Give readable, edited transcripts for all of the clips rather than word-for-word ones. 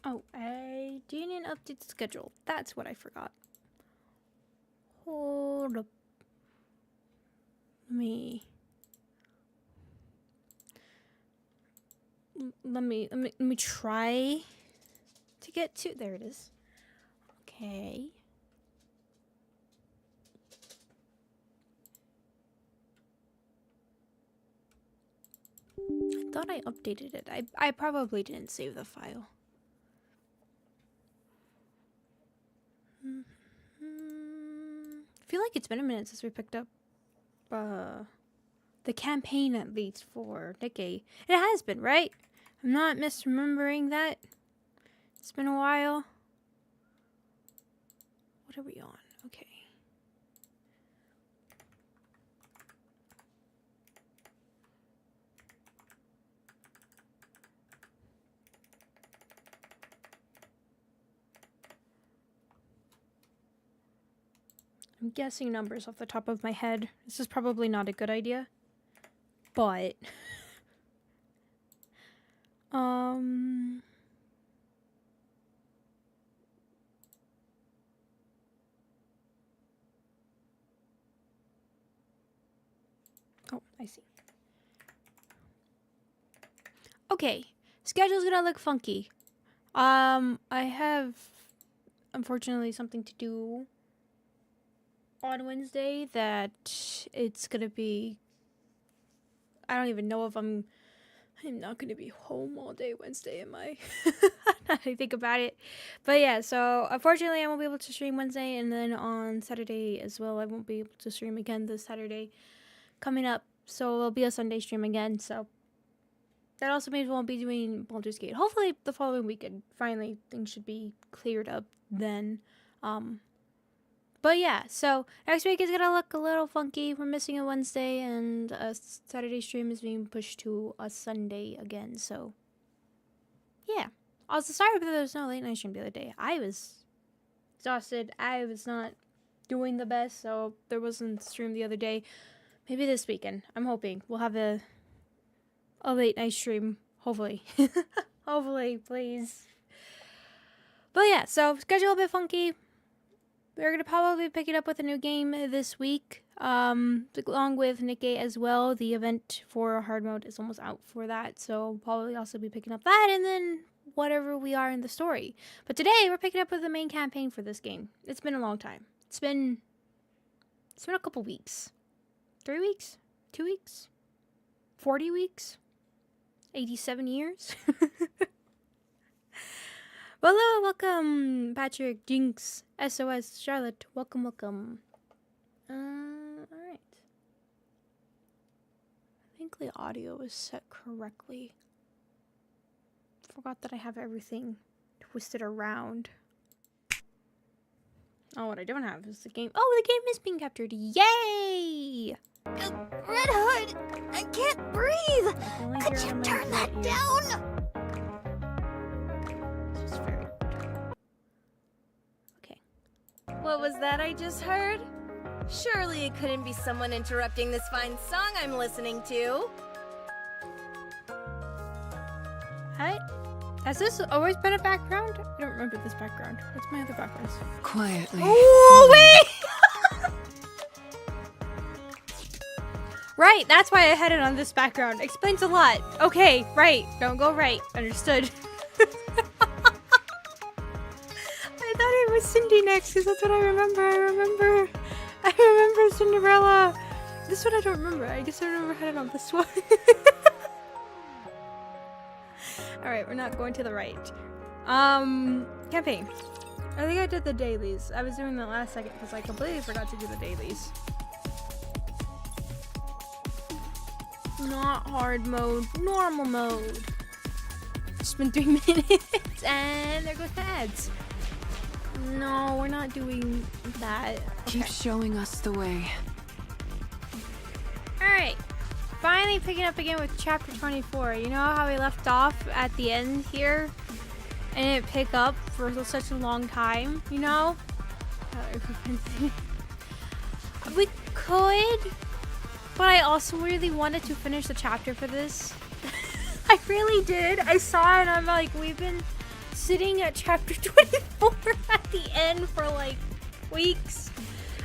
Oh, I didn't update the schedule. That's what I forgot. Hold up. Let me try to get to. There it is. Okay. I thought I updated it. I probably didn't save the file. I feel like it's been a minute since we picked up the campaign, at least for Nikke. It has been, right? I'm not misremembering that. It's been a while. What are we on? Okay. I'm guessing numbers off the top of my head. This is probably not a good idea. But oh, I see. Okay, schedule's gonna look funky. I have unfortunately something to do on Wednesday that it's gonna be, I don't even know if I'm not gonna be home all day Wednesday, am I? Now I think about it. But yeah, so unfortunately I won't be able to stream Wednesday, and then on Saturday as well I won't be able to stream again this Saturday coming up. So it'll be a Sunday stream again, so that also means we won't be doing Baldur's Gate. Hopefully the following weekend, finally things should be cleared up then. But yeah, so next week is gonna look a little funky. We're missing a Wednesday, and a Saturday stream is being pushed to a Sunday again. So yeah. Also, sorry that there was no late night stream the other day. I was exhausted. I was not doing the best, so there wasn't a stream the other day. Maybe this weekend. I'm hoping we'll have a late night stream. Hopefully. Hopefully, please. But yeah, so schedule a bit funky. We're going to probably pick it up with a new game this week, along with Nikke as well. The event for hard mode is almost out for that, so we'll probably also be picking up that, and then whatever we are in the story. But today, we're picking up with the main campaign for this game. It's been a long time. It's been a couple weeks. 3 weeks? 2 weeks? 40 weeks? 87 years? Hello, welcome, Patrick, Jinx, SOS, Charlotte, welcome, welcome. Alright. I think the audio is set correctly. Forgot that I have everything twisted around. Oh, what I don't have is the game. Oh, the game is being captured. Yay! Red Hood, I can't breathe! Could you turn that down? What was that I just heard? Surely it couldn't be someone interrupting this fine song I'm listening to. Hi. Has this always been a background? I don't remember this background. What's my other backgrounds? Quietly. Oh, wait! Right, that's why I had it on this background. Explains a lot. Okay, right. Don't go right. Understood. I thought it was Cindy next, because that's what I remember. I remember Cinderella. This one I don't remember. I guess I remember I had it on this one. Alright, we're not going to the right. Campaign. I think I did the dailies. I was doing that last second because I completely forgot to do the dailies. Not hard mode, normal mode. It's been 3 minutes and there goes the ads. No, we're not doing that. Okay. Keep showing us the way. Alright. Finally picking up again with chapter 24. You know how we left off at the end here? And it pick up for such a long time, you know? We could, but I also really wanted to finish the chapter for this. I really did. I saw it and I'm like, we've been sitting at chapter 24 at the end for like weeks.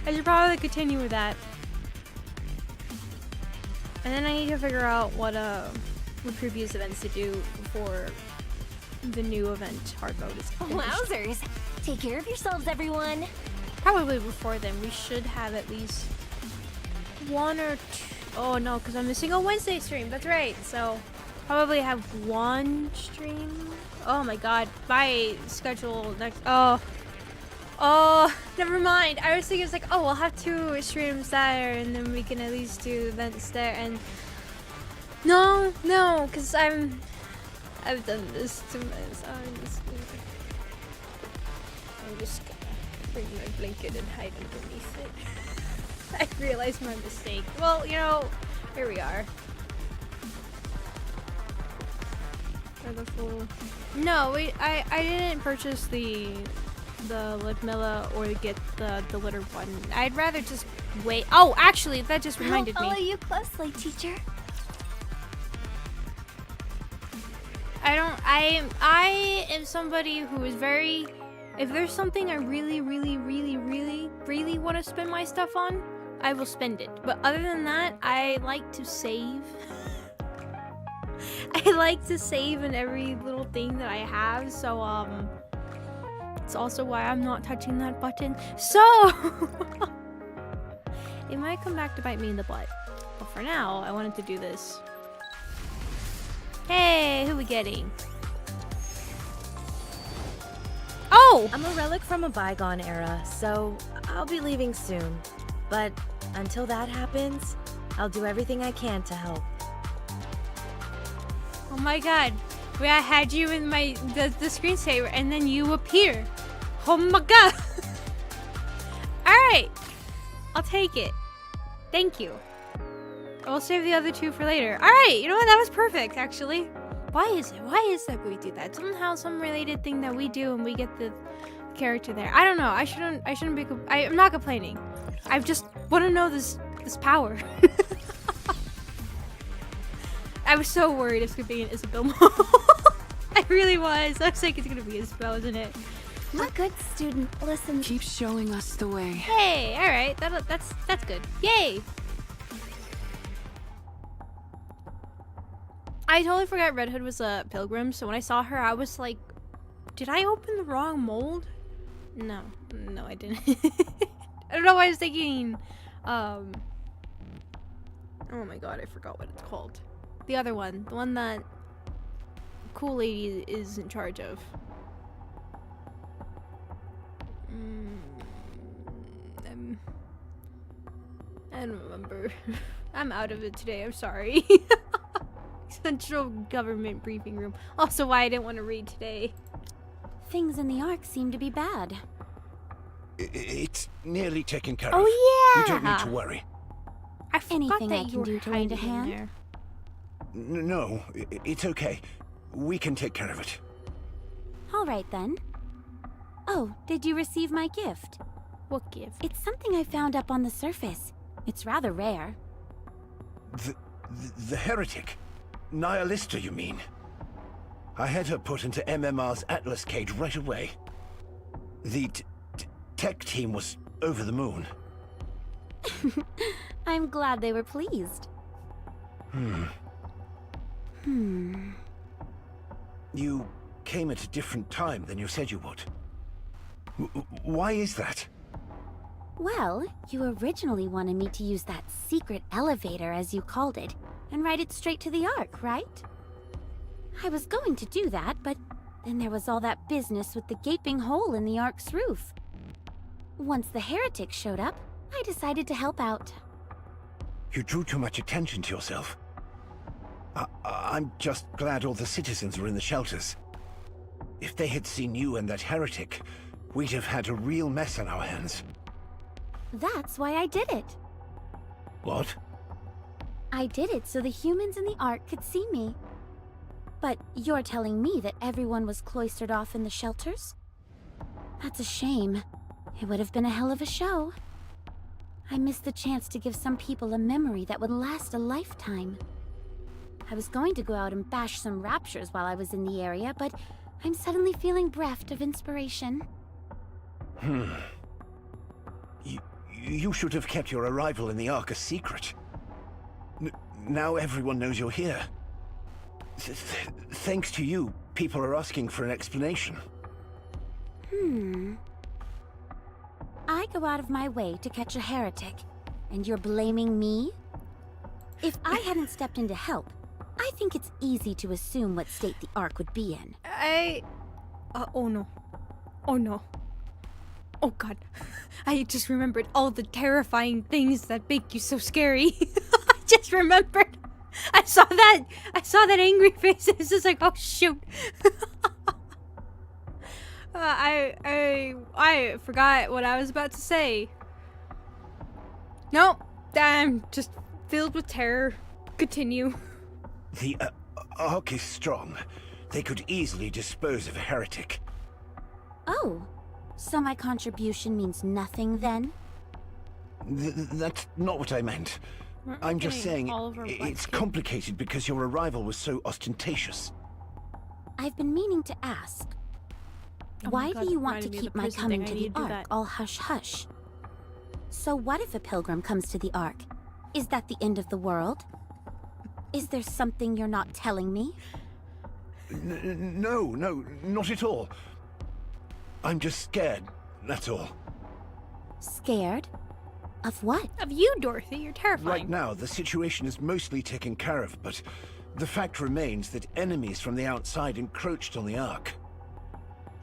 I should probably continue with that. And then I need to figure out what previous events to do before the new event hard mode is finished. Wowzers! Take care of yourselves, everyone. Probably before then, we should have at least one or two. Oh no, because I'm missing a Wednesday stream. That's right. So probably have one stream. Oh my god, my schedule next. Oh, never mind. I was thinking it's like, oh, we'll have 2 streams there, and then we can at least do events there. And no, because I've done this too much. I'm just gonna bring my blanket and hide underneath it. I realized my mistake. Well, you know, here we are. For the full. No, wait, I didn't purchase the Ludmilla or get the litter one. I'd rather just wait. Oh, actually, that just reminded me. I'll follow you closely, teacher. I am somebody who is very. If there's something I really want to spend my stuff on, I will spend it. But other than that, I like to save. I like to save in every little thing that I have, so it's also why I'm not touching that button. So it might come back to bite me in the butt. But for now, I wanted to do this. Hey, who we getting? Oh! I'm a relic from a bygone era, so I'll be leaving soon. But until that happens, I'll do everything I can to help. Oh my god. Where I had you in the screensaver and then you appear. Oh my god. Alright. I'll take it. Thank you. I'll save the other 2 for later. Alright, you know what? That was perfect, actually. Why is it? Why is that we do that? Somehow some related thing that we do and we get the character there. I don't know. I shouldn't be I'm not complaining. I just want to know this power. I was so worried it's gonna be an Isabel mode. I really was. I was like, it's gonna be Isabel, isn't it? A good student listens. Keep showing us the way. Hey, all right, that's good. Yay! I totally forgot Red Hood was a pilgrim, so when I saw her, I was like, did I open the wrong mold? No, I didn't. I don't know why I was thinking. Oh my god, I forgot what it's called. The other one, the one that Cool Lady is in charge of. I don't remember. I'm out of it today, I'm sorry. Central Government Briefing Room. Also why I didn't want to read today. Things in the Ark seem to be bad. It's nearly taken care of. Oh yeah! You don't need to worry. I forgot Anything that I you can were do to lend a hiding in hand? there. No, it's okay. We can take care of it. All right then. Oh, did you receive my gift? What gift? It's something I found up on the surface. It's rather rare. The heretic? Nihilista, you mean? I had her put into MMR's Atlas cage right away. The tech team was over the moon. I'm glad they were pleased. You came at a different time than you said you would. Why is that? Well, you originally wanted me to use that secret elevator, as you called it, and ride it straight to the Ark, right? I was going to do that, but then there was all that business with the gaping hole in the Ark's roof. Once the heretic showed up, I decided to help out. You drew too much attention to yourself. I'm just glad all the citizens were in the shelters. If they had seen you and that heretic, we'd have had a real mess on our hands. That's why I did it. What? I did it so the humans in the Ark could see me. But you're telling me that everyone was cloistered off in the shelters? That's a shame. It would have been a hell of a show. I missed the chance to give some people a memory that would last a lifetime. I was going to go out and bash some raptures while I was in the area, but I'm suddenly feeling bereft of inspiration. You should have kept your arrival in the Ark a secret. Now everyone knows you're here. Thanks to you, people are asking for an explanation. I go out of my way to catch a heretic, and you're blaming me? If I hadn't stepped in to help, I think it's easy to assume what state the Ark would be in. Oh no. Oh no. Oh god. I just remembered all the terrifying things that make you so scary. I just remembered. I saw that angry face and it's just like, oh shoot. I forgot what I was about to say. Nope. I'm just filled with terror. Continue. The Ark is strong. They could easily dispose of a heretic. Oh, so my contribution means nothing then? That's not what I meant. I'm just saying it's complicated because your arrival was so ostentatious. I've been meaning to ask. Why do you want to keep my coming to the Ark all hush-hush? So what if a pilgrim comes to the Ark? Is that the end of the world? Is there something you're not telling me? No, not at all. I'm just scared, that's all. Scared? Of what? Of you, Dorothy. You're terrifying. Right now, the situation is mostly taken care of, but the fact remains that enemies from the outside encroached on the Ark.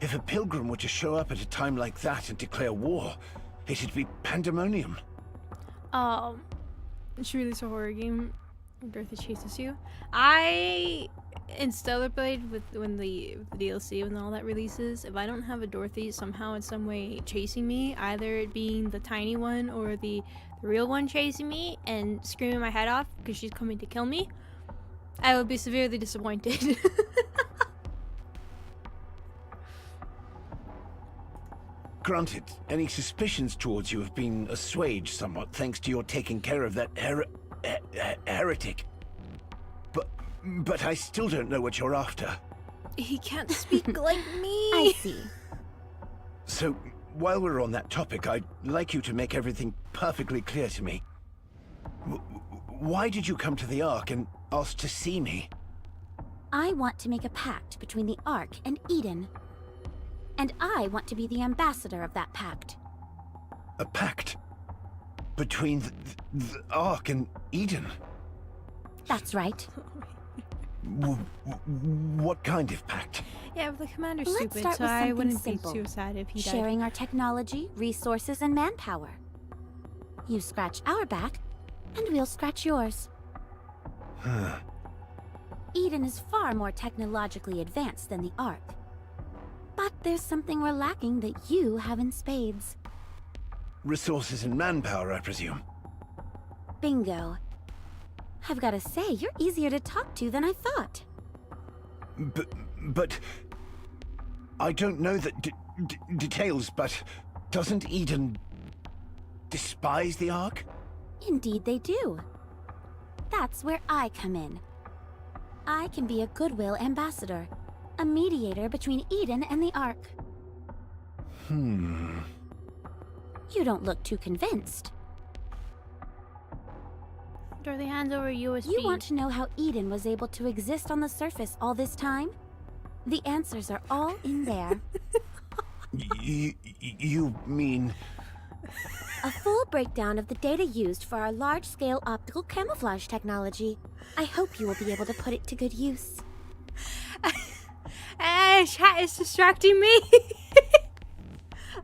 If a pilgrim were to show up at a time like that and declare war, it'd be pandemonium. It's really a horror game. Dorothy chases you. I in Stellar Blade when the DLC when all that releases, if I don't have a Dorothy somehow in some way chasing me, either it being the tiny one or the real one chasing me and screaming my head off because she's coming to kill me, I would be severely disappointed. Granted, any suspicions towards you have been assuaged somewhat thanks to your taking care of that heretic. But I still don't know what you're after. He can't speak like me. I see. So, while we're on that topic, I'd like you to make everything perfectly clear to me. Why did you come to the Ark and ask to see me? I want to make a pact between the Ark and Eden. And I want to be the ambassador of that pact. A pact? Between the Ark and Eden? That's right. What kind of pact? Yeah, but the commander's Let's stupid, start so with I something wouldn't simple. be too sad if he died. Sharing our technology, resources, and manpower. You scratch our back, and we'll scratch yours. Eden is far more technologically advanced than the Ark. But there's something we're lacking that you have in spades. Resources and manpower, I presume. Bingo. I've got to say, you're easier to talk to than I thought. But I don't know the details, but doesn't Eden despise the Ark? Indeed they do. That's where I come in. I can be a goodwill ambassador, a mediator between Eden and the Ark. You don't look too convinced. Dorothy, hands over USB. You want to know how Eden was able to exist on the surface all this time? The answers are all in there. You mean... A full breakdown of the data used for our large-scale optical camouflage technology. I hope you will be able to put it to good use. Chat is distracting me.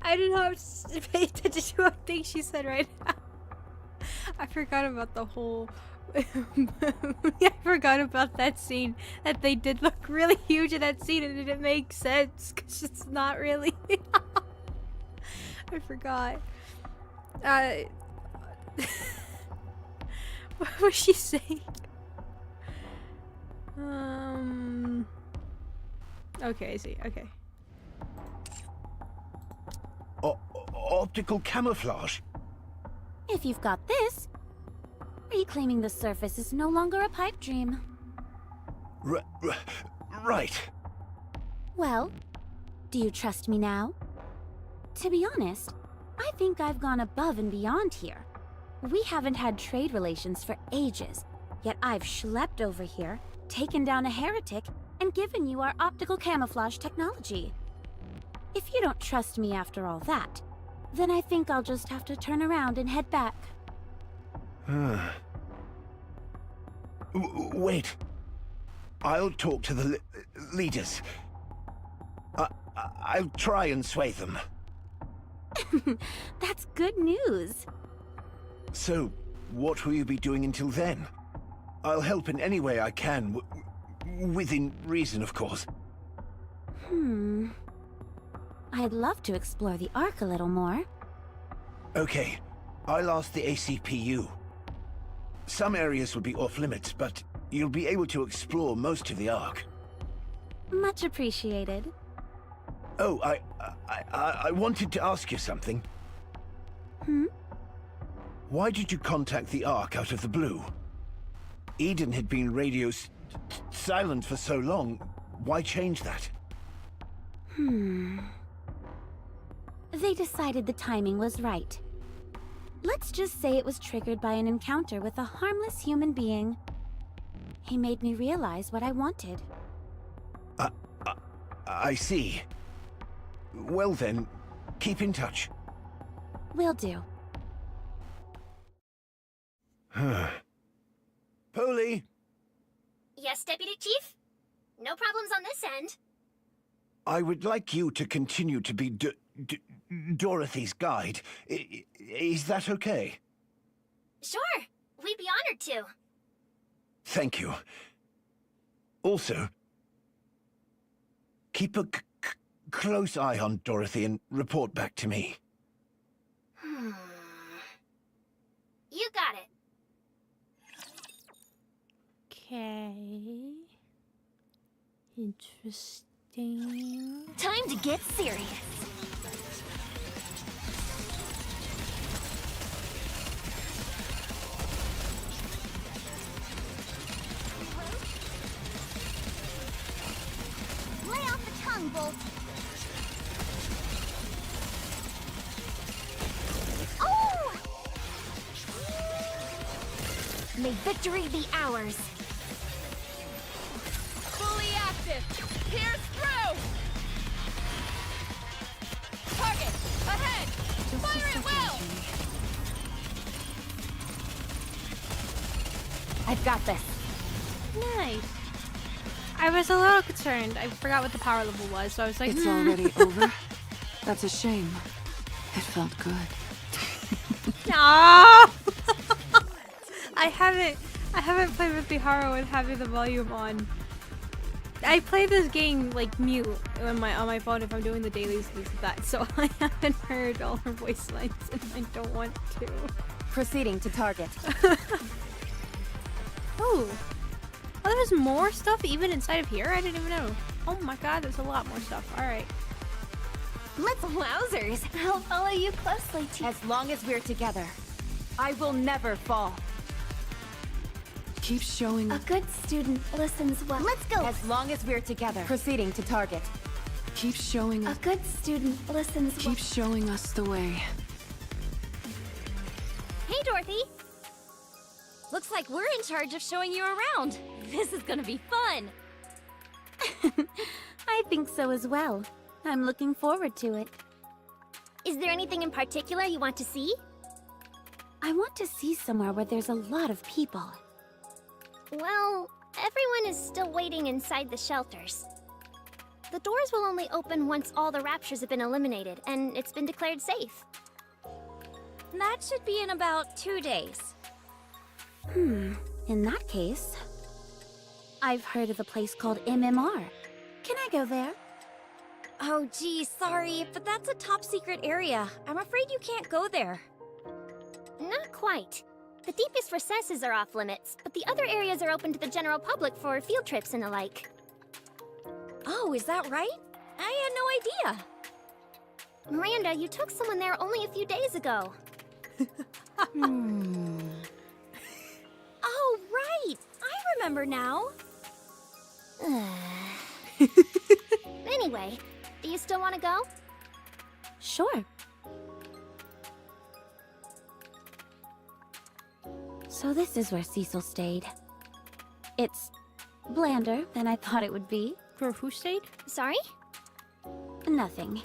I didn't have to pay attention to a thing she said right now. I forgot about the whole... I forgot about that scene. That they did look really huge in that scene and it didn't make sense. Because it's not really... I forgot. What was she saying? Okay, I see. Okay. Optical camouflage? If you've got this, reclaiming the surface is no longer a pipe dream. Right. Well, do you trust me now? To be honest, I think I've gone above and beyond here. We haven't had trade relations for ages, yet I've schlepped over here, taken down a heretic, and given you our optical camouflage technology. If you don't trust me after all that, then I think I'll just have to turn around and head back. Wait. I'll talk to the leaders. I'll try and sway them. That's good news. So, what will you be doing until then? I'll help in any way I can, within reason, of course. I'd love to explore the Ark a little more. Okay, I'll ask the ACPU. Some areas will be off-limits, but you'll be able to explore most of the Ark. Much appreciated. Oh, I wanted to ask you something. Why did you contact the Ark out of the blue? Eden had been radio silent for so long. Why change that? They decided the timing was right. Let's just say it was triggered by an encounter with a harmless human being. He made me realize what I wanted. I see. Well then, keep in touch. Will do. Polly! Yes, Deputy Chief? No problems on this end. I would like you to continue to be Dorothy's guide. Is that okay? Sure, we'd be honored to. Thank you. Also, keep a close eye on Dorothy and report back to me. You got it. Okay. Interesting. Time to get serious. Lay off the tongue, Bolt. Oh! May victory be ours. Fully active. Pierce through. Target ahead. Fire it well. I've got this. Nice. I was a little concerned. I forgot what the power level was, so I was like, It's already over? That's a shame. It felt good. No! I haven't played with Biharo and having the volume on. I play this game like mute on my phone if I'm doing the dailies and things like that, so I haven't heard all her voice lines and I don't want to. Proceeding to target. Oh, there's more stuff even inside of here? I didn't even know. Oh my god, there's a lot more stuff. Alright. Let's wowzers. I'll follow you closely, too. As long as we're together, I will never fall. Keep showing A good student listens well. Let's go. As long as we're together. Proceeding to target. Keep showing A good student listens well. Keep showing us the way. Hey, Dorothy. Looks like we're in charge of showing you around. This is gonna be fun. I think so as well. I'm looking forward to it. Is there anything in particular you want to see? I want to see somewhere where there's a lot of people. Well, everyone is still waiting inside the shelters. The doors will only open once all the raptures have been eliminated, and it's been declared safe. That should be in about 2 days. In that case, I've heard of a place called MMR. Can I go there? Oh, geez, sorry, but that's a top-secret area. I'm afraid you can't go there. Not quite. The deepest recesses are off-limits, but the other areas are open to the general public for field trips and the like. Oh, is that right? I had no idea. Miranda, you took someone there only a few days ago. Oh, right! I remember now. Anyway, do you still want to go? Sure. So this is where Cecil stayed. It's blander than I thought it would be. For who stayed? Sorry? Nothing.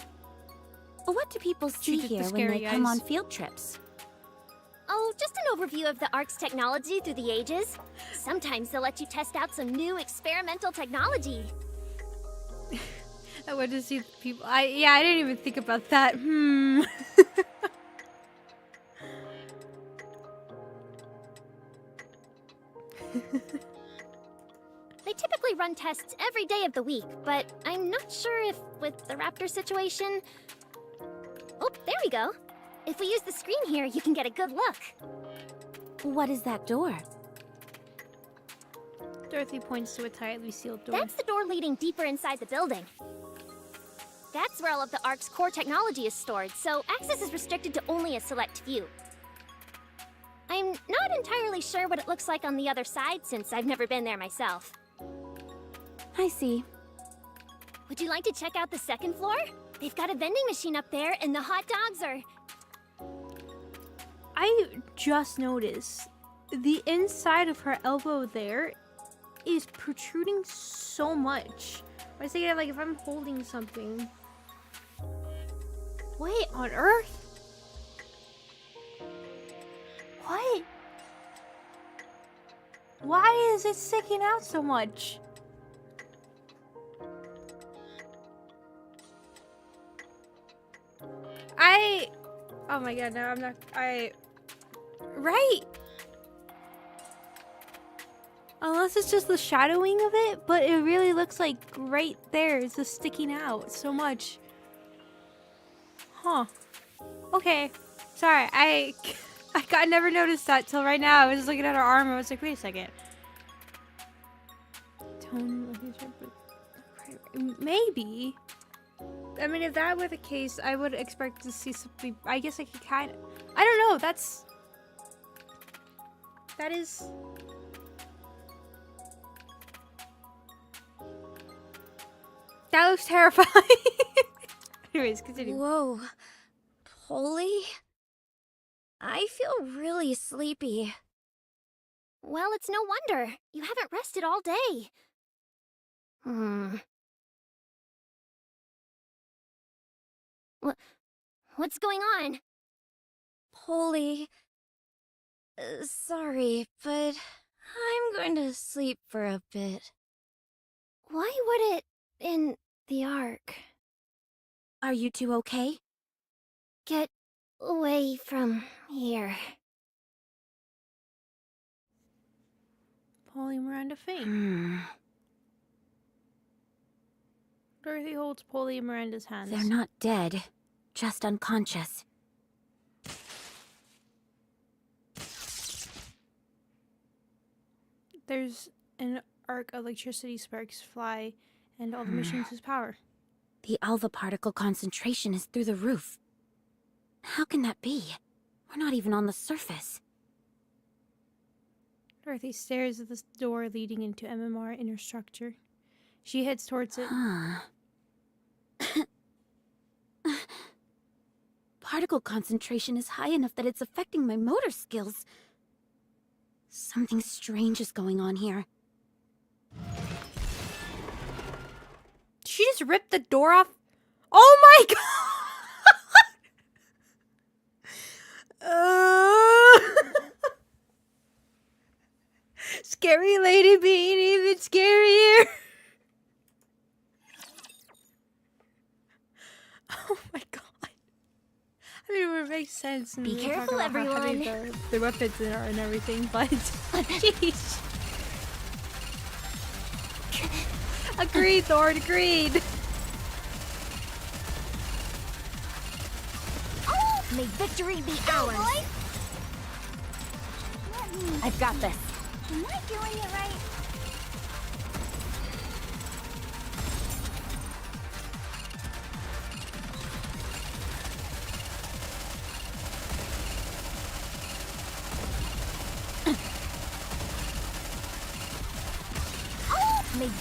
What do people see did the here when scary they come eyes. on field trips? Oh, just an overview of the Ark's technology through the ages. Sometimes they'll let you test out some new experimental technology. I went to see people. I didn't even think about that. They typically run tests every day of the week, but I'm not sure if with the Raptor situation... Oh, there we go. If we use the screen here, you can get a good look. What is that door? Dorothy points to a tightly sealed door. That's the door leading deeper inside the building. That's where all of the Ark's core technology is stored, so access is restricted to only a select few. I'm not entirely sure what it looks like on the other side since I've never been there myself. I see. Would you like to check out the second floor? They've got a vending machine up there and the hot dogs are... I just noticed the inside of her elbow there is protruding so much. I was thinking, like, if I'm holding something. What on earth? What? Why is it sticking out so much? Oh my god, no, I'm not. Right! Unless it's just the shadowing of it, but it really looks like right there, it's just sticking out so much. Huh. Okay. Sorry, I never noticed that till right now. I was just looking at her arm and I was like, wait a second. Maybe. I mean, if that were the case, I would expect to see something. I guess I could kind of. I don't know. That is. That looks terrifying. Anyways, continue. Whoa. Polly? I feel really sleepy. Well, it's no wonder. You haven't rested all day. What's going on? Polly... sorry, but I'm going to sleep for a bit. Why would it in the Ark? Are you two okay? Get away from here. Polly Miranda faint. Dorothy holds Polly and Miranda's hands. They're not dead, just unconscious. There's an arc electricity sparks fly, and all the machines lose power. The alpha particle concentration is through the roof. How can that be? We're not even on the surface. Dorothy stares at the door leading into MMR inner structure. She heads towards it. Particle concentration is high enough that it's affecting my motor skills. Something strange is going on here. She just ripped the door off. Oh my god! Scary lady being even scarier. Oh my god. I mean, it would make sense. Be when we talk careful, about how heavy everyone. the weapons are and everything, but jeez. Agreed, Thor. Agreed. Oh, may victory be ours. I've got this. Am I doing it right?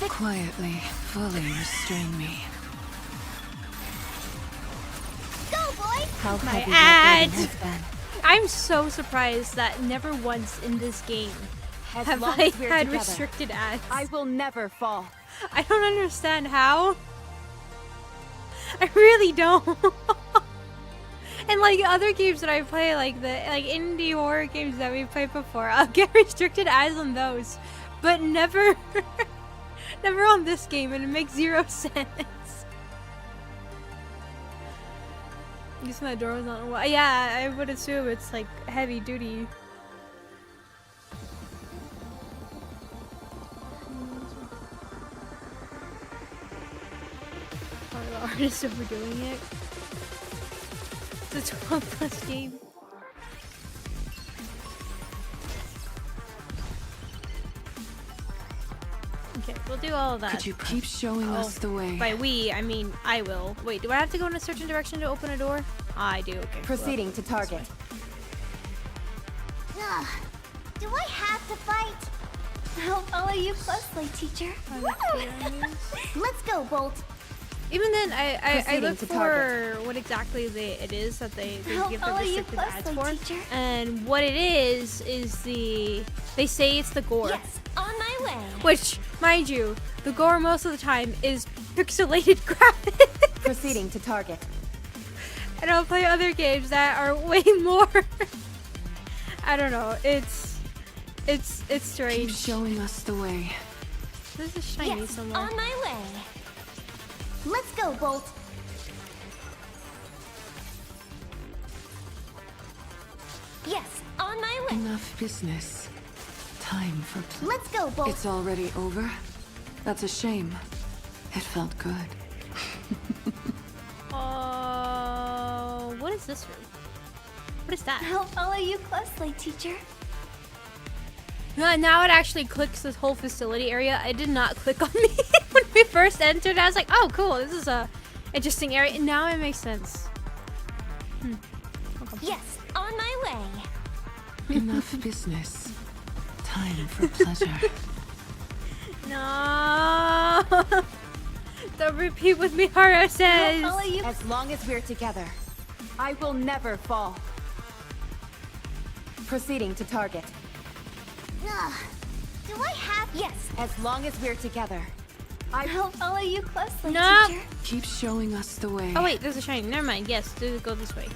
Quietly, fully restrain me. how My heavy that burden ads. has been. I'm so surprised that never once in this game As have long I as we're had together, restricted ads. I will never fall. I don't understand how. I really don't. And like other games that I play, like the indie horror games that we played before, I'll get restricted ads on those, but never, never on this game, and it makes 0 sense. Guessing that door was on. Well, yeah, I would assume it's like heavy duty. Are the artists overdoing it? It's a 12+ game. Okay, we'll do all of that. Could you keep showing us the way? By we, I mean I will. Wait, do I have to go in a certain direction to open a door? I do, okay. Proceeding to target. Ugh. Do I have to fight? I'll follow you closely, teacher. Let's go, Bolt. Even then, I Proceeding look to for target. what exactly it is that they I'll give the follow you restricted ads closely, for. teacher. And what it is the... They say it's the gore. Yes, on my way. Which, mind you, the gore most of the time is pixelated graphics. Proceeding to target. And I'll play other games that are way more... I don't know, it's strange. Keep showing us the way. This is shiny Yes, somewhere. on my way. Let's go, Bolt. Yes, on my way. Enough business. Time for play. Let's go, Bolt. It's already over? That's a shame. It felt good. What is this room? What is that? I'll follow you closely, teacher. Now it actually clicks this whole facility area. It did not click on me when we first entered. I was like, oh, cool. This is a interesting area. Now it makes sense. Yes, on my way. Enough business. Time for pleasure. No. Don't repeat what Mihara says. I'll follow you. As long as we're together, I will never fall. Proceeding to target. Ugh. Do I have? Yes, As long as we're together, I'll follow you closely, No. teacher. Keep showing us the way. Oh wait, there's a shiny. Never mind. Yes, go this way.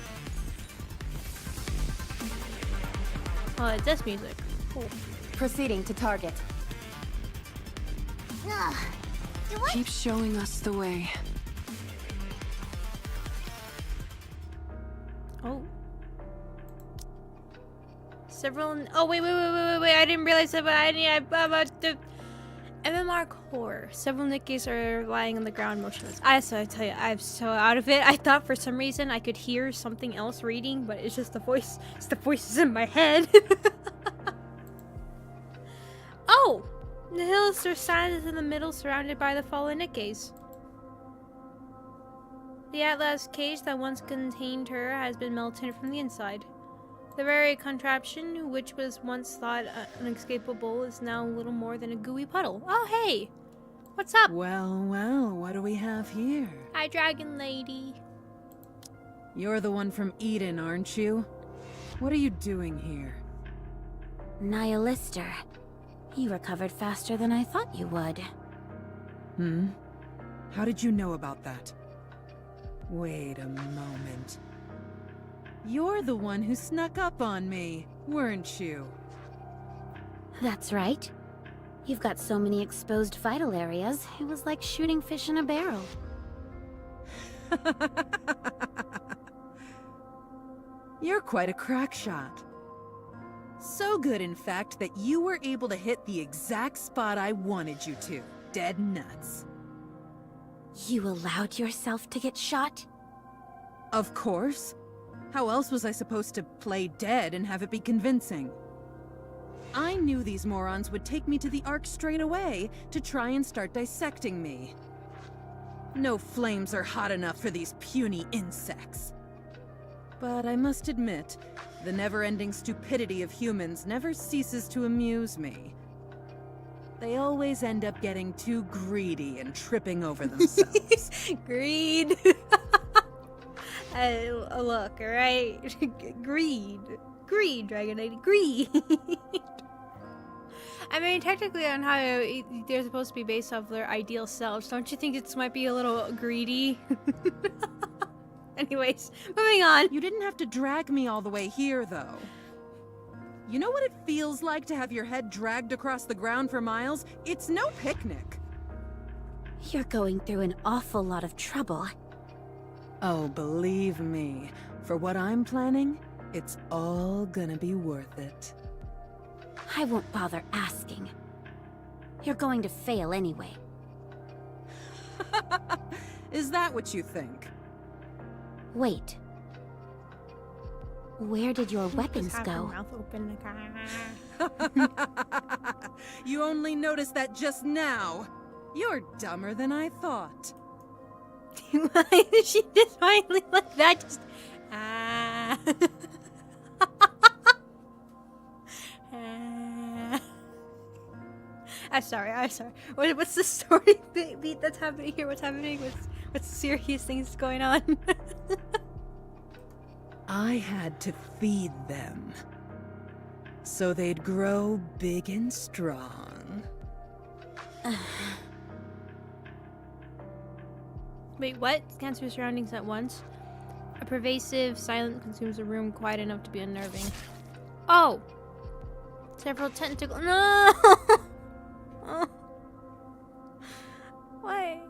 Oh, it's this music. Cool. proceeding to target. Ugh. Do I? Keep showing us the way. Oh. Several. Oh wait! I didn't realize that. But the MMR core. Several Nikkes are lying on the ground motionless. I tell you, I'm so out of it. I thought for some reason I could hear something else reading, but it's just the voice. It's the voices in my head. Oh, the hills are silent in the middle, surrounded by the fallen Nikkes. The Atlas cage that once contained her has been melted from the inside. The very contraption, which was once thought unescapable, is now little more than a gooey puddle. Oh, hey! What's up? Well, well, what do we have here? Hi, Dragon Lady. You're the one from Eden, aren't you? What are you doing here? Nihilister. You recovered faster than I thought you would. Hmm? How did you know about that? Wait a moment. You're the one who snuck up on me, weren't you? That's right. You've got so many exposed vital areas, it was like shooting fish in a barrel. You're quite a crack shot. So good, in fact, that you were able to hit the exact spot I wanted you to. Dead nuts. You allowed yourself to get shot? Of course. How else was I supposed to play dead and have it be convincing? I knew these morons would take me to the Ark straight away to try and start dissecting me. No flames are hot enough for these puny insects. But I must admit, the never-ending stupidity of humans never ceases to amuse me. They always end up getting too greedy and tripping over themselves. Greed. Look, alright? Greed. Greed, Dragon Lady. Greed. I mean, technically on how they're supposed to be based off their ideal selves, don't you think it might be a little greedy? Anyways, moving on. You didn't have to drag me all the way here, though. You know what it feels like to have your head dragged across the ground for miles? It's no picnic. You're going through an awful lot of trouble. Oh, believe me, for what I'm planning, it's all gonna be worth it. I won't bother asking. You're going to fail anyway. Is that what you think? Wait. Where did your weapons Have her go? mouth open. You only noticed that just now. You're dumber than I thought. Why is she just finally like that? Just ah. I'm sorry. What's the story beat that's happening here? What's happening? What's serious things going on? I had to feed them. So they'd grow big and strong. Wait, what? Scans your surroundings at once. A pervasive silence consumes a room quiet enough to be unnerving. Oh! Several tentacles. No! Oh. Why?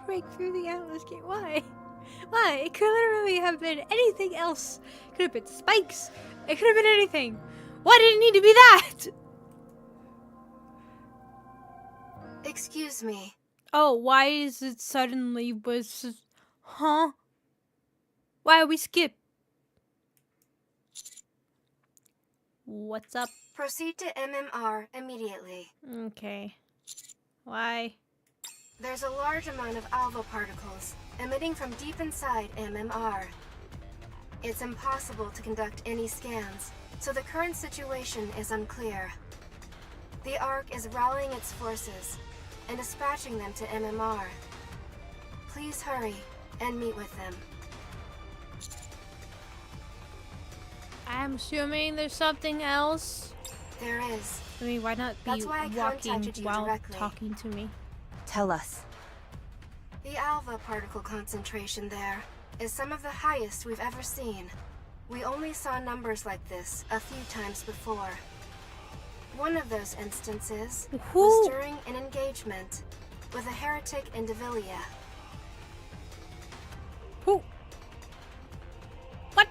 Break through the Atlas gate. Why? Why? It could literally have been anything else. It could have been spikes. It could have been anything. Why did it need to be that? Excuse me. Oh, why is it suddenly was... Huh? Why we skip? What's up? Proceed to MMR immediately. Okay. Why? There's a large amount of alpha particles emitting from deep inside MMR. It's impossible to conduct any scans, so the current situation is unclear. The Ark is rallying its forces and dispatching them to MMR. Please hurry and meet with them. I'm assuming there's something else. There is. I mean, why not be That's why I walking contacted you while directly. talking to me? Tell us. The alpha particle concentration there is some of the highest we've ever seen. We only saw numbers like this a few times before. One of those instances was during an engagement with a heretic in Devilia. Who? What?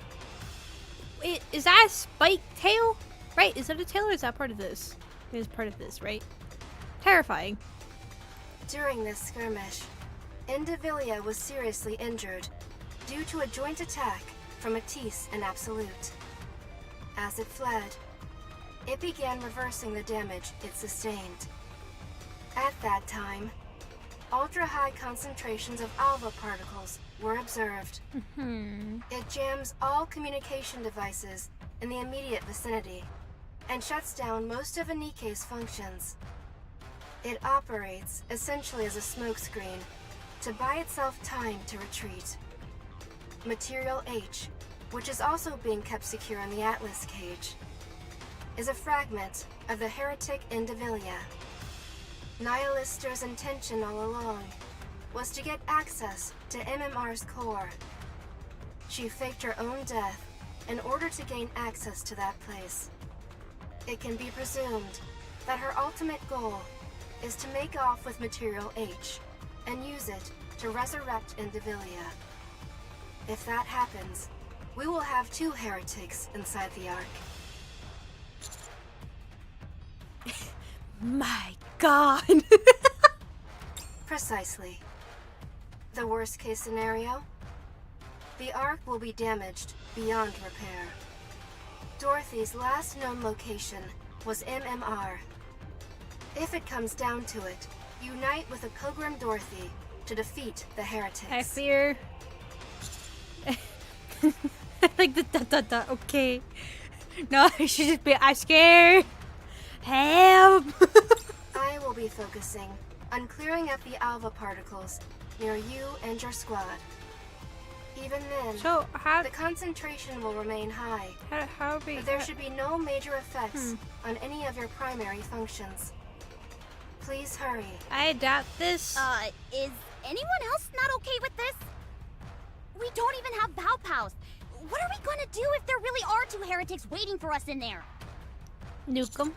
Wait, is that a spike tail? Right, is that a tail or is that part of this? It is part of this, right? Terrifying. During this skirmish, Devilia was seriously injured due to a joint attack from Matisse and Absolute. As it fled, it began reversing the damage it sustained. At that time, ultra-high concentrations of alpha particles were observed. It jams all communication devices in the immediate vicinity and shuts down most of a Nikke's functions. It operates essentially as a smokescreen to buy itself time to retreat. Material H, which is also being kept secure in the Atlas cage, is a fragment of the heretic in Devilia. Nihilister's intention all along was to get access to MMR's core. She faked her own death in order to gain access to that place. It can be presumed that her ultimate goal is to make off with Material H and use it to resurrect Devilia. If that happens, we will have two heretics inside the Ark. My God. Precisely. The worst case scenario? The Ark will be damaged beyond repair. Dorothy's last known location was MMR. If it comes down to it, unite with a Pilgrim Dorothy to defeat the heretics. I fear. Like the okay. No, I should just be. I'm scared. Help! I will be focusing on clearing up the alpha particles near you and your squad. Even then, So the concentration will remain high, how big? but there should be no major effects on any of your primary functions. Please hurry. I doubt this. Is anyone else not okay with this? We don't even have Bow Pows. What are we gonna do if there really are 2 heretics waiting for us in there? Nuke 'em.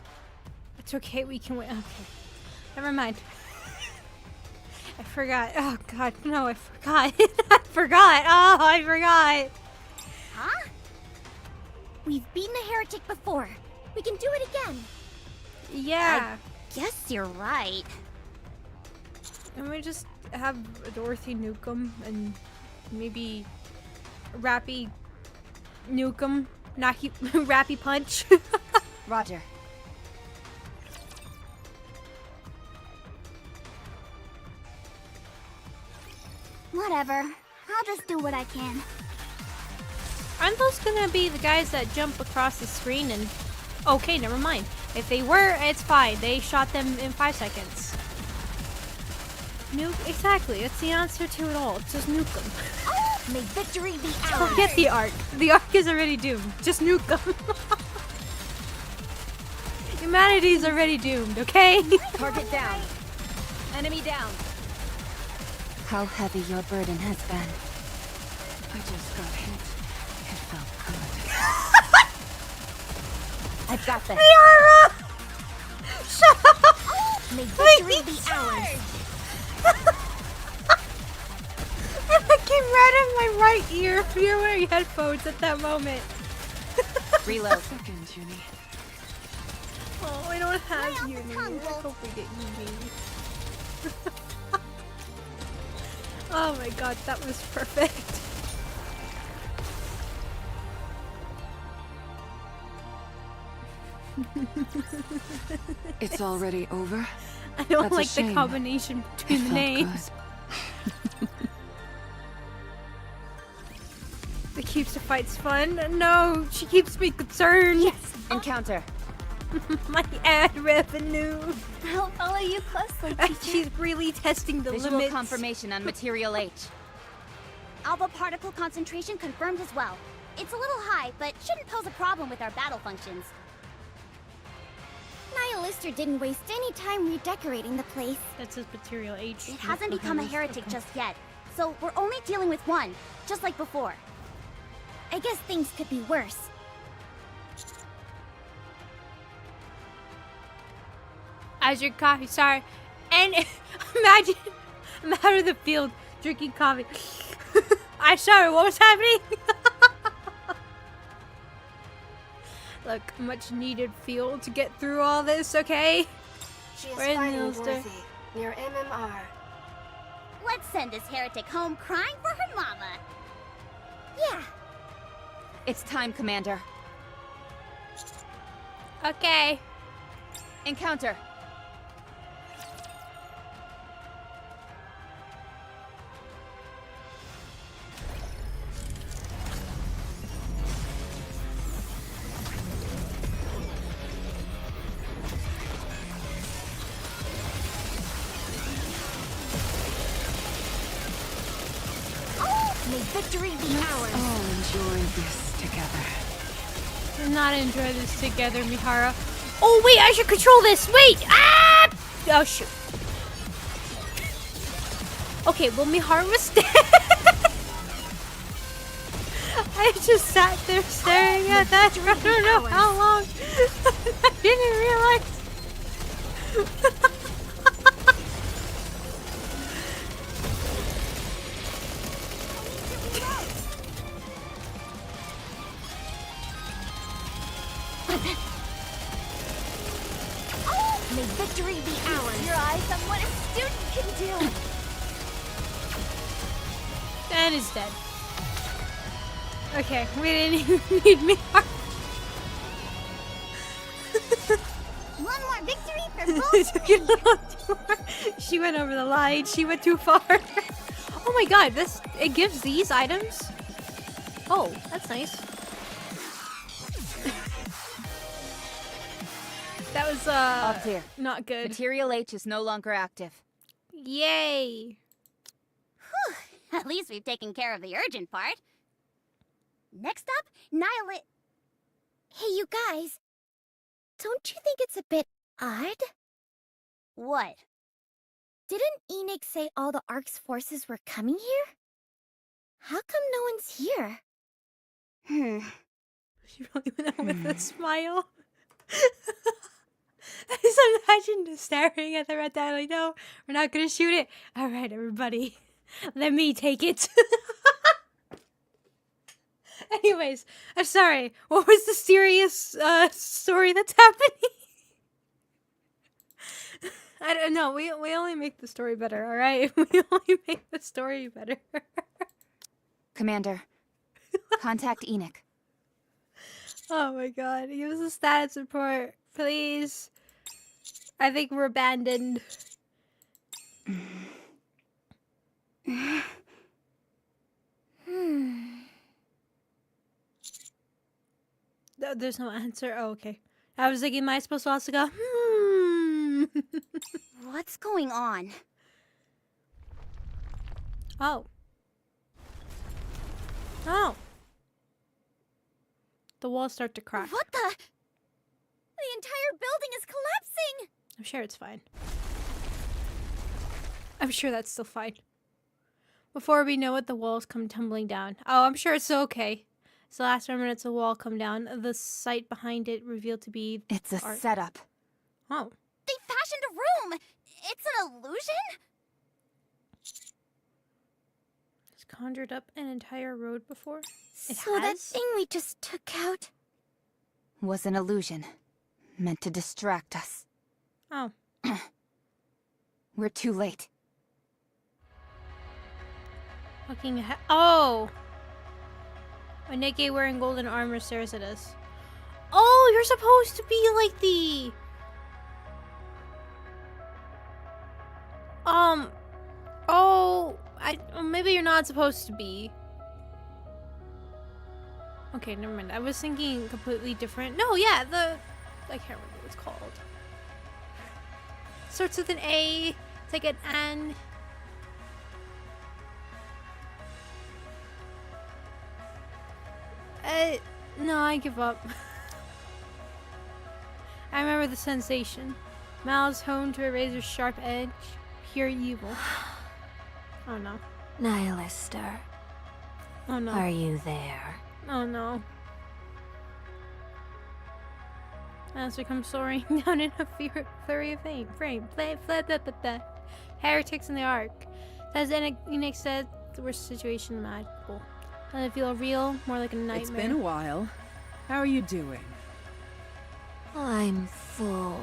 It's okay, we can wait. Okay. Never mind. I forgot. Oh god, no, I forgot. I forgot. Oh, I forgot. Huh? We've beaten a heretic before. We can do it again. Yeah. Guess you're right. Can we just have Dorothy nuke 'em and maybe Rappy nuke 'em? Knocky Rappy punch? Roger. Whatever. I'll just do what I can. Aren't those gonna be the guys that jump across the screen and... Okay, never mind. If they were, it's fine. They shot them in 5 seconds. Nuke? Exactly. That's the answer to it all. Just nuke them. May victory be ours. Forget the arc. The arc is already doomed. Just nuke them. Humanity's already doomed, okay? Target down. Enemy down. How heavy your burden has been. I just got hit. It felt good. I've got this. Yara! Shut up! May victory be ours. It came right in my right ear. You're wearing headphones at that moment. Reload. Seconds, Uni. Oh, I don't have Lay off uni. the tongue, I Wolf. hope we get uni. Oh my god, that was perfect. It's already over. I don't That's a like the shame. combination It between the felt names. good. It keeps the fights fun. No, she keeps me concerned. Yes. Encounter. My ad revenue. I'll follow you closely, teacher. She's really testing the Visual limits. confirmation on material H. Alpha particle concentration confirmed as well. It's a little high, but shouldn't pose a problem with our battle functions. Nihilister didn't waste any time redecorating the place. That says material H. It hasn't become a heretic just yet, so we're only dealing with one, just like before. I guess things could be worse. As your coffee, sorry. And imagine I'm out of the field drinking coffee. I'm sorry, what was happening? Look, much needed fuel to get through all this, okay? She is Where's fighting Nihilister? Dorothy near MMR. Let's send this heretic home crying for her mama. Yeah. It's time, Commander. Okay. Encounter. May victory be ours. All enjoy this together. Let's not enjoy this together, Mihara. Oh, wait, I should control this. Wait! Ah! Oh, shoot. Okay, well, Mihara was dead. I just sat there staring at that for I don't know how long. I didn't realize. May victory be ours. Your eyes on what a student can do. Dan is dead. Okay, we didn't even need Mihara. One more victory for It both. took a little too far. She went over the line. She went too far. Oh my god, it gives these items? Oh, that's nice. That was All clear. not good. Material H is no longer active. Yay. At least we've taken care of the urgent part. Next up, Nihil... Hey, you guys. Don't you think it's a bit odd? What? Didn't Enix say all the Ark's forces were coming here? How come no one's here? She really went out with a smile. I just imagine just staring at the red dot like, no, we're not gonna shoot it. Alright, everybody. Let me take it. Anyways, I'm sorry. What was the serious story that's happening? I don't know. We only make the story better, alright? We only make the story better. Commander, contact Enoch. Oh my god. Give us a status report, please. I think we're abandoned. No, there's no answer. Oh, okay. I was thinking, am I supposed to also go, What's going on? Oh. Oh. The walls start to crack. What the? The entire building is collapsing! I'm sure it's fine. I'm sure that's still fine. Before we know it, the walls come tumbling down. Oh, I'm sure it's okay. It's the last remnants of the wall come down. The site behind it revealed to be... It's a setup. Oh. They fashioned a room! It's an illusion? It's conjured up an entire road before? So that thing we just took out... Was an illusion. Meant to distract us. Oh. We're too late. Looking ahead. Oh! A Nikke wearing golden armor stares at us. Oh, you're supposed to be like the... Oh, maybe you're not supposed to be. Okay, never mind. I was thinking completely different. No, yeah, I can't remember what it's called. Starts with an A. It's like an N. No, I give up. I remember the sensation. Mouths honed to a razor's sharp edge. Pure evil. Oh no. Nihilister, Oh no. are you there? Oh no. As we come soaring down in a flurry of flame. Heretics in the Ark. As Enix said, the worst situation imaginable. Doesn't it feel real? More like a nightmare. It's been a while. How are you doing? I'm full.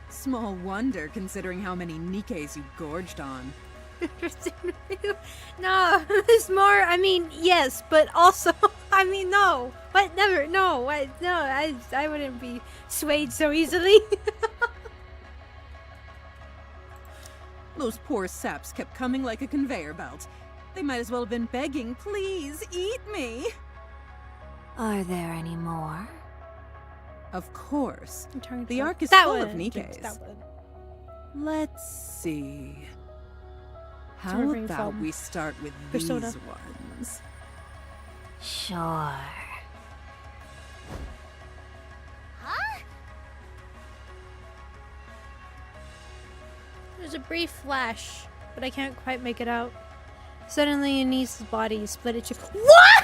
Small wonder, considering how many Nikkes you gorged on. No, it's more, I mean, yes, but also, I mean, no. But never, no. I wouldn't be swayed so easily. Those poor saps kept coming like a conveyor belt. They might as well have been begging, please, eat me! Are there any more? Of course. I'm The Ark is that full one. of Nikkes. That one. Let's see. How Remembering about from we start with Persona. these ones? Sure. Huh? There's a brief flash, but I can't quite make it out. Suddenly, Anis's body split into... What?!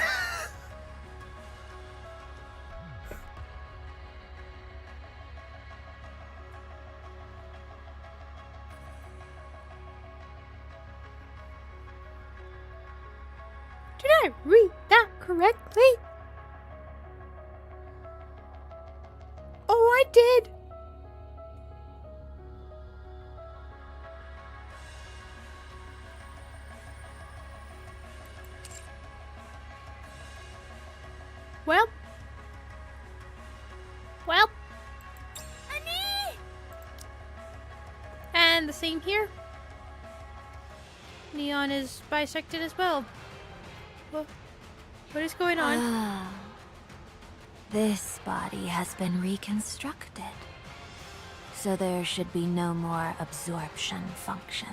Did I read that correctly? Oh, I did! Well. Ani! And the same here. Neon is bisected as well. What is going on? Ah. This body has been reconstructed. So there should be no more absorption function.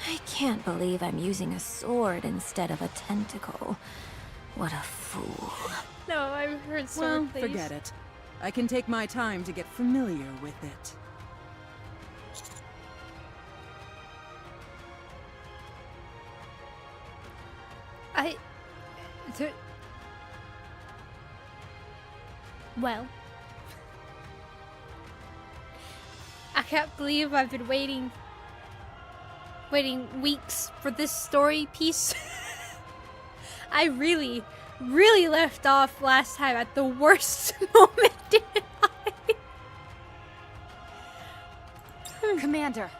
I can't believe I'm using a sword instead of a tentacle. What a fool. No, I've heard Well, sword, please. forget it. I can take my time to get familiar with it. Well, I can't believe I've been waiting weeks for this story piece. I really left off last time at the worst moment, didn't I? Commander,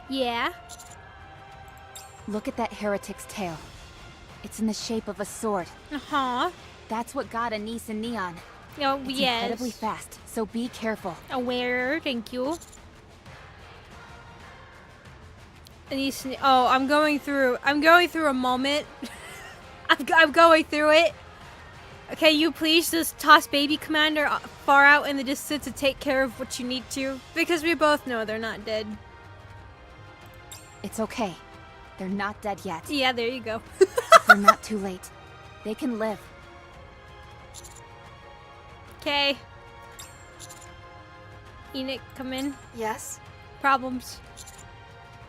Yeah? look at that heretic's tail. It's in the shape of a sword. Uh-huh. That's what got Anise and Neon. Oh, It's yes. incredibly fast, so be careful. Aware, thank you. Oh, I'm going through a moment. I'm going through it. Okay, you please just toss Baby Commander far out in the distance to take care of what you need to, because we both know they're not dead. It's okay. They're not dead yet. Yeah, there you go. We're not too late. They can live. Okay. Enoch, come in. Yes? Problems.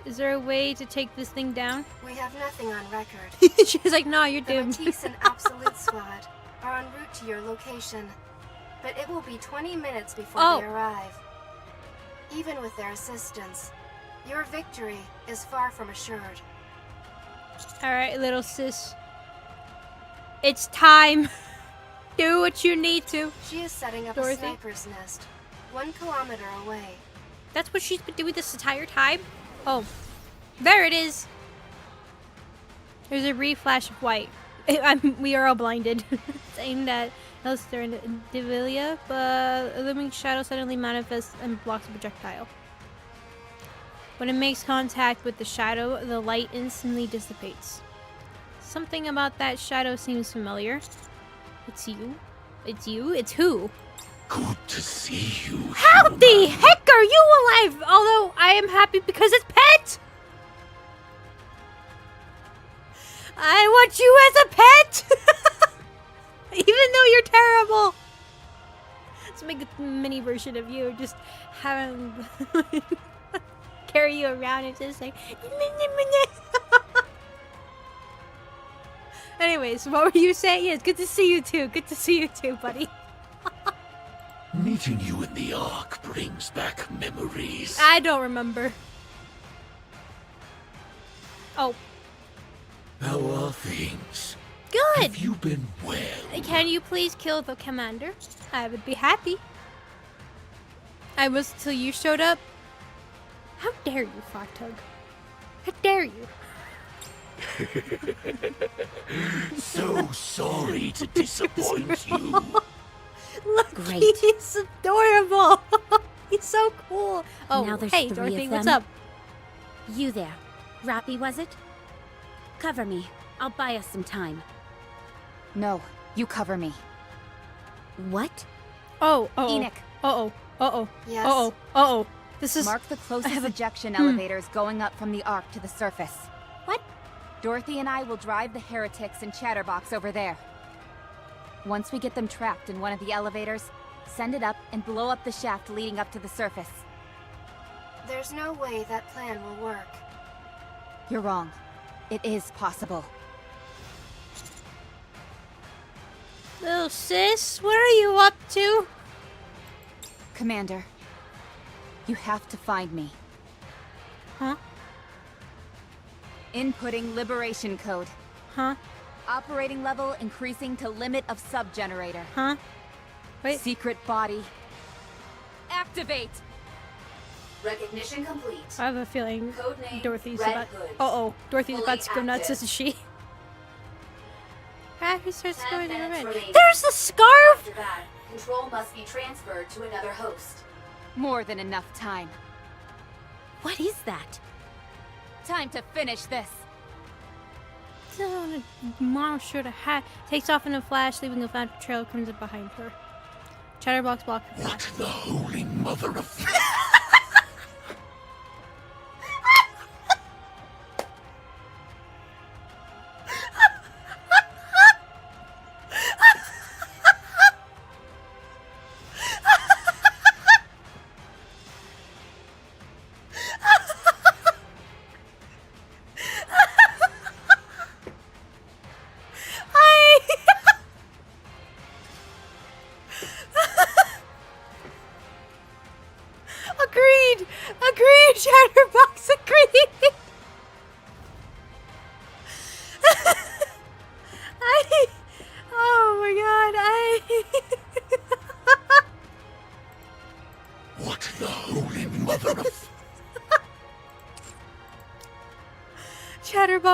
Is there a way to take this thing down? We have nothing on record. She's like, no, you're The doomed. Matisse and Absolute Squad are en route to your location, but it will be 20 minutes before Oh. they arrive. Even with their assistance, your victory is far from assured. Alright, little sis. It's time. Do what you need to. She is setting up Dorothy? a sniper's nest, 1 kilometer away. That's what she's been doing this entire time? Oh. There it is. There's a reflash of white. We are all blinded. It's aimed at Elster and Devilia, but a looming shadow suddenly manifests and blocks the projectile. When it makes contact with the shadow, the light instantly dissipates. Something about that shadow seems familiar. It's you? It's you? It's who? Good to see you. How the heck are you alive? Although I am happy because it's Pet! I want you as a pet! Even though you're terrible! Let's make a mini version of you, just having carry you around and just like anyways, what were you saying? Yes, good to see you too. Good to see you too, buddy. Meeting you in the Ark brings back memories. I don't remember. Oh, How are things? good! Have you been well? Can you please kill the commander? I would be happy. I was till you showed up. How dare you, Fatum? How dare you? So sorry to disappoint you. Look, Great. he's adorable. He's so cool. Oh, Now there's hey, 3 Dorothy, of what's them. up? You there. Rappy, was it? Cover me. I'll buy us some time. No, you cover me. What? Oh, Enoch, Uh-oh. Yes? Uh-oh. This is... mark the closest have a- ejection elevators going up from the Ark to the surface. What? Dorothy and I will drive the heretics and Chatterbox over there. Once we get them trapped in one of the elevators, send it up and blow up the shaft leading up to the surface. There's no way that plan will work. You're wrong. It is possible. Little sis, what are you up to? Commander, you have to find me. Huh? Inputting liberation code. Huh? Operating level increasing to limit of sub-generator. Huh? Wait. Secret body. Activate! Recognition complete. I have a feeling Codename Dorothy's Red about... Hood. Uh-oh. Dorothy's Fully about to go nuts, active. isn't she? Happy starts 10 going in minutes red. remaining. There's the scarf! After that, control must be transferred to another host. More than enough time. What is that? Time to finish this. Mom should have hat. Takes off in a flash, leaving a fast trail of crimson behind her. Chatterbox blocks her What path. the holy mother of...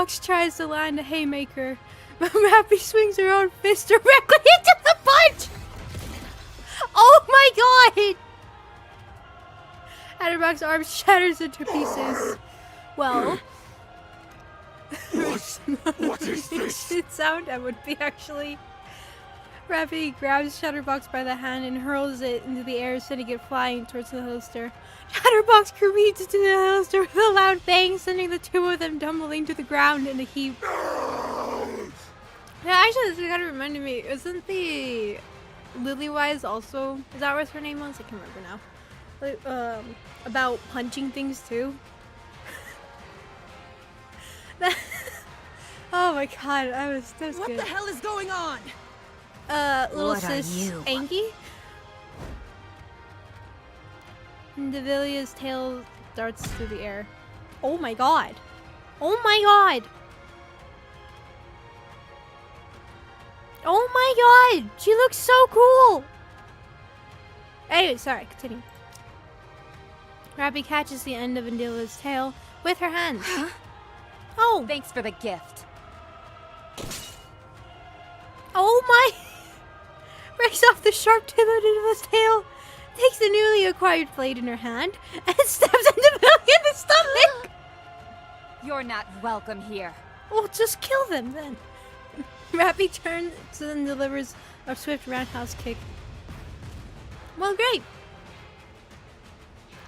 Chatterbox tries to land a haymaker, but Rappy swings her own fist directly into the punch! Oh my god! Chatterbox's arm shatters into pieces. Well... What is this? It sound that would be actually... Rappy grabs Chatterbox by the hand and hurls it into the air, sending it flying towards the holster. Chatterbox careens into the holster with a loud bang, sending the two of them tumbling to the ground in a heap. Yeah, actually, this kind of reminded me. Isn't the Lilywise also? Is that what her name was? I can't remember now. Like, about punching things too. Oh my god, that was good. What the hell is going on? Little What are sis you? Angie? Devilia's tail darts through the air. Oh my god. Oh my god. Oh my god. She looks so cool. Anyway, sorry, continue. Rappy catches the end of Indelia's tail with her hands. Oh. Thanks for the gift. Oh my. Breaks off the sharp tip of Indelia's tail. Takes the newly acquired blade in her hand and stabs Indeville in the stomach! You're not welcome here. Well, just kill them then. Rappy turns and delivers a swift roundhouse kick. Well, great.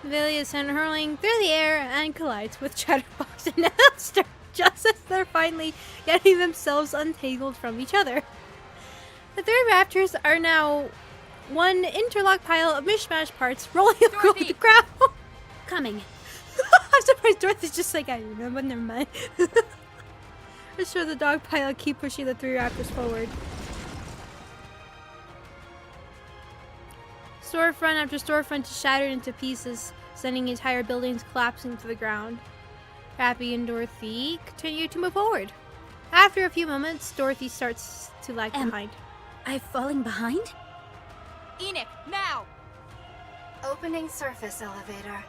Indeville is sent hurling through the air and collides with Chatterbox and Elster just as they're finally getting themselves untangled from each other. The three raptors are now one interlocked pile of mishmash parts rolling across the ground. Coming. I'm surprised Dorothy's just like, I remember, never mind. Let's show the dog pile keep pushing the three raptors forward. Storefront after storefront is shattered into pieces, sending entire buildings collapsing to the ground. Rappy and Dorothy continue to move forward. After a few moments, Dorothy starts to lag behind. I'm falling behind? Enoch, now! Opening surface elevator.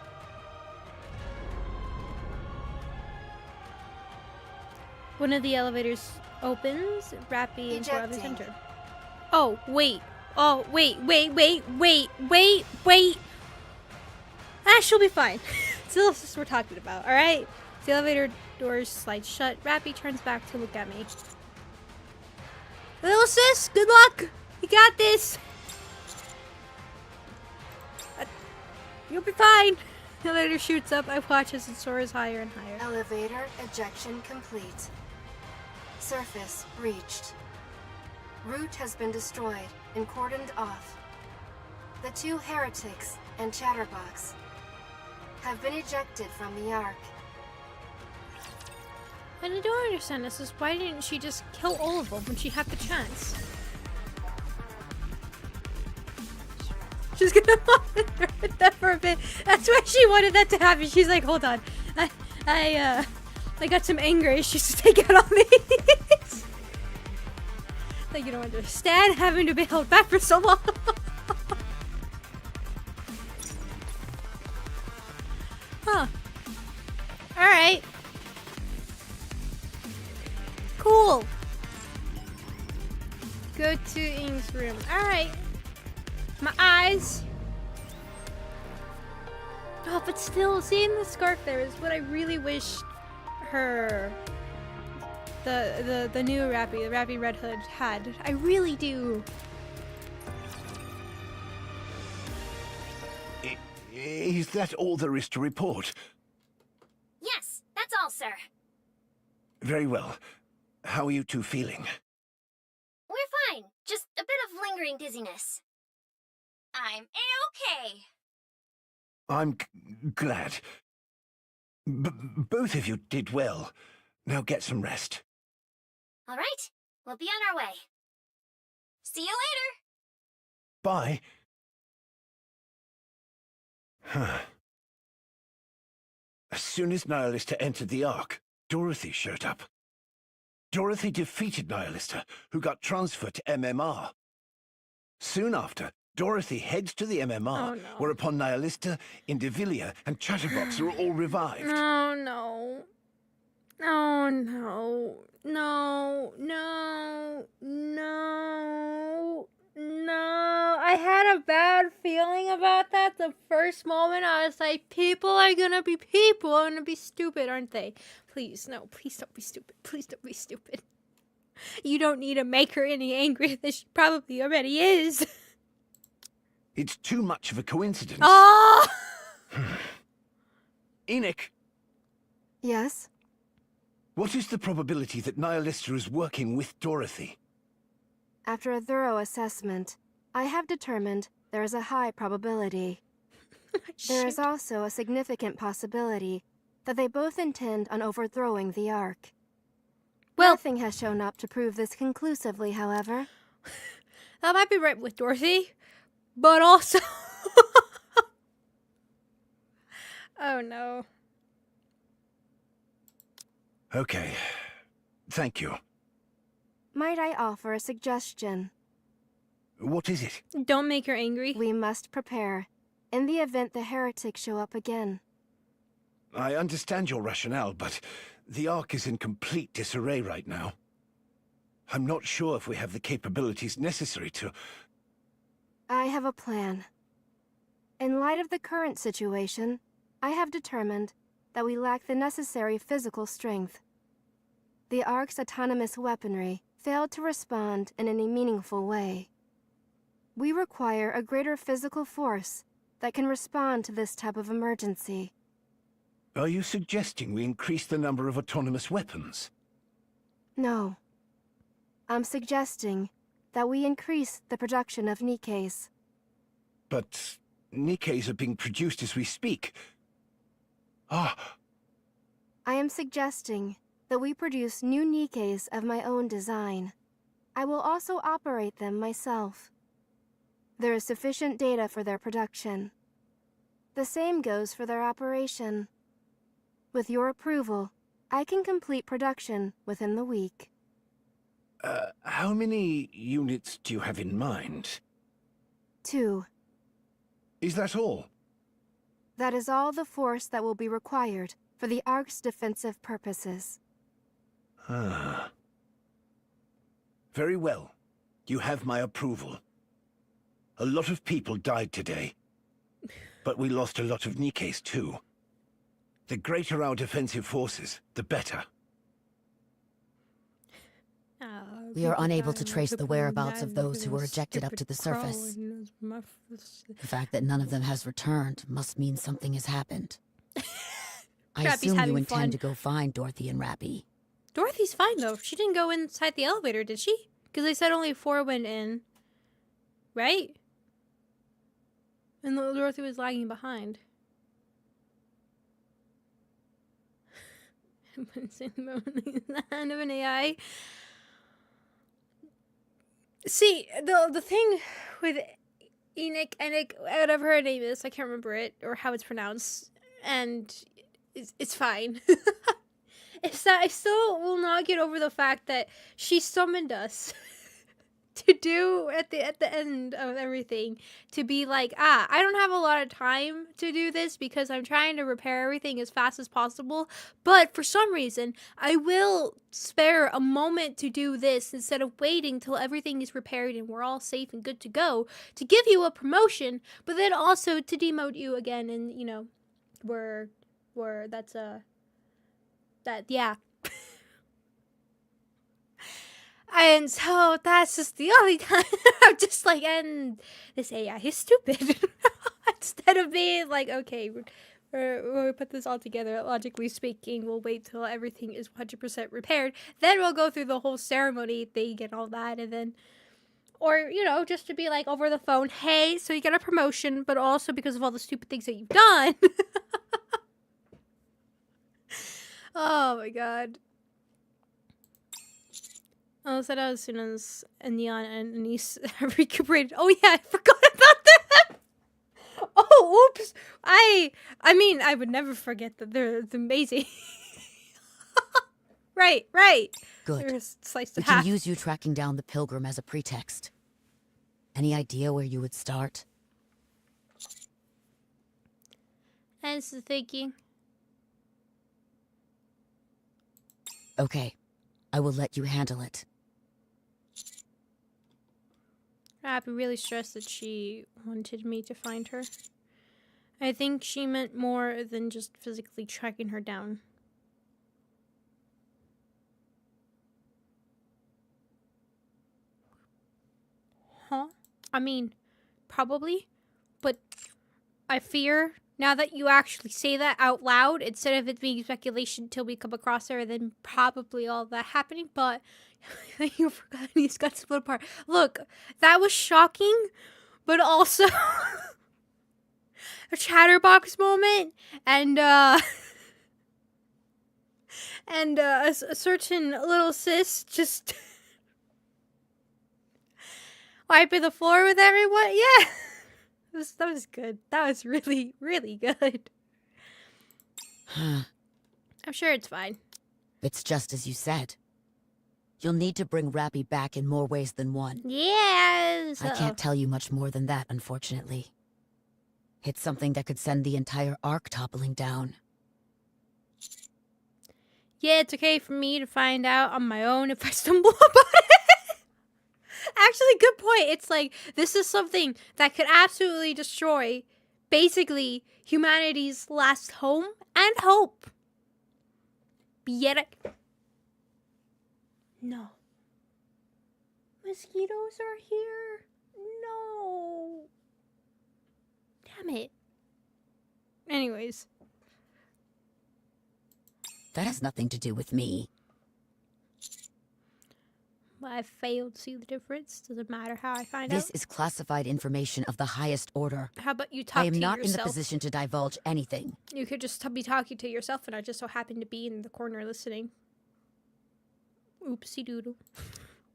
One of the elevators opens. Rappy and four others Ejecting. enter. Oh, wait. Oh, wait. Ah, she'll be fine. Still, this is what we're talking about, alright? The elevator doors slide shut. Rappy turns back to look at me. Little sis, good luck! You got this! You'll be fine! The elevator shoots up. I watch as it soars higher and higher. Elevator ejection complete. Surface reached. Route has been destroyed and cordoned off. The two heretics and Chatterbox have been ejected from the Ark. And I don't understand this, is why didn't she just kill all of them when she had the chance? She's gonna monitor that for a bit. That's why she wanted that to happen. She's like, hold on. I got some anger issues to take out on these. Like, you don't understand having to be held back for so long. Huh. Alright. Cool. Go to Ing's room. Alright. My eyes. Oh, but still, seeing the scarf there is what I really wish her, the new Rappy, the Rappy Red Hood had. I really do. Is that all there is to report? Yes, that's all, sir. Very well. How are you two feeling? We're fine. Just a bit of lingering dizziness. I'm A-okay. I'm glad. Both of you did well. Now get some rest. All right, we'll be on our way. See you later. Bye. Huh. As soon as Nihilista entered the Ark, Dorothy showed up. Dorothy defeated Nihilista, who got transferred to MMR. Soon after, Dorothy heads to the MMR, Oh, no. whereupon Nihilista, Indeville, and Chatterbox are all revived. Oh no. Oh no. No. No. No. No. I had a bad feeling about that the first moment. I was like, people are gonna be people. Are gonna be stupid, aren't they? Please, no. Please don't be stupid. Please don't be stupid. You don't need to make her any angrier than she probably already is. It's too much of a coincidence. Oh! Enoch, Yes? what is the probability that Nihilista is working with Dorothy? After a thorough assessment, I have determined there is a high probability. There is also a significant possibility that they both intend on overthrowing the Ark. Well, Nothing has shown up to prove this conclusively, however. that might be right with Dorothy, but also... Oh no. Okay. Thank you. Might I offer a suggestion? What is it? Don't make her angry. We must prepare, in the event the heretics show up again. I understand your rationale, but the Ark is in complete disarray right now. I'm not sure if we have the capabilities necessary to... I have a plan. In light of the current situation, I have determined that we lack the necessary physical strength. The Ark's autonomous weaponry failed to respond in any meaningful way. We require a greater physical force that can respond to this type of emergency. Are you suggesting we increase the number of autonomous weapons? No. I'm suggesting that we increase the production of Nikkes. But Nikkes are being produced as we speak. Ah, I am suggesting that we produce new Nikkes of my own design. I will also operate them myself. There is sufficient data for their production. The same goes for their operation. With your approval, I can complete production within the week. how many units do you have in mind? 2. Is that all? That is all the force that will be required for the Ark's defensive purposes. Ah. Very well. You have my approval. A lot of people died today. But we lost a lot of Nikkes too. The greater our defensive forces, the better. We are unable to trace the whereabouts of those who were ejected up to the surface. The fact that none of them has returned must mean something has happened. I assume you intend to go find Dorothy and Rappy. Dorothy's fine though. She didn't go inside the elevator, did she? Because they said only 4 went in. Right? And Dorothy was lagging behind. It's in the hand of an AI. See, the thing with Enoch, whatever her name is, I can't remember it or how it's pronounced, and it's fine. It's that I still will not get over the fact that she summoned us to do at the end of everything to be like, I don't have a lot of time to do this because I'm trying to repair everything as fast as possible, but for some reason I will spare a moment to do this instead of waiting till everything is repaired and we're all safe and good to go to give you a promotion, but then also to demote you again, and you know, where that's yeah. And so that's just the only time I'm just like, and this AI is stupid. Instead of being like, okay, we'll put this all together, logically speaking, we'll wait till everything is 100% repaired. Then we'll go through the whole ceremony thing and all that. And then, or, you know, just to be like over the phone, hey, so you get a promotion, but also because of all the stupid things that you've done. Oh my god. Oh, so that as soon as Neon and Anise have recuperated. Oh yeah, I forgot about that. Oh, oops. I mean, I would never forget that they're amazing. Right. Good. Sliced We in half. can use you tracking down the Pilgrim as a pretext. Any idea where you would start? Hence the thinking. Okay, I will let you handle it. I'd be really stressed that she wanted me to find her. I think she meant more than just physically tracking her down. Huh? I mean, probably, but I fear now that you actually say that out loud, instead of it being speculation till we come across her, then probably all that happening, but you forgot he's got split apart. Look, that was shocking, but also a chatterbox moment, and a certain little sis just wiping the floor with everyone. Yeah, that was good. That was really, really good. I'm sure it's fine. It's just as you said. You'll need to bring Rappy back in more ways than one. Yes. I can't tell you much more than that, unfortunately. It's something that could send the entire arc toppling down. Yeah, it's okay for me to find out on my own if I stumble upon it. Actually, good point. It's like, this is something that could absolutely destroy, basically, humanity's last home and hope. Yet no. Mosquitoes are here. No. Damn it. Anyways. That has nothing to do with me. I failed to see the difference. Doesn't matter how I find This out. is classified information of the highest order. How about you talk I am to not yourself? in the position to divulge anything. You could just be talking to yourself, and I just so happen to be in the corner listening. Oopsie doodle.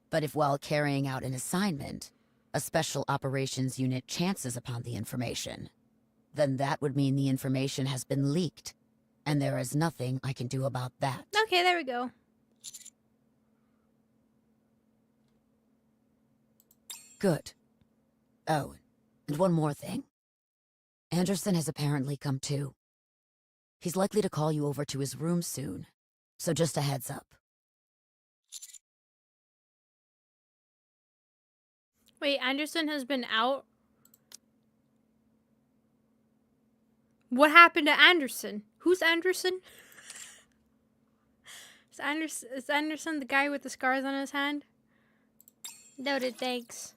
But if while carrying out an assignment, a special operations unit chances upon the information, then that would mean the information has been leaked, and there is nothing I can do about that. Okay, there we go. Good. Oh, and one more thing. Anderson has apparently come to. He's likely to call you over to his room soon, so just a heads up. Wait, Anderson has been out? What happened to Anderson? Who's Anderson? Is Anderson the guy with the scars on his hand? Noted, thanks.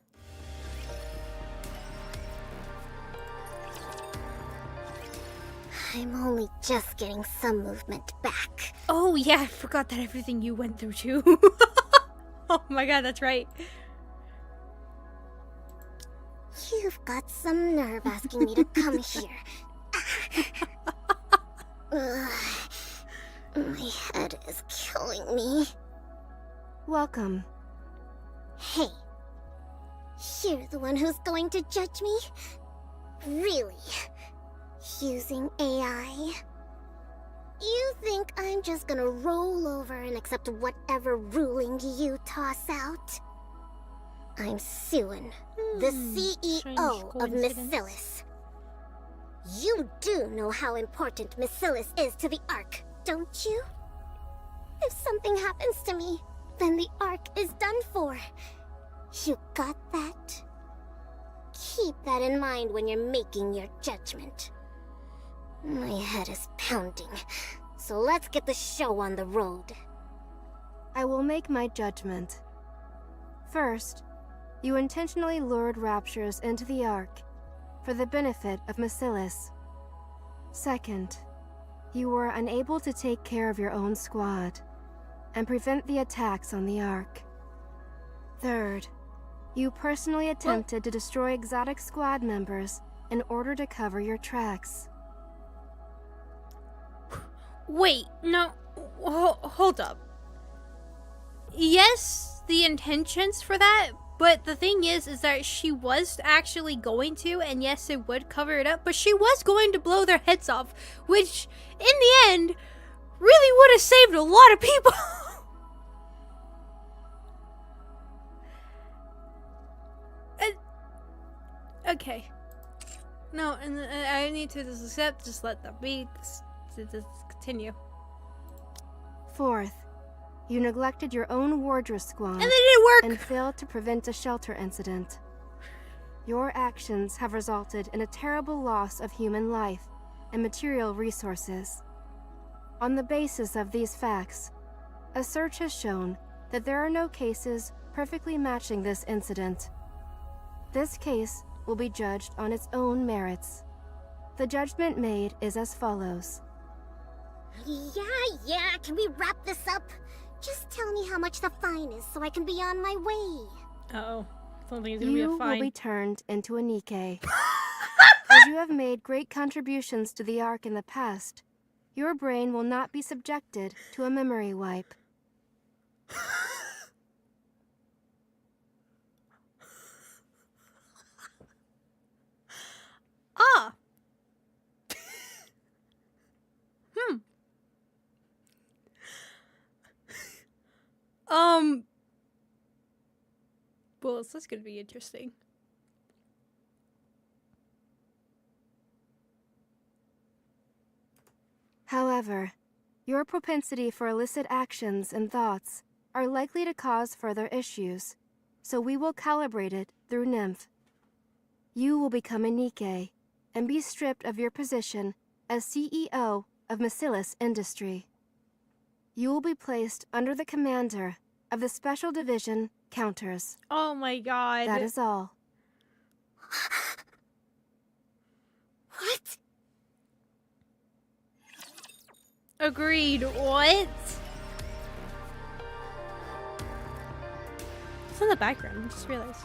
I'm only just getting some movement back. Oh yeah, I forgot that everything you went through too. Oh my god, that's right. You've got some nerve asking me to come here. Ugh, my head is killing me. Welcome. Hey, you're the one who's going to judge me? Really? Using AI? You think I'm just gonna roll over and accept whatever ruling you toss out? I'm Suin, the CEO of Miscellus. You do know how important Miscellus is to the Ark, don't you? If something happens to me, then the Ark is done for. You got that? Keep that in mind when you're making your judgment. My head is pounding, so let's get the show on the road. I will make my judgment. First, you intentionally lured Raptures into the Ark for the benefit of Miscellus. Second, you were unable to take care of your own squad and prevent the attacks on the Ark. Third, you personally attempted to destroy exotic squad members in order to cover your tracks. Wait, no, hold up. Yes, the intentions for that, but the thing is that she was actually going to, and yes, it would cover it up, but she was going to blow their heads off, which, in the end, really would have saved a lot of people. Okay. No, and I need to just accept, just let that be, just continue. Fourth, You neglected your own wardress squad And they didn't work! and failed to prevent a shelter incident. Your actions have resulted in a terrible loss of human life and material resources. On the basis of these facts, a search has shown that there are no cases perfectly matching this incident. This case will be judged on its own merits. The judgment made is as follows. Yeah, can we wrap this up? Just tell me how much the fine is so I can be on my way. Uh-oh. Something is gonna be a You fine. will be turned into a Nikke. As you have made great contributions to the Ark in the past, your brain will not be subjected to a memory wipe. Ah! Well, this is gonna be interesting. However, your propensity for illicit actions and thoughts are likely to cause further issues, so we will calibrate it through Nymph. You will become a Nikke and be stripped of your position as CEO of Macillus Industry. You will be placed under the commander of the Special Division Counters. Oh my god. That is all. What? Agreed. What? It's in the background, I just realized.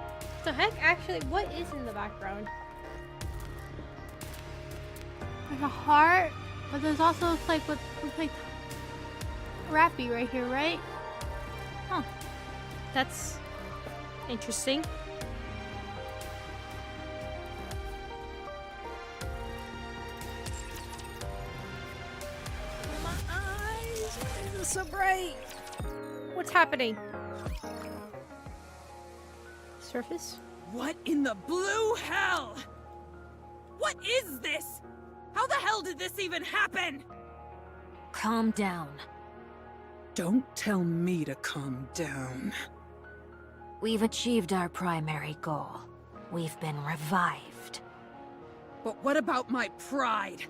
What the heck? Actually, what is in the background? There's a heart, but there's also like Rappy right here, right? Huh. That's interesting. My eyes, why is it so bright? What's happening? Surface? What in the blue hell? What is this? How the hell did this even happen? Calm down. Don't tell me to calm down. We've achieved our primary goal. We've been revived. But what about my pride?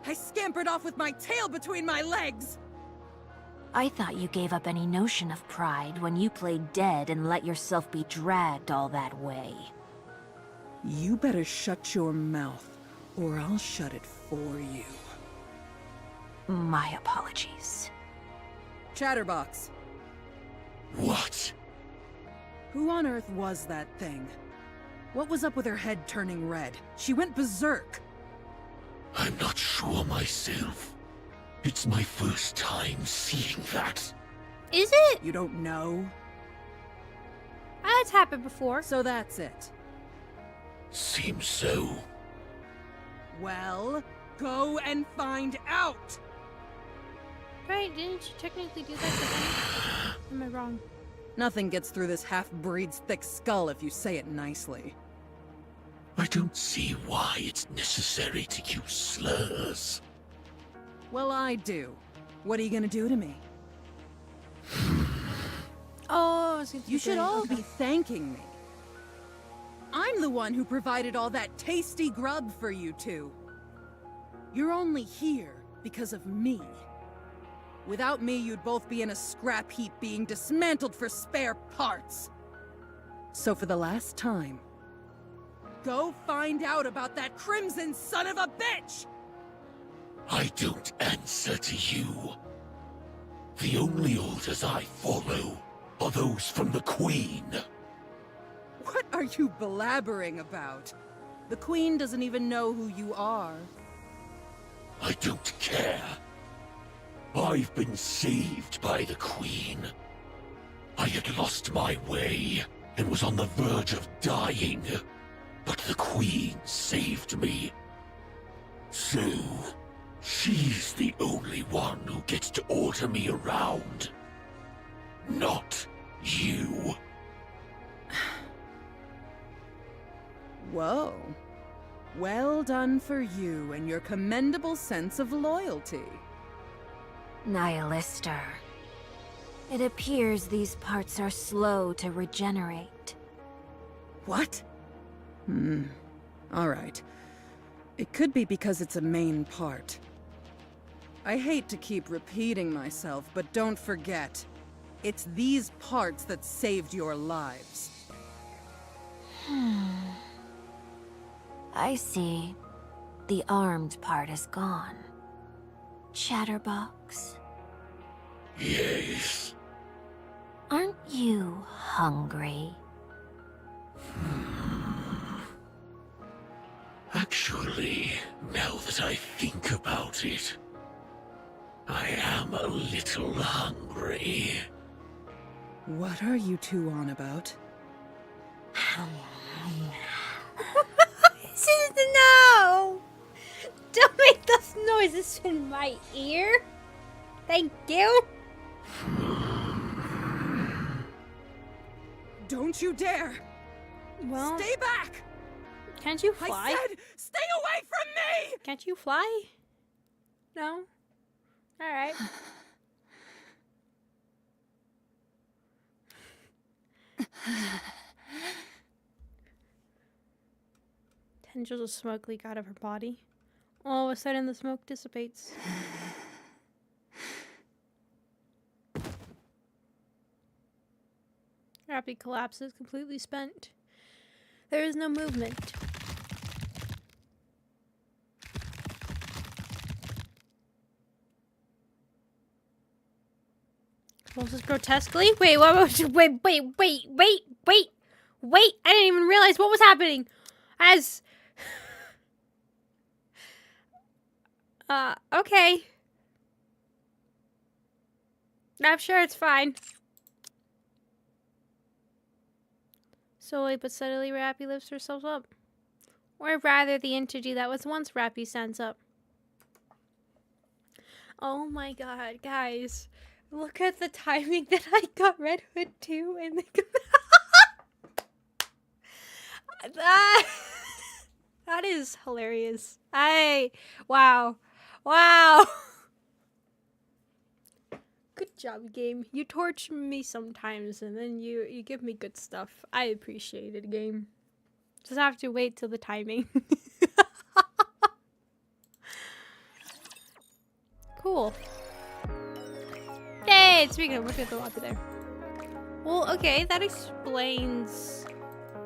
I scampered off with my tail between my legs! I thought you gave up any notion of pride when you played dead and let yourself be dragged all that way. You better shut your mouth, or I'll shut it for you. My apologies. Chatterbox. What? Who on earth was that thing? What was up with her head turning red? She went berserk. I'm not sure myself. It's my first time seeing that. Is it? You don't know? That's happened before. So that's it. Seems so. Well, go and find out! Right, didn't you technically do that to them? Am I wrong? Nothing gets through this half-breed's thick skull if you say it nicely. I don't see why it's necessary to use slurs. Well, I do. What are you gonna do to me? Oh, you should all be thanking me. I'm the one who provided all that tasty grub for you two. You're only here because of me. Without me, you'd both be in a scrap heap being dismantled for spare parts. So for the last time, go find out about that crimson son of a bitch! I don't answer to you. The only orders I follow are those from the Queen. What are you blabbering about? The Queen doesn't even know who you are. I don't care. I've been saved by the Queen. I had lost my way and was on the verge of dying, but the Queen saved me. So, she's the only one who gets to order me around. Not you. Whoa. Well done for you and your commendable sense of loyalty. Nihilister. It appears these parts are slow to regenerate. What? Alright. It could be because it's a main part. I hate to keep repeating myself, but don't forget, it's these parts that saved your lives. I see. The armed part is gone. Chatterbox, Yes. aren't you hungry? Actually, now that I think about it, I am a little hungry. What are you two on about? No! Don't make those noises in my ear. Thank you. Don't you dare! Well, Stay back! can't you fly? I said, stay away from me! Can't you fly? No? Alright. Tendrils of smoke leak out of her body. All of a sudden, the smoke dissipates. Rappy collapses, completely spent. There is no movement. Closes grotesquely? Wait, what was wait, I didn't even realize what was happening. Okay. I'm sure it's fine. Slowly but steadily, Rappy lifts herself up. Or rather, the entity that was once Rappy stands up. Oh my god, guys. Look at the timing that I got Red Hood 2 and the... that is hilarious. Wow. Good job, game. You torture me sometimes and then you give me good stuff. I appreciate it, game. Just have to wait till the timing. Cool. Yay! Speaking of, we're gonna go out there. Well, okay, that explains...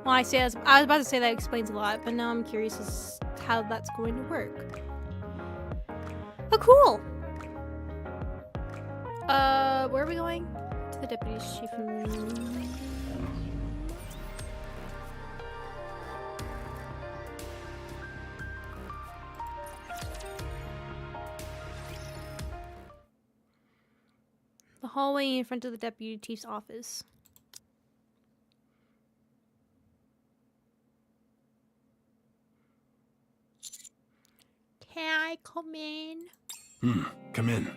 Well, I was about to say that explains a lot, but now I'm curious as to how that's going to work. Oh, cool! Where are we going? To the deputy chief. The hallway in front of the deputy chief's office. Can I come in? Come in.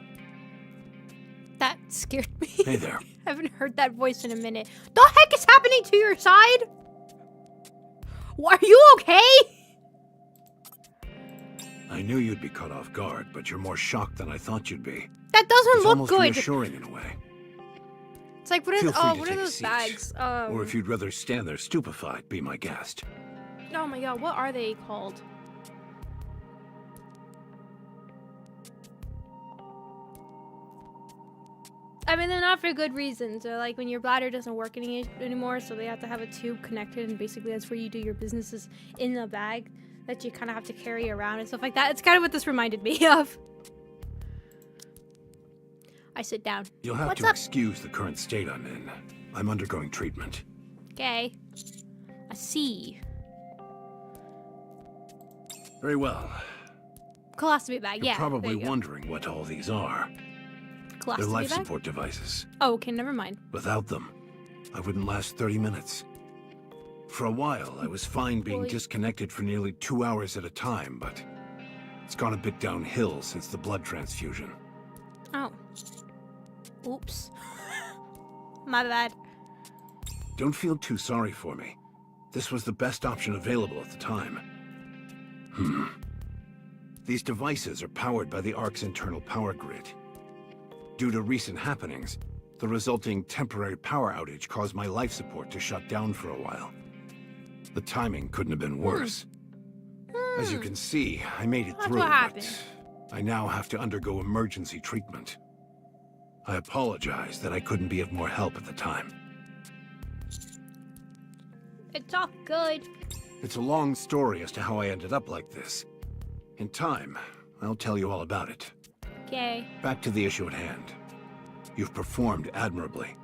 That scared me. Hey there. I haven't heard that voice in a minute. The heck is happening to your side? Are you okay? I knew you'd be caught off guard, but you're more shocked than I thought you'd be. That doesn't It's look almost good. reassuring in a way. It's like, what Feel free to are take a those seat. bags? Or if you'd rather stand there stupefied, be my guest. Oh my god, what are they called? I mean, they're not for good reasons. They're like when your bladder doesn't work anymore, so they have to have a tube connected, and basically that's where you do your businesses in a bag that you kind of have to carry around and stuff like that. It's kind of what this reminded me of. I sit down. You'll have What's to up? excuse the current state I'm in. I'm undergoing treatment. Okay. I see. Very well. Colostomy bag, You're yeah. probably there you go. wondering what all these are. They're Colostomy life bag? support devices. Oh, okay, never mind. Without them, I wouldn't last 30 minutes. For a while, I was fine being Boy. disconnected for nearly 2 hours at a time, but it's gone a bit downhill since the blood transfusion. Oh. Oops. My bad. Don't feel too sorry for me. This was the best option available at the time. These devices are powered by the Ark's internal power grid. Due to recent happenings, the resulting temporary power outage caused my life support to shut down for a while. The timing couldn't have been worse. As you can see, I made it through, what happened. but I now have to undergo emergency treatment. I apologize that I couldn't be of more help at the time. It's all good. It's a long story as to how I ended up like this. In time, I'll tell you all about it. Okay. Back to the issue at hand. You've performed admirably.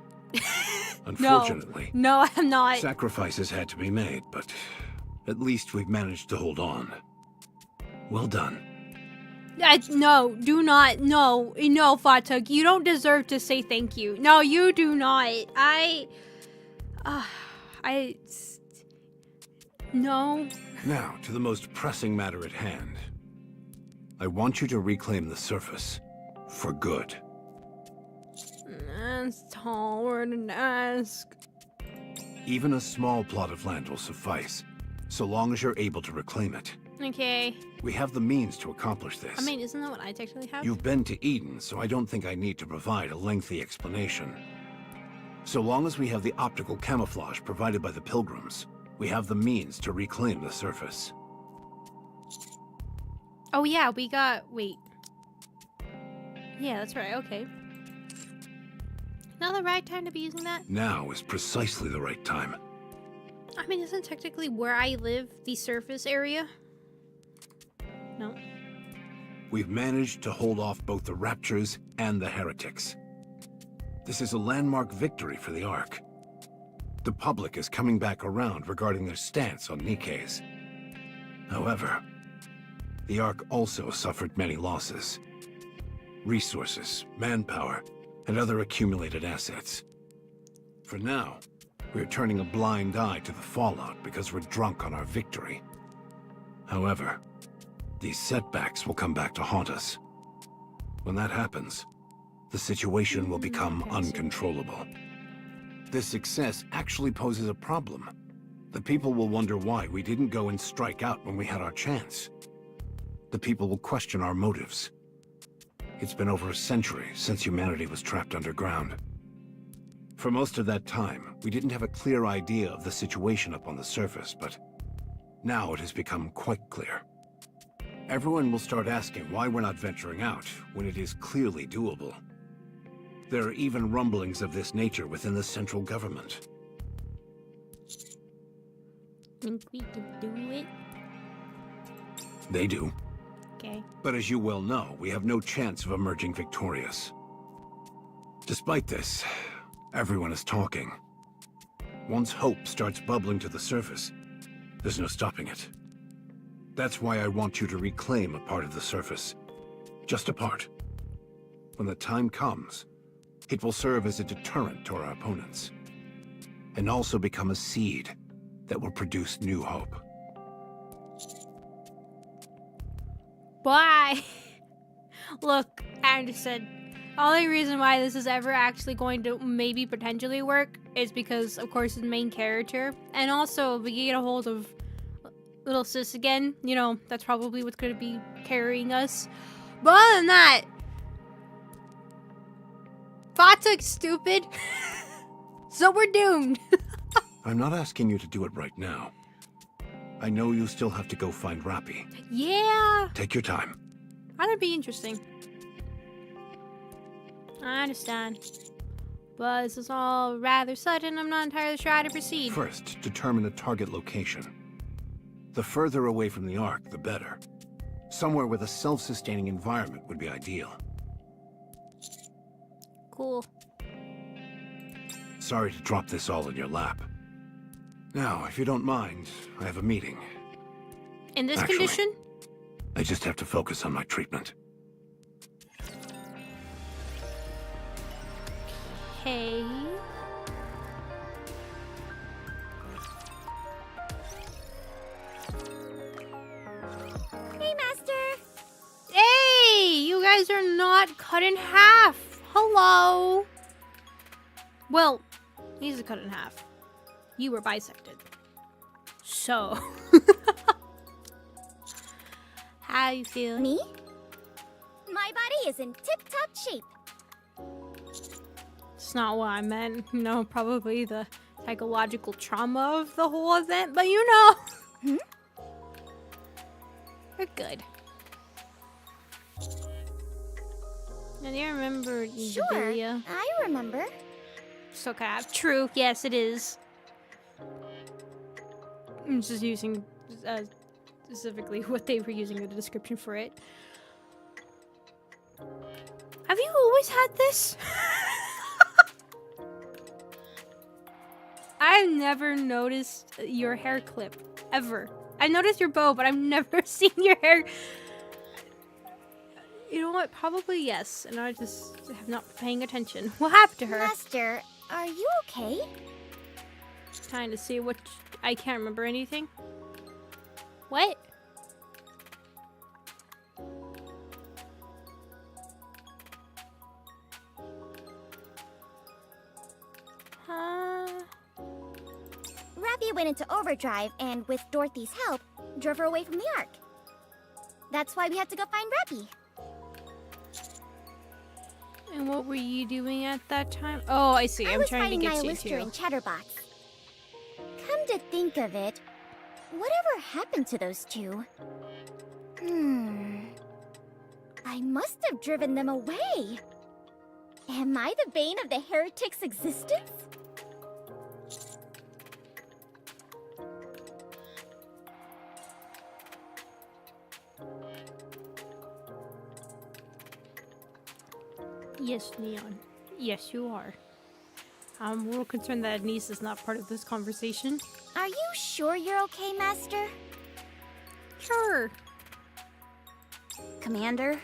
Unfortunately, No, I'm not. sacrifices had to be made, but at least we've managed to hold on. Well done. No, do not. No, Fatum. You don't deserve to say thank you. No, you do not. No. Now, to the most pressing matter at hand. I want you to reclaim the surface. For good. That's taller than ask. Even a small plot of land will suffice, so long as you're able to reclaim it. Okay. We have the means to accomplish this. I mean, isn't that what I technically have? You've been to Eden, so I don't think I need to provide a lengthy explanation. So long as we have the optical camouflage provided by the Pilgrims, we have the means to reclaim the surface. Oh yeah, we got... Wait. Yeah, that's right, okay. Now the right time to be using that? Now is precisely the right time. I mean, isn't technically where I live the surface area? No. We've managed to hold off both the Raptors and the Heretics. This is a landmark victory for the Ark. The public is coming back around regarding their stance on Nikke's. However, the Ark also suffered many losses. Resources, manpower, and other accumulated assets. For now, we're turning a blind eye to the fallout because we're drunk on our victory. However, these setbacks will come back to haunt us. When that happens, the situation will become uncontrollable. This success actually poses a problem. The people will wonder why we didn't go and strike out when we had our chance. The people will question our motives. It's been over a century since humanity was trapped underground. For most of that time, we didn't have a clear idea of the situation up on the surface, but now it has become quite clear. Everyone will start asking why we're not venturing out when it is clearly doable. There are even rumblings of this nature within the central government. Think we can do it? They do. Okay. But as you well know, we have no chance of emerging victorious. Despite this, everyone is talking. Once hope starts bubbling to the surface, there's no stopping it. That's why I want you to reclaim a part of the surface. Just a part. When the time comes, it will serve as a deterrent to our opponents. And also become a seed that will produce new hope. Bye! Look, Anderson, only reason why this is ever actually going to maybe potentially work is because, of course, the main character. And also, if we get a hold of little sis again, you know, that's probably what's going to be carrying us. But other than that, Fatum's stupid. So we're doomed. I'm not asking you to do it right now. I know you still have to go find Rappi. Yeah. Take your time. That'd be interesting. I understand. But this is all rather sudden. I'm not entirely sure how to proceed. First, determine a target location. The further away from the Ark, the better. Somewhere with a self-sustaining environment would be ideal. Cool. Sorry to drop this all in your lap. Now, if you don't mind, I have a meeting. In this Actually, condition? I just have to focus on my treatment. Okay. Hey, Master! Hey! You guys are not cut in half. Hello. Well, he's cut in half. You were bisected. So. How you feel? Me? My body is in tip-top shape. not what I meant. You know, probably the psychological trauma of the whole event, but you know. We're good. Now, do you remember Sure, Isabella? I remember. So kind of true. Yes, it is. I'm just using specifically what they were using in the description for it. Have you always had this? I've never noticed your hair clip ever. I noticed your bow, but I've never seen your hair. You know what? Probably yes, and I just have not been paying attention. What happened to her? Master, are you okay? Trying to see what. I can't remember anything. What? Rappy went into overdrive and, with Dorothy's help, drove her away from the Ark. That's why we had to go find Rappy. And what were you doing at that time? Oh, I see. I'm trying to get you Lister to. and Chatterbox. Come to think of it, whatever happened to those two? I must have driven them away. Am I the bane of the heretic's existence? Yes, Neon. Yes, you are. I'm a little concerned that Anise is not part of this conversation. Are you sure you're okay, Master? Sure. Commander?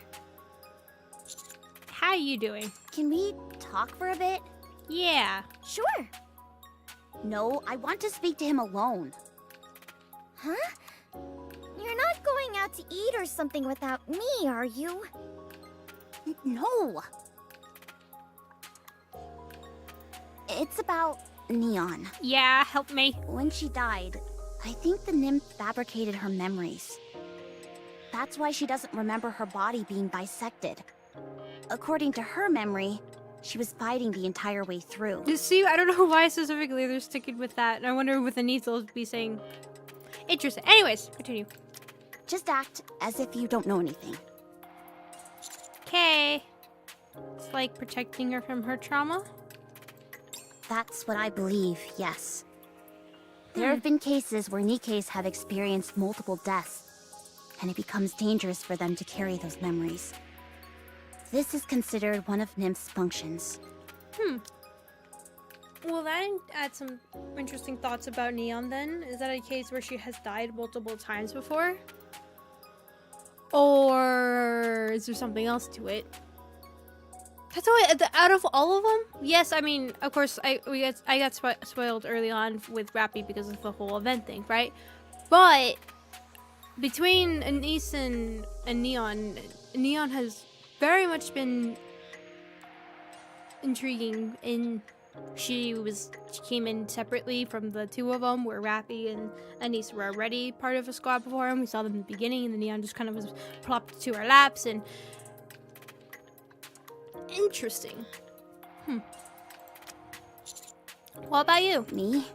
How you doing? Can we talk for a bit? Yeah. Sure. No, I want to speak to him alone. Huh? You're not going out to eat or something without me, are you? No. It's about Neon. Yeah, help me. When she died, I think the nymph fabricated her memories. That's why she doesn't remember her body being bisected. According to her memory, she was fighting the entire way through. You see, I don't know why specifically they're sticking with that. And I wonder what Anise will be saying. Interesting. Anyways, continue. Just act as if you don't know anything. Okay. It's like protecting her from her trauma? That's what I believe, yes. There have been cases where Nikkes have experienced multiple deaths, and it becomes dangerous for them to carry those memories. This is considered one of Nymph's functions. Well, that adds some interesting thoughts about Neon then. Is that a case where she has died multiple times before? Or is there something else to it? That's why, out of all of them, yes. I mean, of course, I got spoiled early on with Rappy because of the whole event thing, right? But between Anise and Neon, Neon has very much been intriguing. In she came in separately from the two of them, where Rappy and Anise were already part of a squad before him. We saw them in the beginning, and the Neon just kind of was plopped to our laps and. Interesting. What about you? Me?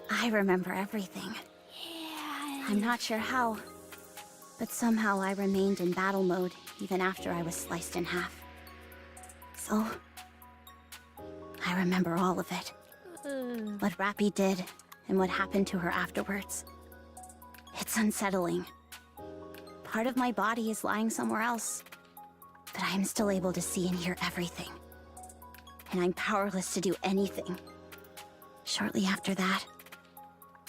I remember everything. Yeah. I'm not sure how, but somehow I remained in battle mode even after I was sliced in half. So, I remember all of it. What Rappy did, and what happened to her afterwards. It's unsettling. Part of my body is lying somewhere else, but I am still able to see and hear everything. And I'm powerless to do anything. Shortly after that,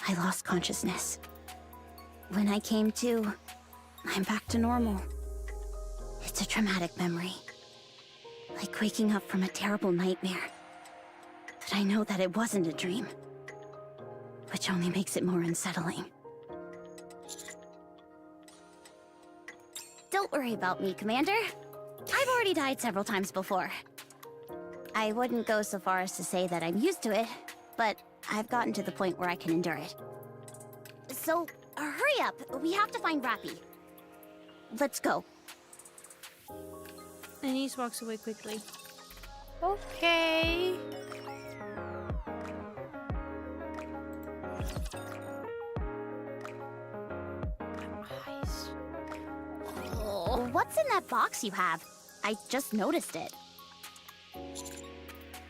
I lost consciousness. When I came to, I'm back to normal. It's a traumatic memory. Like waking up from a terrible nightmare. But I know that it wasn't a dream, which only makes it more unsettling. Don't worry about me, Commander. I've already died several times before. I wouldn't go so far as to say that I'm used to it, but I've gotten to the point where I can endure it. So, hurry up. We have to find Rappy. Let's go. And he walks away quickly. Okay. Eyes. Oh, what's in that box you have? I just noticed it.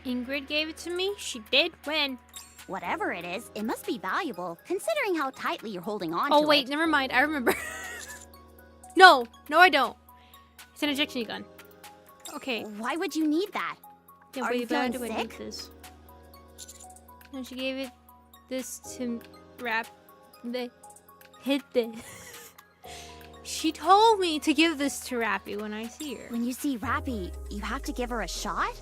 Ingrid gave it to me. She did. When? Whatever it is, it must be valuable, considering how tightly you're holding on to Oh it. wait, never mind. I remember. No, I don't. It's an ejection gun. Okay. Why would you need that? Yeah, Are you feeling do I need sick? this? And she gave it this to wrap the hit this. She told me to give this to Rappy when I see her. When you see Rappy, you have to give her a shot?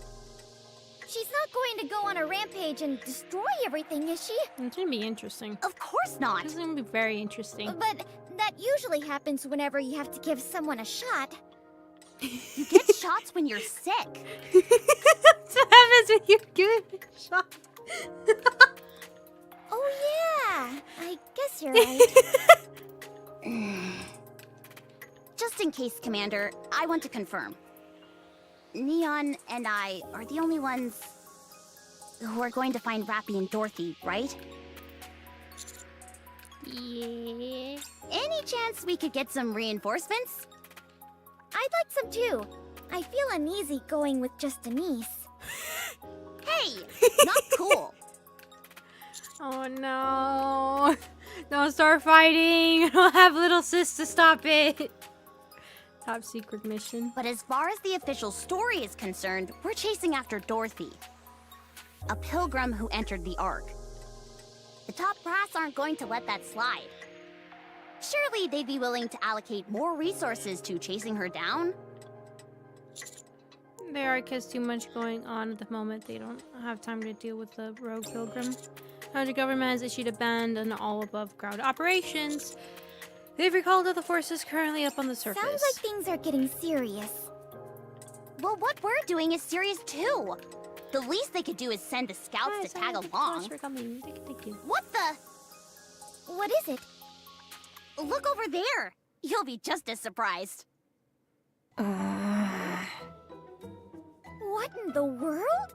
She's not going to go on a rampage and destroy everything, is she? It's gonna be interesting. Of course not. It's gonna be very interesting. But that usually happens whenever you have to give someone a shot. You get shots when you're sick. That's what happens when you give it a shot. Oh yeah, I guess you're right. Just in case, Commander, I want to confirm. Neon and I are the only ones who are going to find Rappy and Dorothy, right? Yeah. Any chance we could get some reinforcements? I'd like some too. I feel uneasy going with just Denise. Hey, not cool. Oh no. Don't start fighting. I don't have little sis to stop it. Top secret mission. But as far as the official story is concerned, we're chasing after Dorothy, a pilgrim who entered the Ark. The top brass aren't going to let that slide. Surely they'd be willing to allocate more resources to chasing her down? The Ark has too much going on at the moment. They don't have time to deal with the rogue pilgrim. The government has issued a ban on all above ground operations. They've recalled all the forces currently up on the surface. Sounds like things are getting serious. Well, what we're doing is serious too. The least they could do is send the scouts to tag along. Thank you. What the? What is it? Look over there. You'll be just as surprised. What in the world?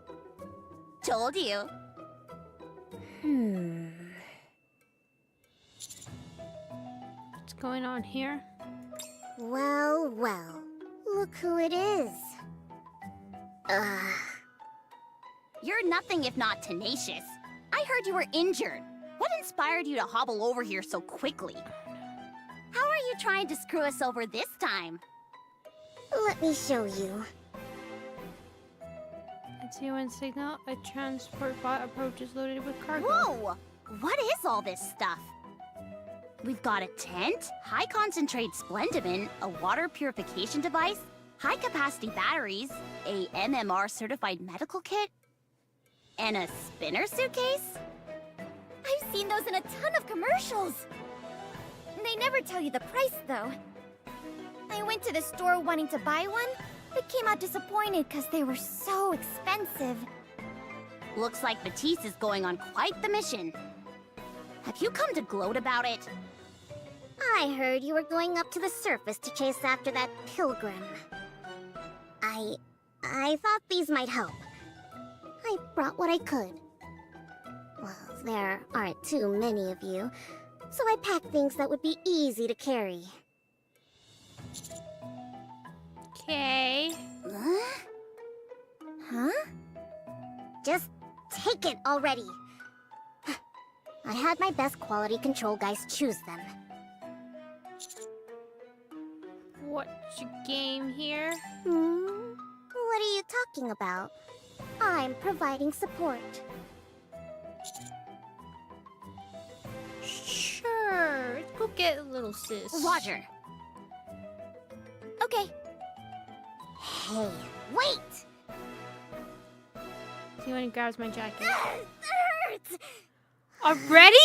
Told you. What's going on here? Well, well. Look who it is. You're nothing if not tenacious. I heard you were injured. What inspired you to hobble over here so quickly? How are you trying to screw us over this time? Let me show you. It's UN signal. A transport bot approaches loaded with cargo. Whoa! What is all this stuff? We've got a tent, high-concentrate splendamine, a water purification device, high-capacity batteries, a MMR-certified medical kit, and a spinner suitcase? I've seen those in a ton of commercials. They never tell you the price, though. I went to the store wanting to buy one, but came out disappointed because they were so expensive. Looks like Matisse is going on quite the mission. Have you come to gloat about it? I heard you were going up to the surface to chase after that pilgrim. I thought these might help. I brought what I could. Well, there aren't too many of you, so I packed things that would be easy to carry. Okay. Huh? Just take it already. I had my best quality control guys choose them. What's your game here? What are you talking about? I'm providing support. Sure. Let's go get a little sis. Roger. Okay. Hey, wait! See when he grabs my jacket. Hurts! Already?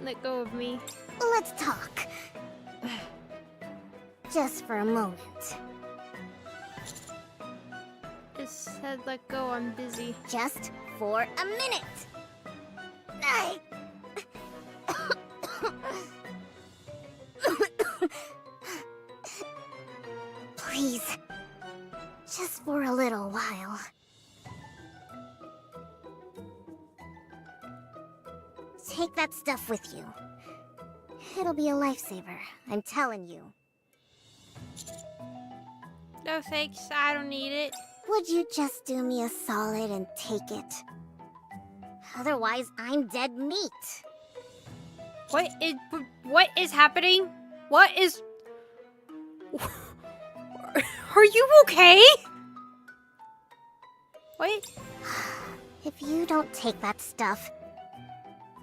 Let go of me. Let's talk. Just for a moment. Just said let go, I'm busy. Just for a minute. Please. Just for a little while. Take that stuff with you. It'll be a lifesaver, I'm telling you. No thanks, I don't need it. Would you just do me a solid and take it? Otherwise, I'm dead meat. What is happening? What is... Are you okay? Wait. If you don't take that stuff,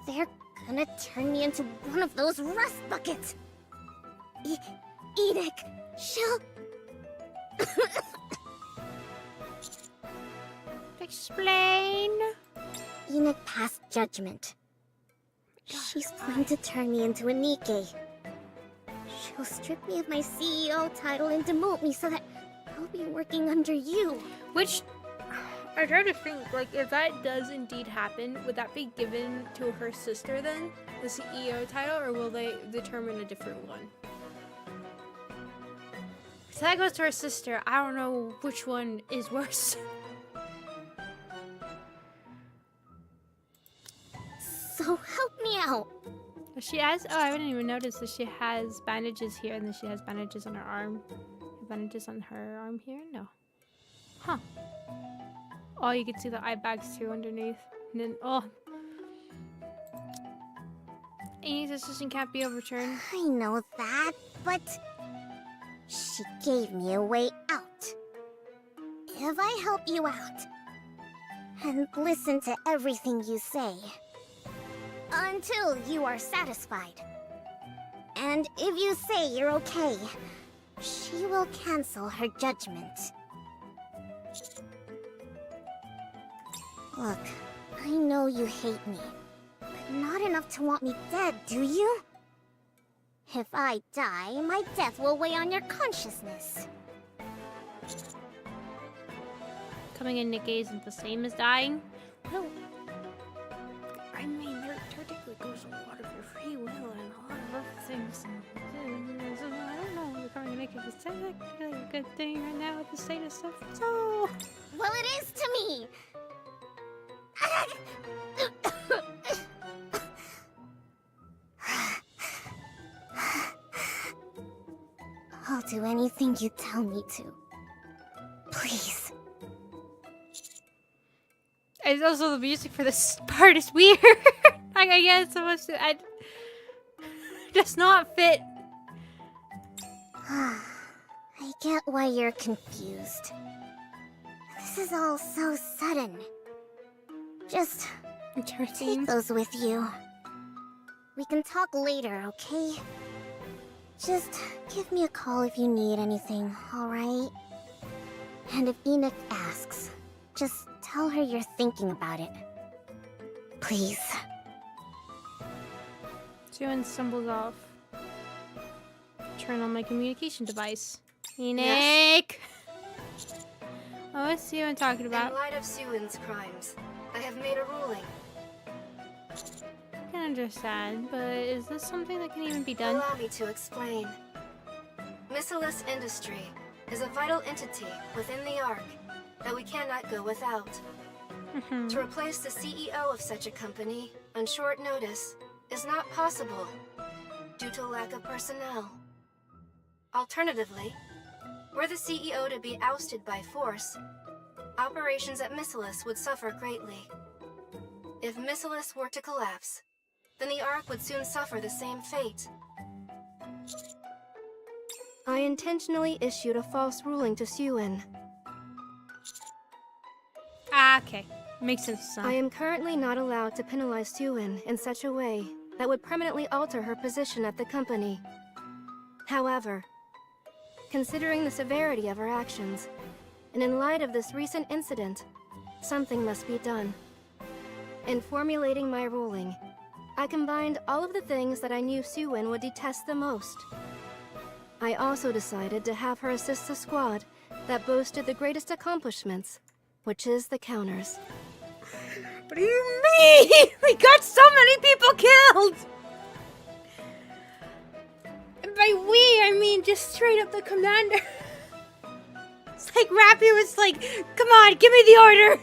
they're gonna turn me into one of those rust buckets. Enoch, she'll... Explain. Enoch passed judgment. She's going to turn me into a Nikke. She'll strip me of my CEO title and demote me so that I'll be working under you. Which, I try to think, like, if that does indeed happen, would that be given to her sister then? The CEO title, or will they determine a different one? If that goes to her sister, I don't know which one is worse. So help me out. She has, oh, I didn't even notice that she has bandages here and then she has bandages on her arm. Bandages on her arm here? No. Huh. Oh, you can see the eye bags too underneath. And then, oh. Amy's decision can't be overturned. I know that, but she gave me a way out. If I help you out and listen to everything you say until you are satisfied, and if you say you're okay, she will cancel her judgment. Look, I know you hate me, but not enough to want me dead, do you? If I die, my death will weigh on your consciousness. Coming in Nikke isn't the same as dying. No. I mean, there technically goes a lot of your free will and a lot of other things. I don't know, becoming a Nikke is technically a good thing right now with the state of stuff. So... Well, it is to me! I'll do anything you tell me to. Please. And also the music for this part is weird. Like, I guess so much does not fit. I get why you're confused. This is all so sudden. Just take those with you. We can talk later, okay? Just give me a call if you need anything, alright? And if Enoch asks, just tell her you're thinking about it. Please. Juan stumbles off. Turn on my communication device. Enoch! Yes? Oh, what's Juan talking about? In light of Suin's crimes, I have made a ruling. I can understand, but is this something that can even be done? Allow me to explain. Missilus Industry is a vital entity within the Ark that we cannot go without. To replace the CEO of such a company on short notice is not possible due to lack of personnel. Alternatively, were the CEO to be ousted by force, operations at Missilus would suffer greatly. If Missilus were to collapse, then the Ark would soon suffer the same fate. I intentionally issued a false ruling to Suin. Ah, okay. Makes sense. I am currently not allowed to penalize Suin in such a way that would permanently alter her position at the company. However, considering the severity of her actions, and in light of this recent incident, something must be done. In formulating my ruling, I combined all of the things that I knew Suin would detest the most. I also decided to have her assist the squad that boasted the greatest accomplishments, which is the Counters. What do you mean? We got so many people killed! And by we, I mean just straight up the commander. Like, Rappy was like, come on, give me the order!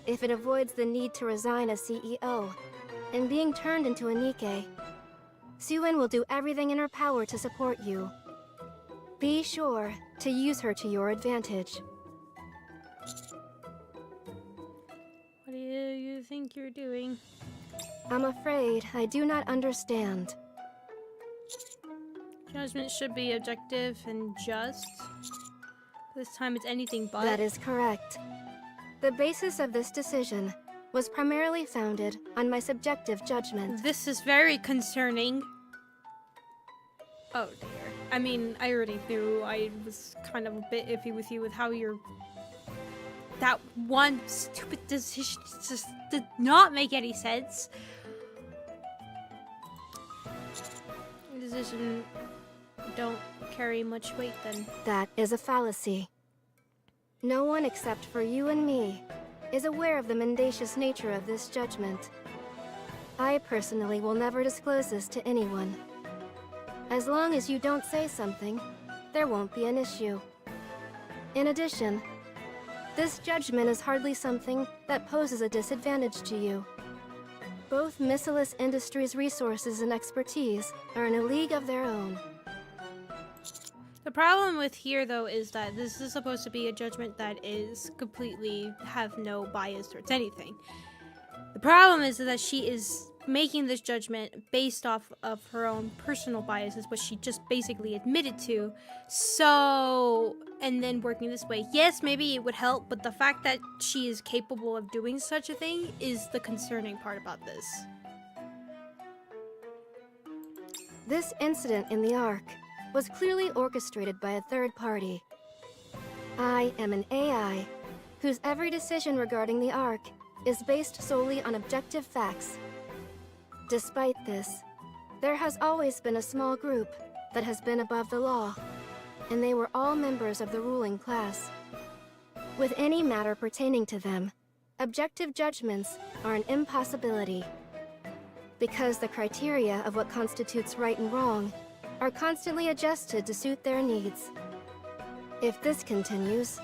If it avoids the need to resign as CEO and being turned into a Nikke, Suen will do everything in her power to support you. Be sure to use her to your advantage. What do you think you're doing? I'm afraid I do not understand. Judgment should be objective and just. This time it's anything but. That is correct. The basis of this decision was primarily founded on my subjective judgment. This is very concerning. Oh dear. I mean, I already knew. I was kind of a bit iffy with you with how you're... That one stupid decision just did not make any sense. Decision don't carry much weight then. That is a fallacy. No one except for you and me is aware of the mendacious nature of this judgment. I personally will never disclose this to anyone. As long as you don't say something, there won't be an issue. In addition, this judgment is hardly something that poses a disadvantage to you. Both Missilus Industries' resources and expertise are in a league of their own. The problem with here, though, is that this is supposed to be a judgment that is completely have no bias towards anything. The problem is that she is making this judgment based off of her own personal biases, which she just basically admitted to. So, and then working this way, yes, maybe it would help, but the fact that she is capable of doing such a thing is the concerning part about this. This incident in the Ark was clearly orchestrated by a third party. I am an AI whose every decision regarding the Ark is based solely on objective facts. Despite this, there has always been a small group that has been above the law, and they were all members of the ruling class. With any matter pertaining to them, objective judgments are an impossibility, because the criteria of what constitutes right and wrong are constantly adjusted to suit their needs. If this continues,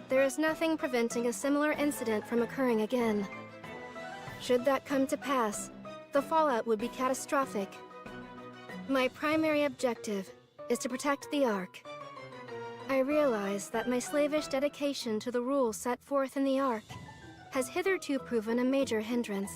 there is nothing preventing a similar incident from occurring again. Should that come to pass, the fallout would be catastrophic. My primary objective is to protect the Ark. I realize that my slavish dedication to the rules set forth in the Ark has hitherto proven a major hindrance.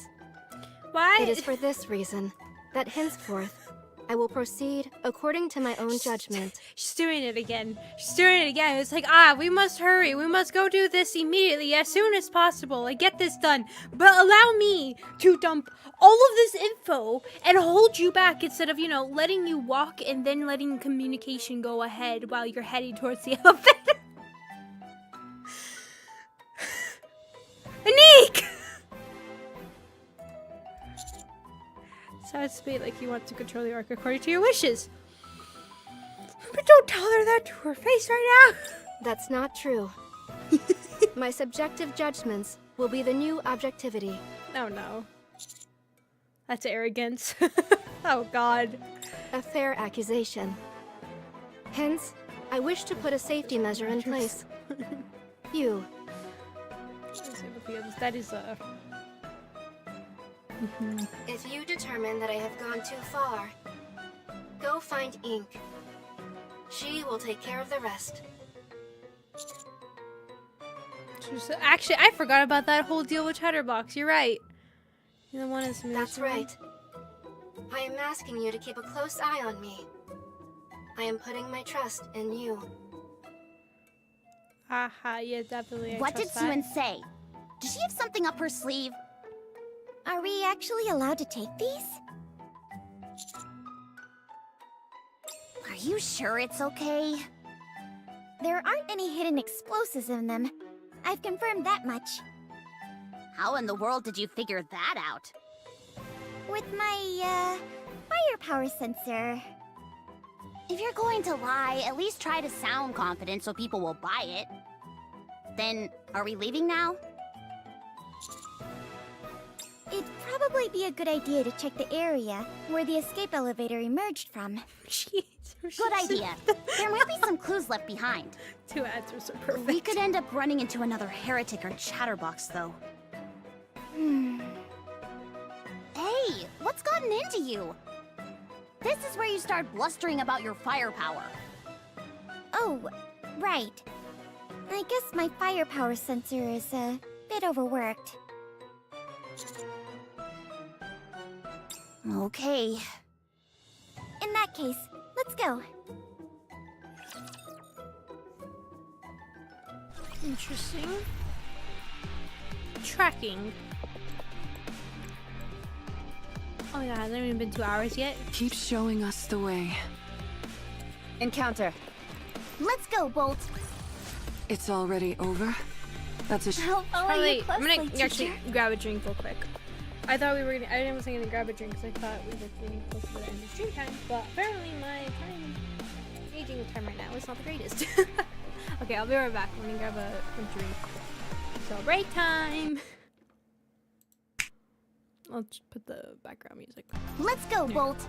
Why? It is for this reason that henceforth I will proceed according to my own judgment. She's doing it again. She's doing it again. It's like, we must hurry. We must go do this immediately, as soon as possible. Like, get this done. But allow me to dump all of this info and hold you back instead of, letting you walk and then letting communication go ahead while you're heading towards the elevator. Nikke! Sounds to me like you want to control the Ark according to your wishes. But don't tell her that to her face right now. That's not true. My subjective judgments will be the new objectivity. Oh no. That's arrogance. Oh god. A fair accusation. Hence, I wish to put a safety measure in place. You. That is a... If you determine that I have gone too far, go find Ink. She will take care of the rest. Actually, I forgot about that whole deal with Chatterbox. You're right. You're the one who's That's right. I am asking you to keep a close eye on me. I am putting my trust in you. Haha, yeah, definitely. What did Suen say? Does she have something up her sleeve? Are we actually allowed to take these? Are you sure it's okay? There aren't any hidden explosives in them. I've confirmed that much. How in the world did you figure that out? With my, firepower sensor. If you're going to lie, at least try to sound confident so people will buy it. Then, are we leaving now? It'd probably be a good idea to check the area where the escape elevator emerged from. Good idea. There might be some clues left behind. 2 answers are perfect. We could end up running into another heretic or chatterbox, though. Hey, what's gotten into you? This is where you start blustering about your firepower. Oh, right. I guess my firepower sensor is a bit overworked. Okay. In that case, let's go. Interesting. Tracking. Oh my god, hasn't even been 2 hours yet. Keep showing us the way. Encounter. Let's go, Bolt. It's already over? That's a I'll follow Probably, you I'm closely, gonna teacher. actually grab a drink real quick. I thought we were gonna, I wasn't gonna grab a drink because I thought we were getting close to the end of stream time, but apparently my time, aging with time right now is not the greatest. Okay, I'll be right back. I'm gonna grab a drink. So break time! I'll just put the background music. Let's go, Bolt.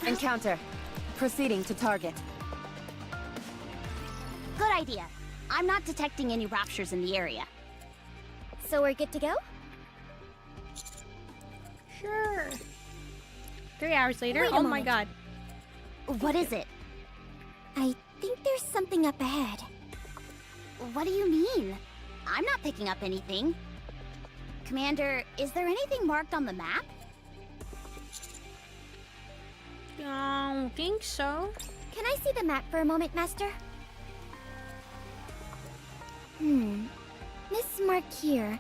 Encounter. Proceeding to target. Good idea. I'm not detecting any raptures in the area. So we're good to go? Sure. 3 hours later? Wait a Oh my moment. god. What is it? I think there's something up ahead. What do you mean? I'm not picking up anything. Commander, is there anything marked on the map? I don't think so. Can I see the map for a moment, Master? This mark here.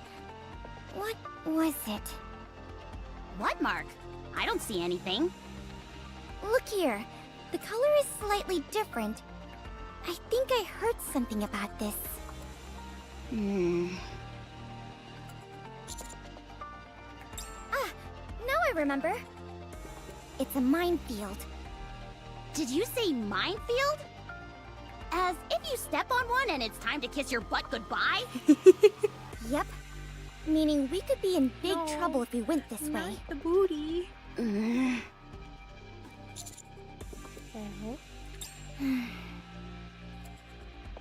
What was it? What mark? I don't see anything. Look here. The color is slightly different. I think I heard something about this. Ah, now I remember. It's a minefield. Did you say minefield? As if you step on one and it's time to kiss your butt goodbye? Yep. Meaning we could be in big trouble if we went this way. The booty. I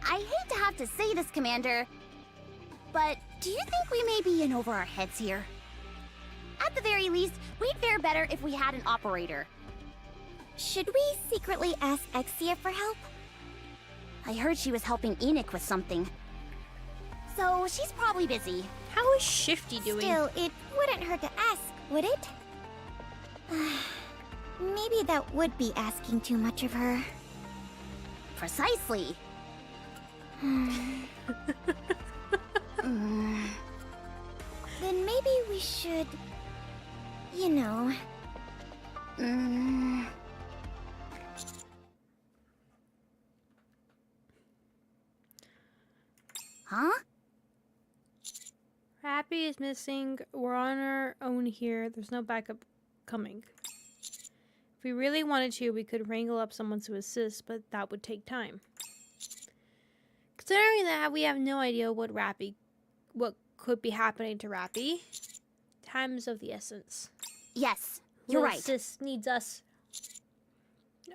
hate to have to say this, Commander, but do you think we may be in over our heads here? At the very least, we'd fare better if we had an operator. Should we secretly ask Exia for help? I heard she was helping Enoch with something. So she's probably busy. How is Shifty doing? Still, it wouldn't hurt to ask, would it? Maybe that would be asking too much of her. Precisely. Then maybe we should... You know... Huh? Happy is missing. We're on our own here. There's no backup coming. If we really wanted to, we could wrangle up someone to assist, but that would take time. Considering that we have no idea what could be happening to Rappy, time is of the essence. Yes, you're right. Sis needs us.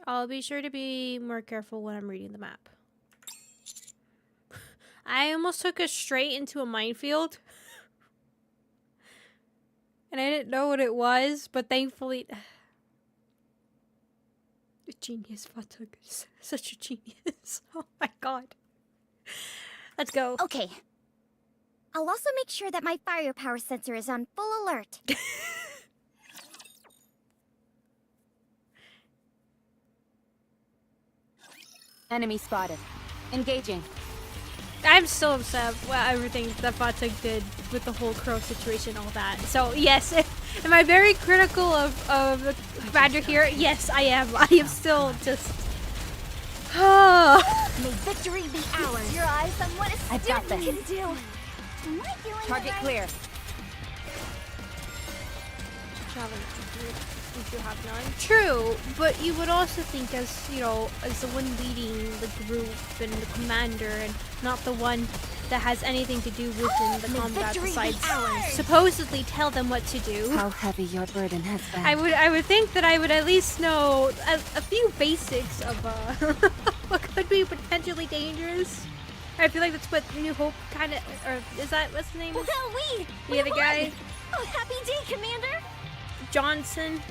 I'll be sure to be more careful when I'm reading the map. I almost took us straight into a minefield. And I didn't know what it was, but thankfully... A genius, Fatum. Such a genius. Oh my god. Let's go. Okay. I'll also make sure that my firepower sensor is on full alert. Enemy spotted. Engaging. I'm so upset with everything that Fatum did with the whole crow situation, all that. So yes, am I very critical of the commander here? Yes, I am. I am still just... May victory be ours. Your eyes on what a I've got student this. can do. Am I doing Target it right? clear. If you have none. True, but you would also think as, you know, as the one leading the group and the commander and not the one that has anything to do within the combat besides supposedly tell them what to do. How heavy your burden has been. I would think that I would at least know a few basics of what could be potentially dangerous. I feel like that's what New Hope kind of, or is that, what's the name? Well, The other guy? Oh, happy day, Commander! Johnson.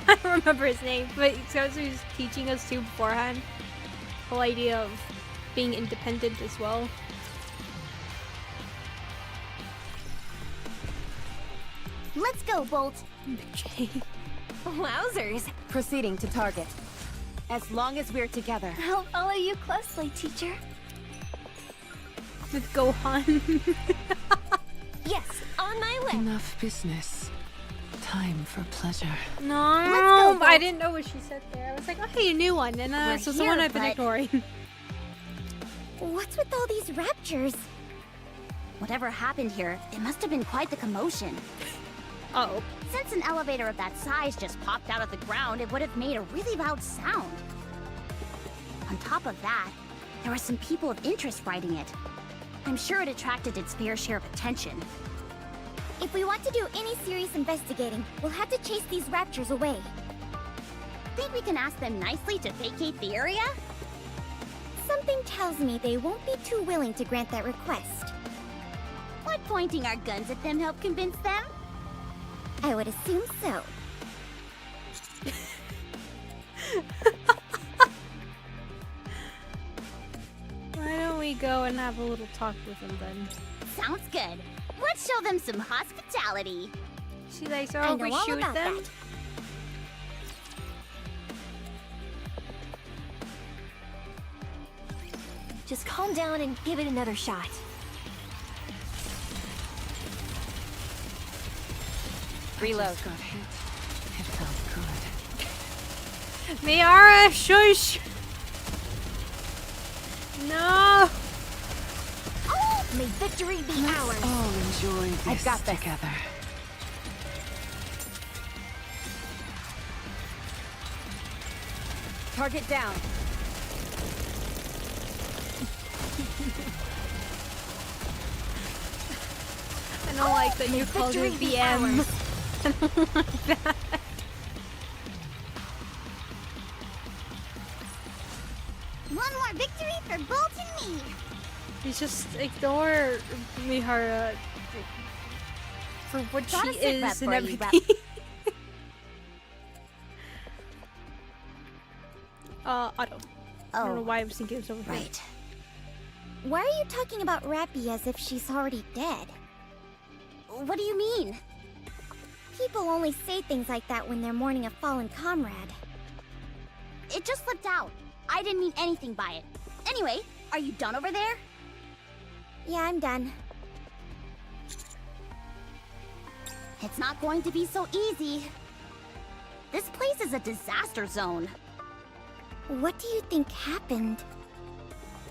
I don't remember his name, but he was teaching us too beforehand. The whole idea of being independent as well. Let's go, Bolt. Okay. Wowzers. Proceeding to target. As long as we're together. I'll follow you closely, teacher. With Gohan. Yes, on my way. Enough business. Time for pleasure. No, Let's go, Bolt. I didn't know what she said there. I was like, oh, hey, a new one. And We're so someone here, I've been but- ignoring. What's with all these raptures? Whatever happened here, it must have been quite the commotion. Uh-oh. Since an elevator of that size just popped out of the ground, it would have made a really loud sound. On top of that, there were some people of interest riding it. I'm sure it attracted its fair share of attention. If we want to do any serious investigating, we'll have to chase these raptors away. Think we can ask them nicely to vacate the area? Something tells me they won't be too willing to grant that request. Would pointing our guns at them help convince them? I would assume so. Why don't we go and have a little talk with them then? Sounds good. Let's show them some hospitality. See, like, so I we know all shoot about them. that. Just calm down and give it another shot. Reload. Got hit. It felt good. Miara, shush! No! Oh, may victory be ours. All enjoy this I've got this. together. Target down. I don't like that you called her victory be BM. I don't like that. One more victory for Bolt and me. You just ignore Mihara for what Got a she sit rep is and for you, everything. Otto. I don't know why I was thinking it was over here. Right. Why are you talking about Rappy as if she's already dead? What do you mean? People only say things like that when they're mourning a fallen comrade. It just slipped out. I didn't mean anything by it. Anyway, are you done over there? Yeah, I'm done. It's not going to be so easy. This place is a disaster zone. What do you think happened?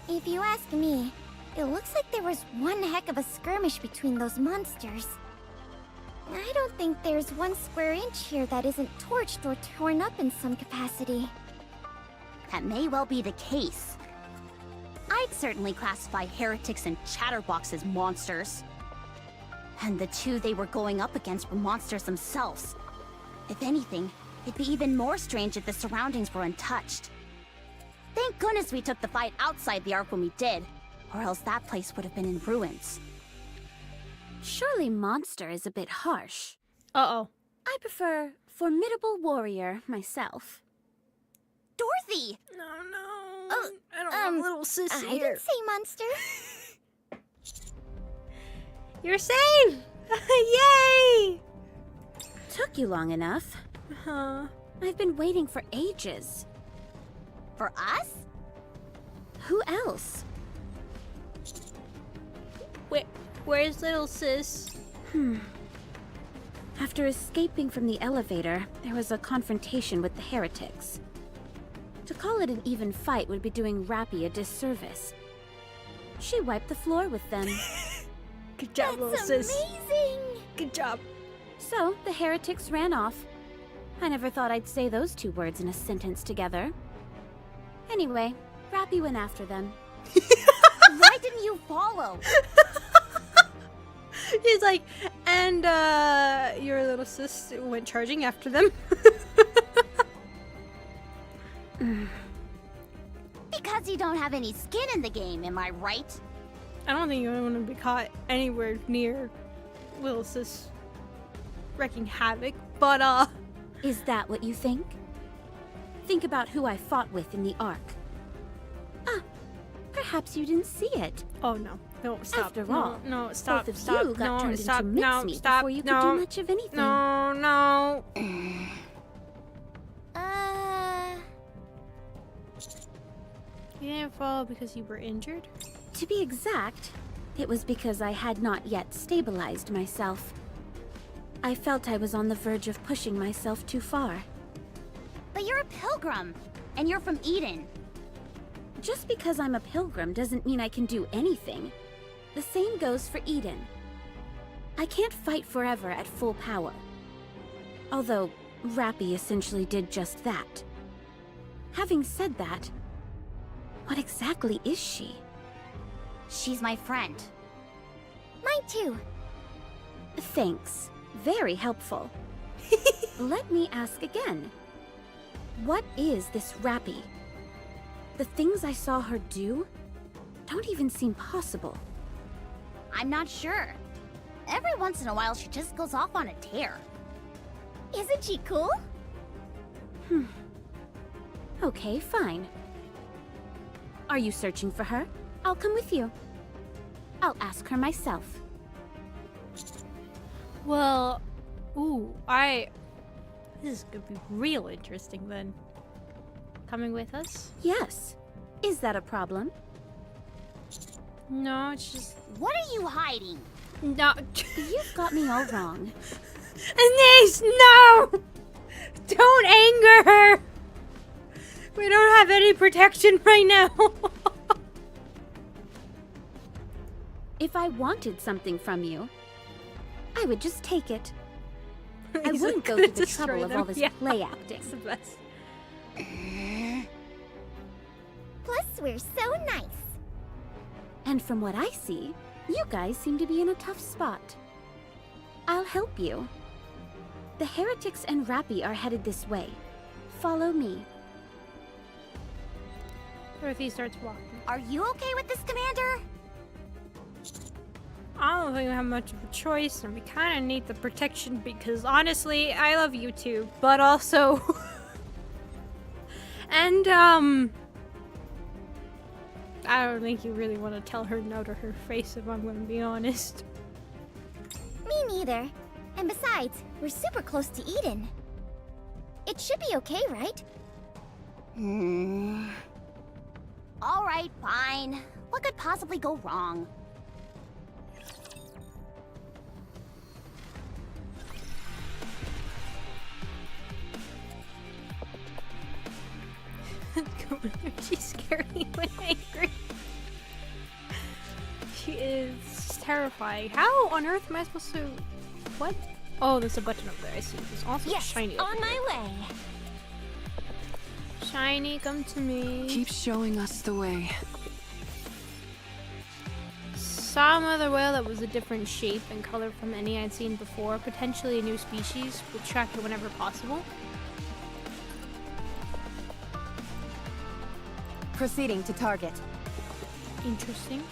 If you ask me, it looks like there was one heck of a skirmish between those monsters. I don't think there's one square inch here that isn't torched or torn up in some capacity. That may well be the case. I'd certainly classify heretics and chatterbox as monsters. And the two they were going up against were monsters themselves. If anything, it'd be even more strange if the surroundings were untouched. Thank goodness we took the fight outside the Ark when we did, or else that place would have been in ruins. Surely monster is a bit harsh. Uh-oh. I prefer formidable warrior myself. Dorothy! No. I don't want little sis I here. didn't say monster. You're safe! Yay! Took you long enough. Huh. I've been waiting for ages. For us? Who else? Where's little sis? After escaping from the elevator, there was a confrontation with the heretics. To call it an even fight would be doing Rappy a disservice. She wiped the floor with them. Good job, little That's sis. amazing! Good job. So, the heretics ran off. I never thought I'd say those two words in a sentence together. Anyway, Rappy went after them. Why didn't you follow? He's like, and your little sis went charging after them. Because you don't have any skin in the game, am I right? I don't think you want to be caught anywhere near little sis wreaking havoc, but Is that what you think? Think about who I fought with in the Ark. Perhaps you didn't see it. oh no, stop. After No, all, no, stop, both of stop, you got no, turned stop, into no, mincemeat stop, before you could no, do much of anything. no. You didn't fall because you were injured? To be exact, it was because I had not yet stabilized myself. I felt I was on the verge of pushing myself too far. But you're a pilgrim, and you're from Eden. Just because I'm a pilgrim doesn't mean I can do anything. The same goes for Eden. I can't fight forever at full power. Although, Rappy essentially did just that. Having said that, what exactly is she? She's my friend. Mine too. Thanks. Very helpful. Let me ask again. What is this Rappy? The things I saw her do don't even seem possible. I'm not sure. Every once in a while, she just goes off on a tear. Isn't she cool? Okay, fine. Are you searching for her? I'll come with you. I'll ask her myself. Well, ooh, this is gonna be real interesting then. Coming with us? Yes. Is that a problem? No, it's just... What are you hiding? No. You've got me all wrong. Anise, no! Don't anger her! We don't have any protection right now. If I wanted something from you, I would just take it. I wouldn't go to the trouble of all this play acting. It's the best. Plus, we're so nice. And from what I see, you guys seem to be in a tough spot. I'll help you. The heretics and Rappy are headed this way. Follow me. Dorothy starts walking. Are you okay with this, Commander? I don't think we have much of a choice, and we kind of need the protection because, honestly, I love you too, but also... and, I don't think you really want to tell her no to her face, if I'm going to be honest. Me neither. And besides, we're super close to Eden. It should be okay, right? All right, fine. What could possibly go wrong? She's scary when angry. She is terrifying. How on earth am I supposed to... What? Oh, there's a button over there. I see. There's also shiny over on my there. way. Shiny, come to me. Keep showing us the way. Saw another whale that was a different shape and color from any I'd seen before. Potentially a new species. We'll track it whenever possible. Proceeding to target. Interesting.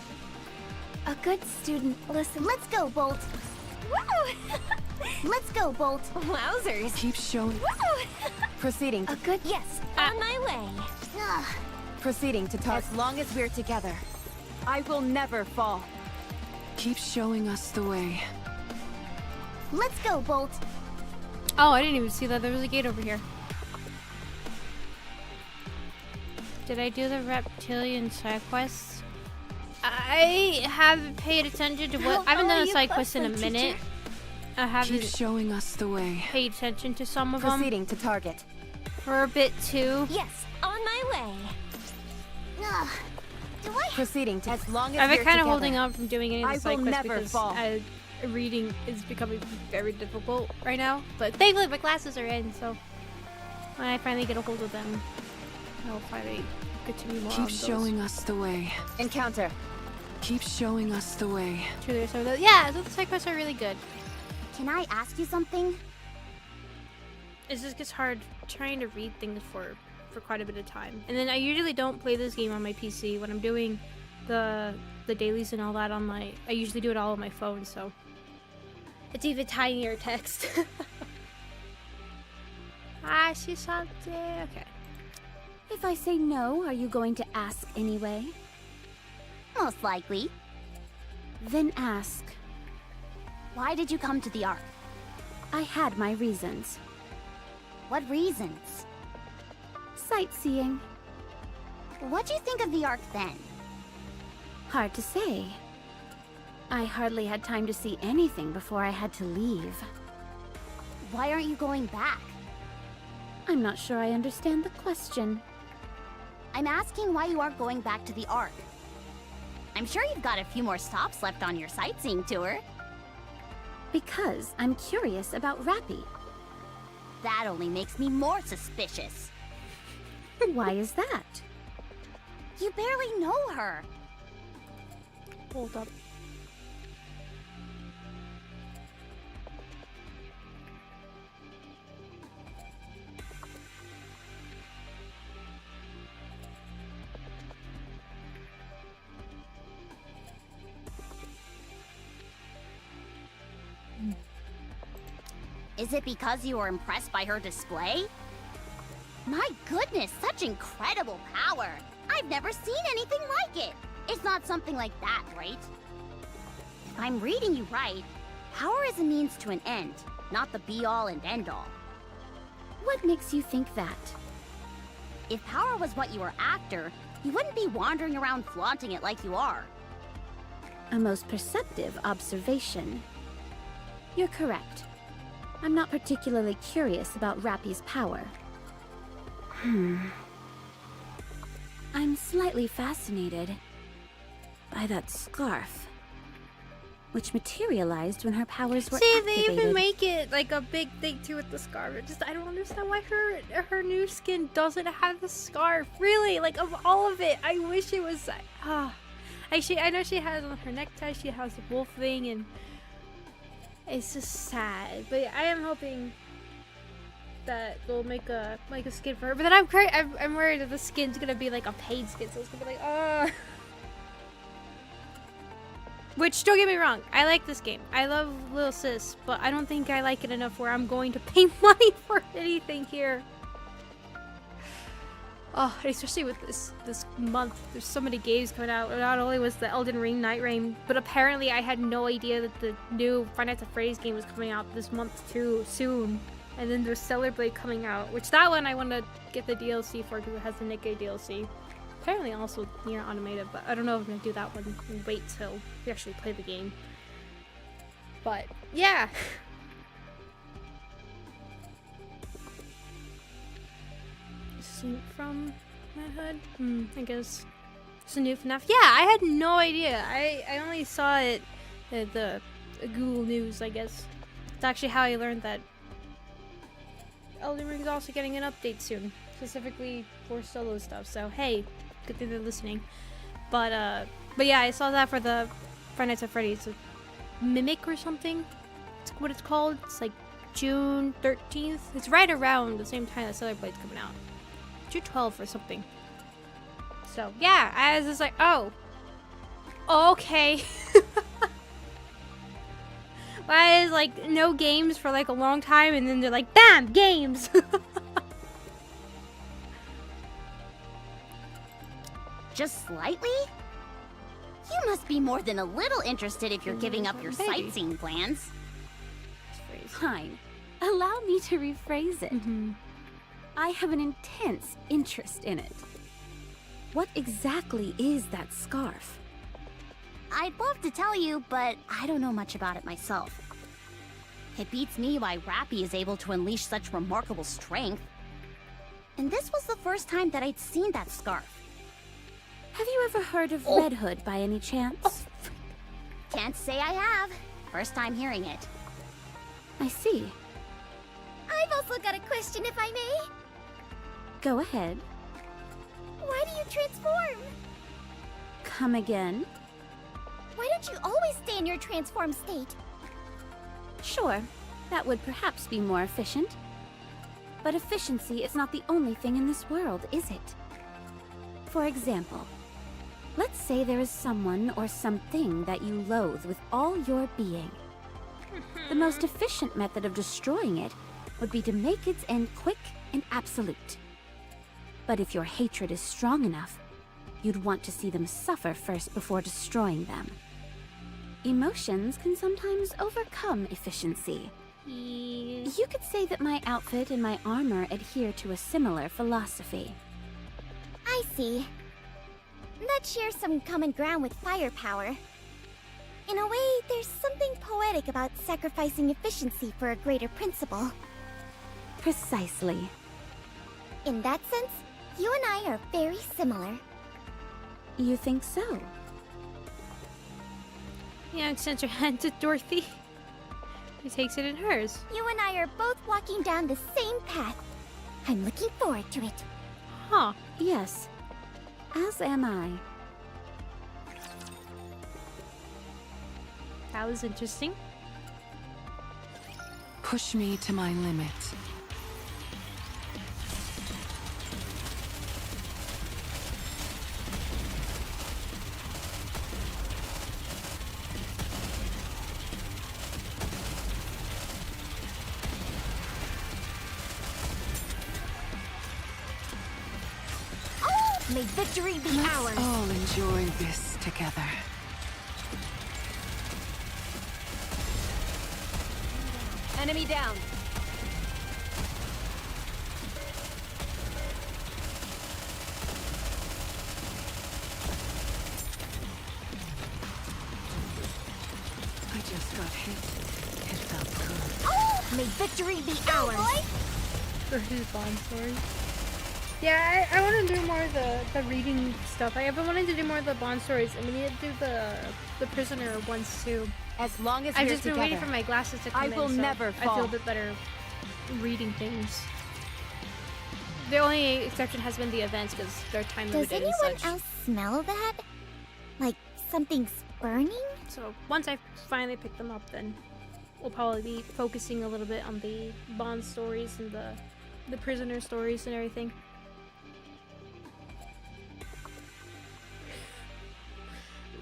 A good student. Listen. Let's go, Bolt. Woo! Let's go, Bolt. Wowzers. Keep showing. Woo! Proceeding. A good yes. On my way. Ugh. Proceeding to target. As long as we're together, I will never fall. Keep showing us the way. Let's go, Bolt. Oh, I didn't even see that. There was a gate over here. Did I do the reptilian side quests? I haven't paid attention to what... I haven't done a side quest in a minute. I haven't Keep showing us the way. paid attention to some of them. Proceeding to target. For a bit too. Yes, on my way. Ugh. Do I... Proceeding to... As long as I've been we're kind of together, holding out from doing any of I the side will quests never because fall. Reading is becoming very difficult right now. But thankfully my classes are in, so when I finally get a hold of them, I'll finally continue more on Keep those. showing us the way. Encounter. Keep showing us the way. Truly, so those, yeah, so the side quests are really good. Can I ask you something? It just gets hard trying to read things for quite a bit of time. And then I usually don't play this game on my PC when I'm doing the dailies and all that on my... I usually do it all on my phone, so... It's even tinier text. I see something. Okay. If I say no, are you going to ask anyway? Most likely. Then ask. Why did you come to the Ark? I had my reasons. What reasons? Sightseeing. What'd you think of the Ark then? Hard to say. I hardly had time to see anything before I had to leave. Why aren't you going back? I'm not sure I understand the question. I'm asking why you aren't going back to the Ark. I'm sure you've got a few more stops left on your sightseeing tour. Because I'm curious about Rappy. That only makes me more suspicious. Why is that? You barely know her. Hold up. Is it because you were impressed by her display? My goodness, such incredible power! I've never seen anything like it! It's not something like that, right? If I'm reading you right, power is a means to an end, not the be-all and end-all. What makes you think that? If power was what you were after, you wouldn't be wandering around flaunting it like you are. A most perceptive observation. You're correct. I'm not particularly curious about Rappy's power. I'm slightly fascinated by that scarf, which materialized when her powers were See, activated. they even make it like a big thing too with the scarf. I don't understand why her new skin doesn't have the scarf. Really, like of all of it, I wish it was. Actually, I know she has on her necktie. She has the wolf thing, and it's just sad. But I am hoping that they'll make a skin for her. But then I'm worried that the skin's gonna be like a paid skin, so it's gonna be like, Which, don't get me wrong, I like this game. I love Little Sis, but I don't think I like it enough where I'm going to pay money for anything here. Oh, especially with this month, there's so many games coming out. Not only was the Elden Ring Night Rain, but apparently I had no idea that the new Five Nights at Freddy's game was coming out this month too, soon. And then there's Stellar Blade coming out, which that one I want to get the DLC for because it has the Nikke DLC. Apparently also near automated, but I don't know if I'm going to do that one and wait till we actually play the game. But, yeah. Sleep from my hood? I guess it's a new FNAF. Yeah, I had no idea. I only saw it at the Google News, I guess. It's actually how I learned that Elden Ring is also getting an update soon, specifically for solo stuff. So hey, good thing they're listening. But yeah, I saw that for the Five Nights at Freddy's, Mimic or something. It's what it's called. It's like June 13th. It's right around the same time that Stellar Blade's coming out. June 12th or something. So yeah, I was just like, oh, okay. Why is like no games for like a long time, and then they're like, bam, games. Just slightly? You must be more than a little interested if you're giving up your sightseeing plans. Fine. Allow me to rephrase it. I have an intense interest in it. What exactly is that scarf? I'd love to tell you, but I don't know much about it myself. It beats me why Rappy is able to unleash such remarkable strength. And this was the first time that I'd seen that scarf. Have you ever heard of Red Hood by any chance? Can't say I have. First time hearing it. I see. I've also got a question, if I may. Go ahead. Why do you transform? Come again? Why don't you always stay in your transformed state? Sure, that would perhaps be more efficient. But efficiency is not the only thing in this world, is it? For example, let's say there is someone or something that you loathe with all your being. The most efficient method of destroying it would be to make its end quick and absolute. But if your hatred is strong enough, you'd want to see them suffer first before destroying them. Emotions can sometimes overcome efficiency. You could say that my outfit and my armor adhere to a similar philosophy. I see. That shares some common ground with firepower. In a way, there's something poetic about sacrificing efficiency for a greater principle. Precisely. In that sense, you and I are very similar. You think so? Yeah, extend your hand to Dorothy. He takes it in hers. You and I are both walking down the same path. I'm looking forward to it. Huh. Yes. As am I. That was interesting. Push me to my limit. May victory be ours. All enjoy this together. Enemy down. I just got hit. It felt good. Oh! May victory be ours. Versus bond stories. Yeah, I want to do more of the reading stuff. I've been wanting to do more of the bond stories, and we need to do the prisoner ones too. As long as I've we're just been together, waiting for my glasses to come I in, will so never I feel fall. a bit better reading things. The only exception has been the events because they're time Does limited and anyone such. else smell that? Like something's burning? So once I finally pick them up, then we'll probably be focusing a little bit on the bond stories and the prisoner stories and everything.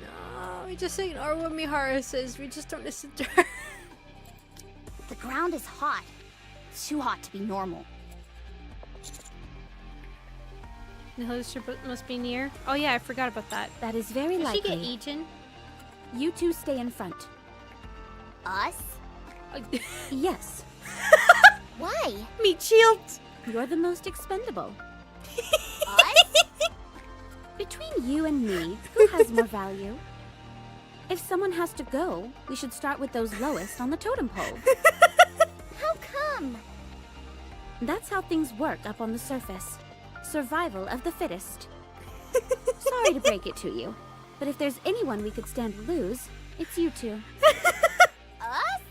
No, we just ignore what Mihara says. We just don't listen to her. The ground is hot. Too hot to be normal. The host must be near. Oh yeah, I forgot about that. That is very Did likely. she get eaten? You two stay in front. Us? Yes. Why? Meat shield! You're the most expendable. Us? Between you and me, who has more value? If someone has to go, we should start with those lowest on the totem pole. How come? That's how things work up on the surface. Survival of the fittest. Sorry to break it to you, but if there's anyone we could stand to lose, it's you two. Us?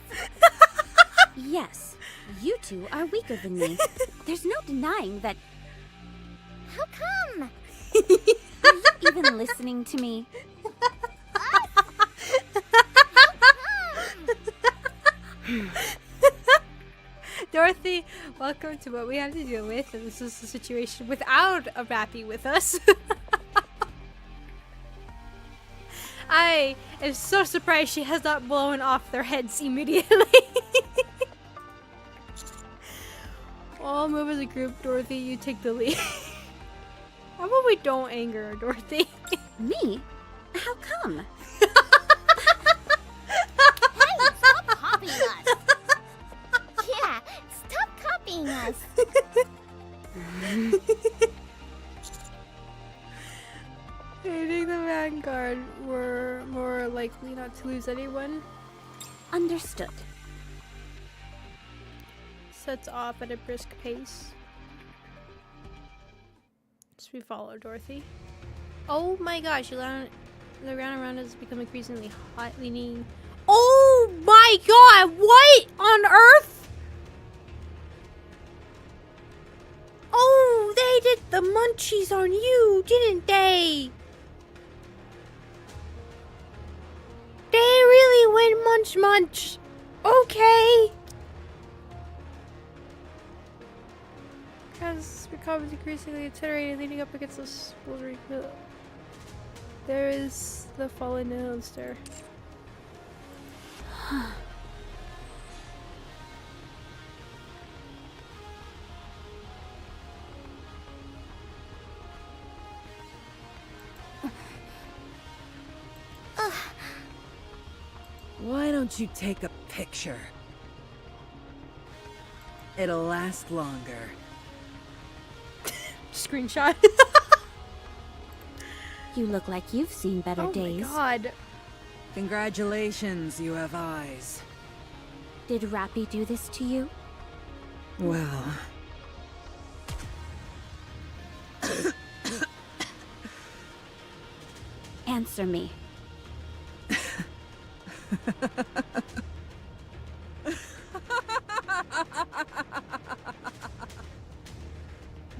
Yes, you two are weaker than me. There's no denying that. How come? Are you even listening to me? Dorothy, welcome to what we have to deal with, and this is the situation without a Rappy with us. I am so surprised she has not blown off their heads immediately. All move as a group, Dorothy, you take the lead. How about we don't anger her, Dorothy? Me? How come? Hey, stop copying us! Yeah, stop copying us. Aiding the vanguard, we're more likely not to lose anyone. Understood. Sets off at a brisk pace. As we follow Dorothy. Oh my gosh, the ground around us has become increasingly hot, leaning. Oh my god, what on earth? Oh, they did the munchies on you, didn't they? They really went munch. Okay. As becomes increasingly iterated, leaning up against the smoldering pillow. There is the fallen monster. Why don't you take a picture? It'll last longer. Screenshot. You look like you've seen better days. Oh my god. Congratulations, you have eyes. Did Rappy do this to you? Well... Answer me.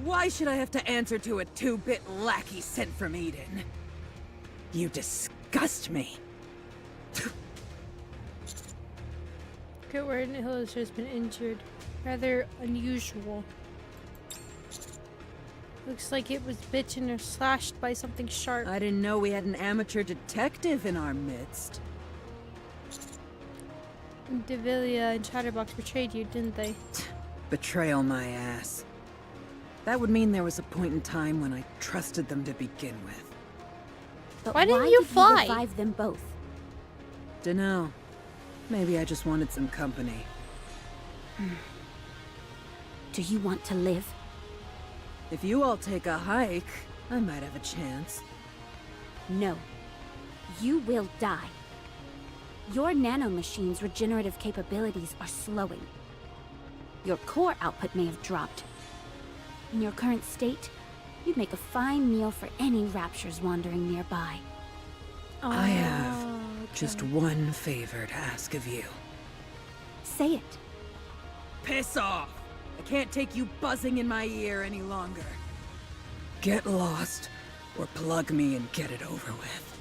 Why should I have to answer to a 2-bit lackey sent from Eden? You disgust me. Good word, Hillis has been injured. Rather unusual. Looks like it was bitten or slashed by something sharp. I didn't know we had an amateur detective in our midst. Devillia and Chatterbox betrayed you, didn't they? Betrayal my ass. That would mean there was a point in time when I trusted them to begin with. But Why didn't you did fly? you revive them both? Dunno. Maybe I just wanted some company. Do you want to live? If you all take a hike, I might have a chance. No. You will die. Your nanomachine's regenerative capabilities are slowing. Your core output may have dropped. In your current state, you'd make a fine meal for any raptures wandering nearby. I have just one favor to ask of you. Say it. Piss off! I can't take you buzzing in my ear any longer. Get lost, or plug me and get it over with.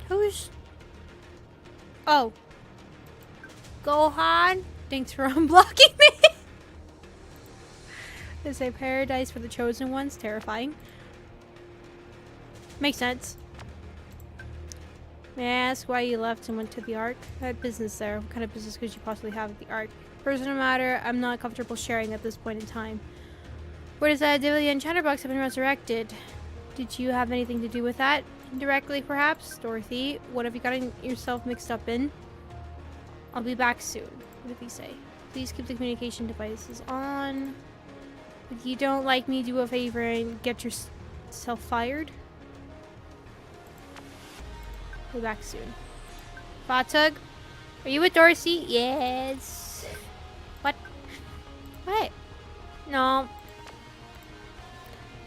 Who's... Oh. Gohan? Thanks for unblocking me. It's a paradise for the chosen ones. Terrifying. Makes sense. May I ask why you left and went to the Ark? I had business there. What kind of business could you possibly have at the Ark? Personal matter, I'm not comfortable sharing at this point in time. Where does that Adilia and Chatterbox have been resurrected? Did you have anything to do with that? Indirectly, perhaps? Dorothy, what have you gotten yourself mixed up in? I'll be back soon. What did he say? Please keep the communication devices on. If you don't like me, do a favor and get yourself fired. Be back soon. Fatug, are you with Dorsey? Yes. What? What? No.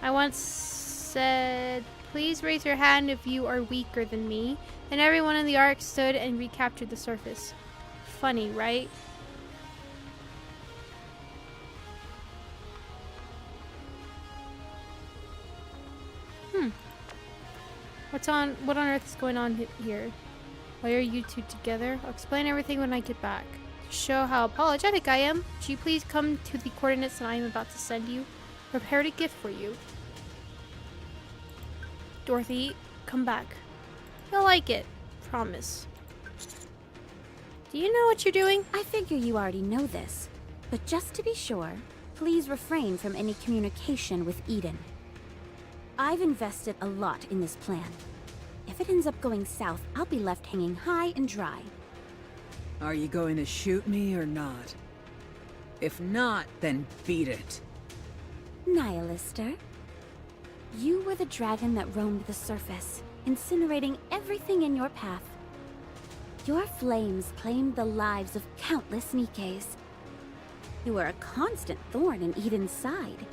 I once said, please raise your hand if you are weaker than me. And everyone in the Ark stood and recaptured the surface. Funny, right? What on earth is going on here? Why are you two together? I'll explain everything when I get back. To show how apologetic I am, would you please come to the coordinates that I am about to send you? Prepared a gift for you. Dorothy, come back. You'll like it. Promise. Do you know what you're doing? I figure you already know this. But just to be sure, please refrain from any communication with Eden. I've invested a lot in this plan. If it ends up going south, I'll be left hanging high and dry. Are you going to shoot me or not? If not, then beat it. Nihilister. You were the dragon that roamed the surface, incinerating everything in your path. Your flames claimed the lives of countless Nikkes. You were a constant thorn in Eden's side.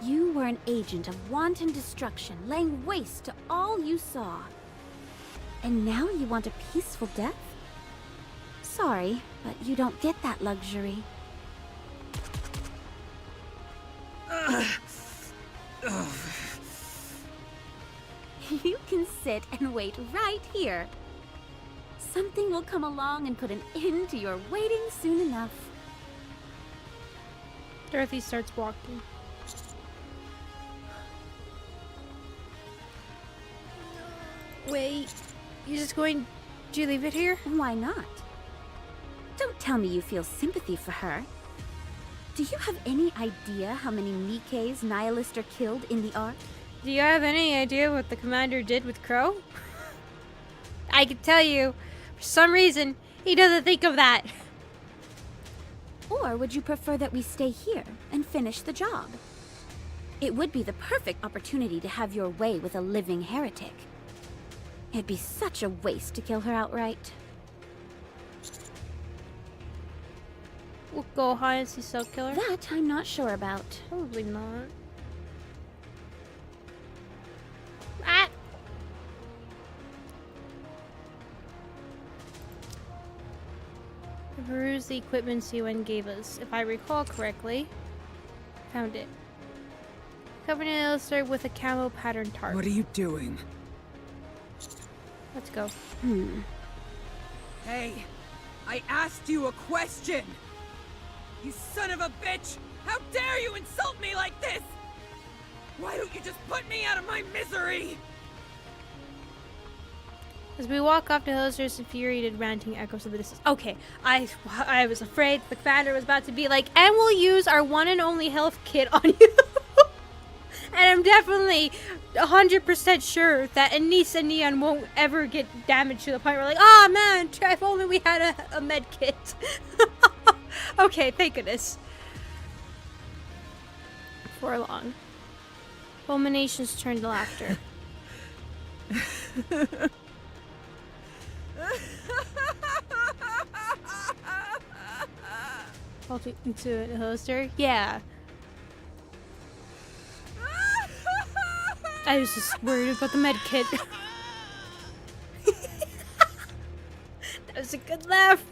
You were an agent of wanton destruction, laying waste to all you saw. And now you want a peaceful death? Sorry, but you don't get that luxury. You can sit and wait right here. Something will come along and put an end to your waiting soon enough. Dorothy starts walking. Wait, you're just going to leave it here? Why not? Don't tell me you feel sympathy for her. Do you have any idea how many Nikkes Nihilister killed in the Ark? Do you have any idea what the commander did with Crow? I can tell you, for some reason, he doesn't think of that. Or would you prefer that we stay here and finish the job? It would be the perfect opportunity to have your way with a living heretic. It'd be such a waste to kill her outright. Will Gohan is the cell killer? That I'm not sure about. Probably not. Ah! Peruse the equipment Siwen gave us. If I recall correctly, found it. Covered in illustrated with a camo pattern tarp. What are you doing? Let's go. Hey, I asked you a question! You son of a bitch! How dare you insult me like this! Why don't you just put me out of my misery? As we walk off the hills, there's infuriated ranting echoes of the distance. Okay, I was afraid the commander was about to be like, and we'll use our one and only health kit on you. And I'm definitely 100% sure that Anise and Neon won't ever get damaged to the point where like, oh man, if only we had a med kit. Okay, thank goodness. For long. Fulminations turn to laughter. Into a holster? Yeah. I was just worried about the med kit. That was a good laugh.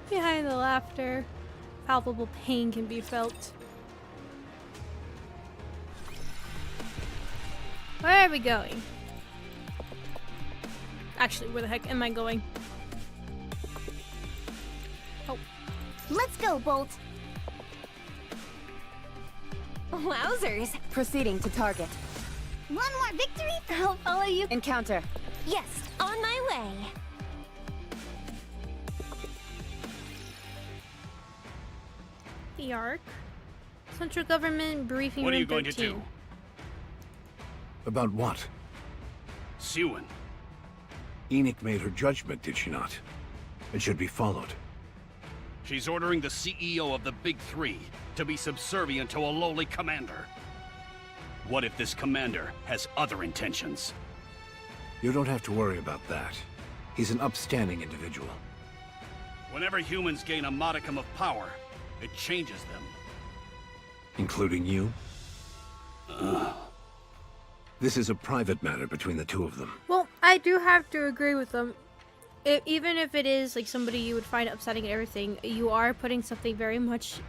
Behind the laughter, palpable pain can be felt. Where are we going? Actually, where the heck am I going? Oh. Let's go, Bolt. Wowzers. Proceeding to target. One more victory? I'll follow you. Encounter. Yes, on my way. The Ark. Central Government Briefing What are Room you going 13. to do? About what? Siwan. Enoch made her judgment, did she not? It should be followed. She's ordering the CEO of the Big Three to be subservient to a lowly commander. What if this commander has other intentions? You don't have to worry about that. He's an upstanding individual. Whenever humans gain a modicum of power, it changes them. Including you? This is a private matter between the two of them. Well, I do have to agree with them. Even if it is like somebody you would find upsetting and everything, you are putting something very much,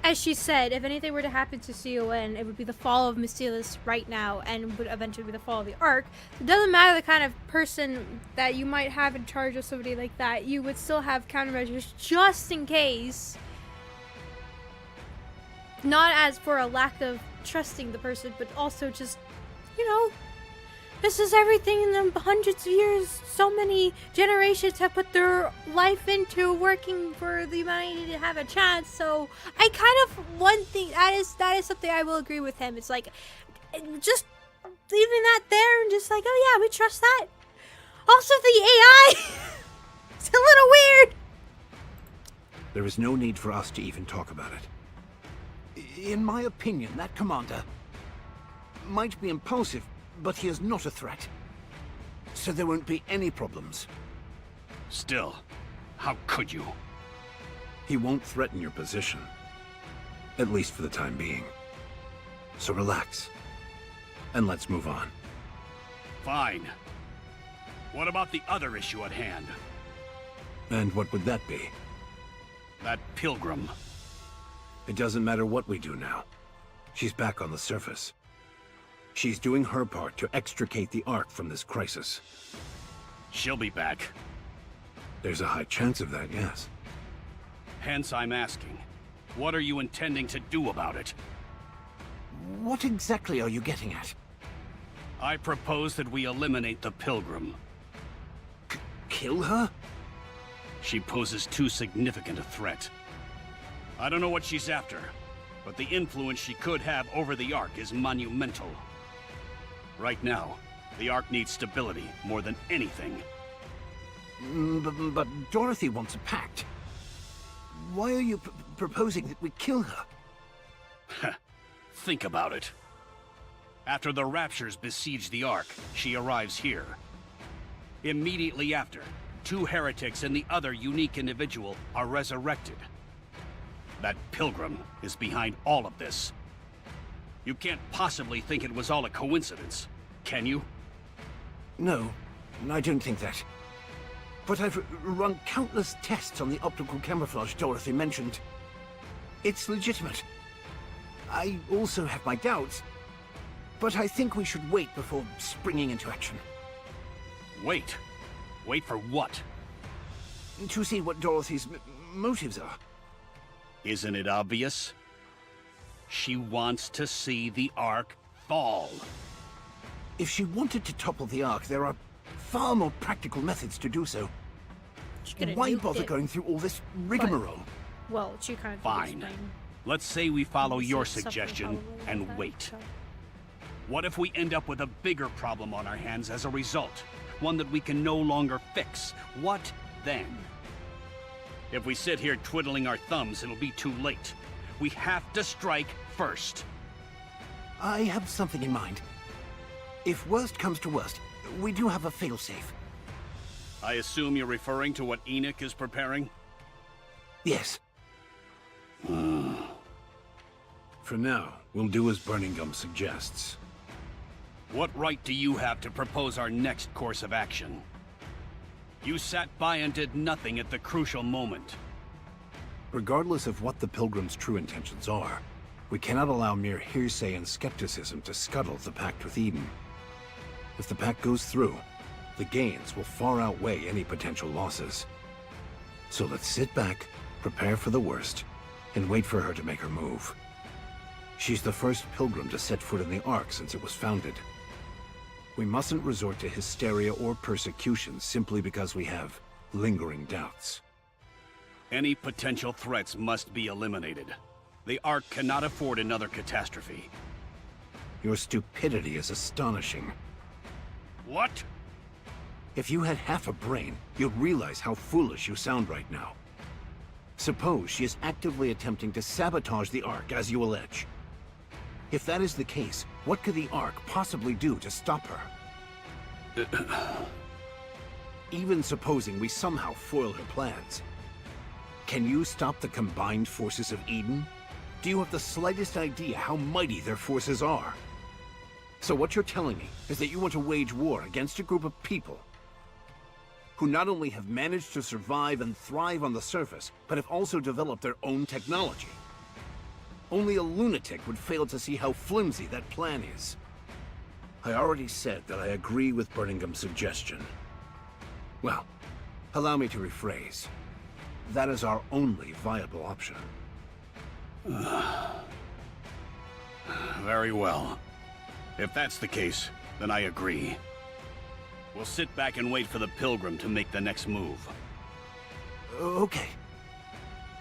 as she said, if anything were to happen to CON, it would be the fall of Mystilis right now, and would eventually be the fall of the Ark. It doesn't matter the kind of person that you might have in charge of somebody like that, you would still have countermeasures just in case. Not as for a lack of trusting the person, but also just, you know, this is everything in the hundreds of years. So many generations have put their life into working for the humanity to have a chance. So I kind of, one thing, that is something I will agree with him. It's like, just leaving that there and just like, oh yeah, we trust that. Also the AI, it's a little weird. There is no need for us to even talk about it. In my opinion, that commander might be impulsive, but he is not a threat. So there won't be any problems. Still, how could you? He won't threaten your position. At least for the time being. So relax. And let's move on. Fine. What about the other issue at hand? And what would that be? That pilgrim. It doesn't matter what we do now. She's back on the surface. She's doing her part to extricate the Ark from this crisis. She'll be back. There's a high chance of that, yes. Hence I'm asking, what are you intending to do about it? What exactly are you getting at? I propose that we eliminate the pilgrim. Kill her? She poses too significant a threat. I don't know what she's after, but the influence she could have over the Ark is monumental. Right now, the Ark needs stability more than anything. But Dorothy wants a pact. Why are you proposing that we kill her? Think about it. After the Raptures besiege the Ark, she arrives here. Immediately after, 2 heretics and the other unique individual are resurrected. That pilgrim is behind all of this. You can't possibly think it was all a coincidence, can you? No, I don't think that. But I've run countless tests on the optical camouflage Dorothy mentioned. It's legitimate. I also have my doubts, but I think we should wait before springing into action. Wait? Wait for what? to see what Dorothy's motives are. Isn't it obvious? She wants to see the Ark fall. If she wanted to topple the Ark, there are far more practical methods to do so. Why bother going through all this rigmarole? Well, she kind of Fine. Let's say we follow your suggestion and wait. What if we end up with a bigger problem on our hands as a result? One that we can no longer fix. What then? If we sit here twiddling our thumbs, it'll be too late. We have to strike first. I have something in mind. If worst comes to worst, we do have a failsafe. I assume you're referring to what Enoch is preparing? Yes. For now, we'll do as Burning Gum suggests. What right do you have to propose our next course of action? You sat by and did nothing at the crucial moment. Regardless of what the Pilgrim's true intentions are, we cannot allow mere hearsay and skepticism to scuttle the pact with Eden. If the pact goes through, the gains will far outweigh any potential losses. So let's sit back, prepare for the worst, and wait for her to make her move. She's the first Pilgrim to set foot in the Ark since it was founded. We mustn't resort to hysteria or persecution simply because we have lingering doubts. Any potential threats must be eliminated. The Ark cannot afford another catastrophe. Your stupidity is astonishing. What? If you had half a brain, you'd realize how foolish you sound right now. Suppose she is actively attempting to sabotage the Ark, as you allege. If that is the case, what could the Ark possibly do to stop her? Even supposing we somehow foil her plans, can you stop the combined forces of Eden? Do you have the slightest idea how mighty their forces are? So what you're telling me is that you want to wage war against a group of people who not only have managed to survive and thrive on the surface, but have also developed their own technology. Only a lunatic would fail to see how flimsy that plan is. I already said that I agree with Burning Gum's suggestion. Well, allow me to rephrase. That is our only viable option. Very well. If that's the case, then I agree. We'll sit back and wait for the Pilgrim to make the next move. Okay.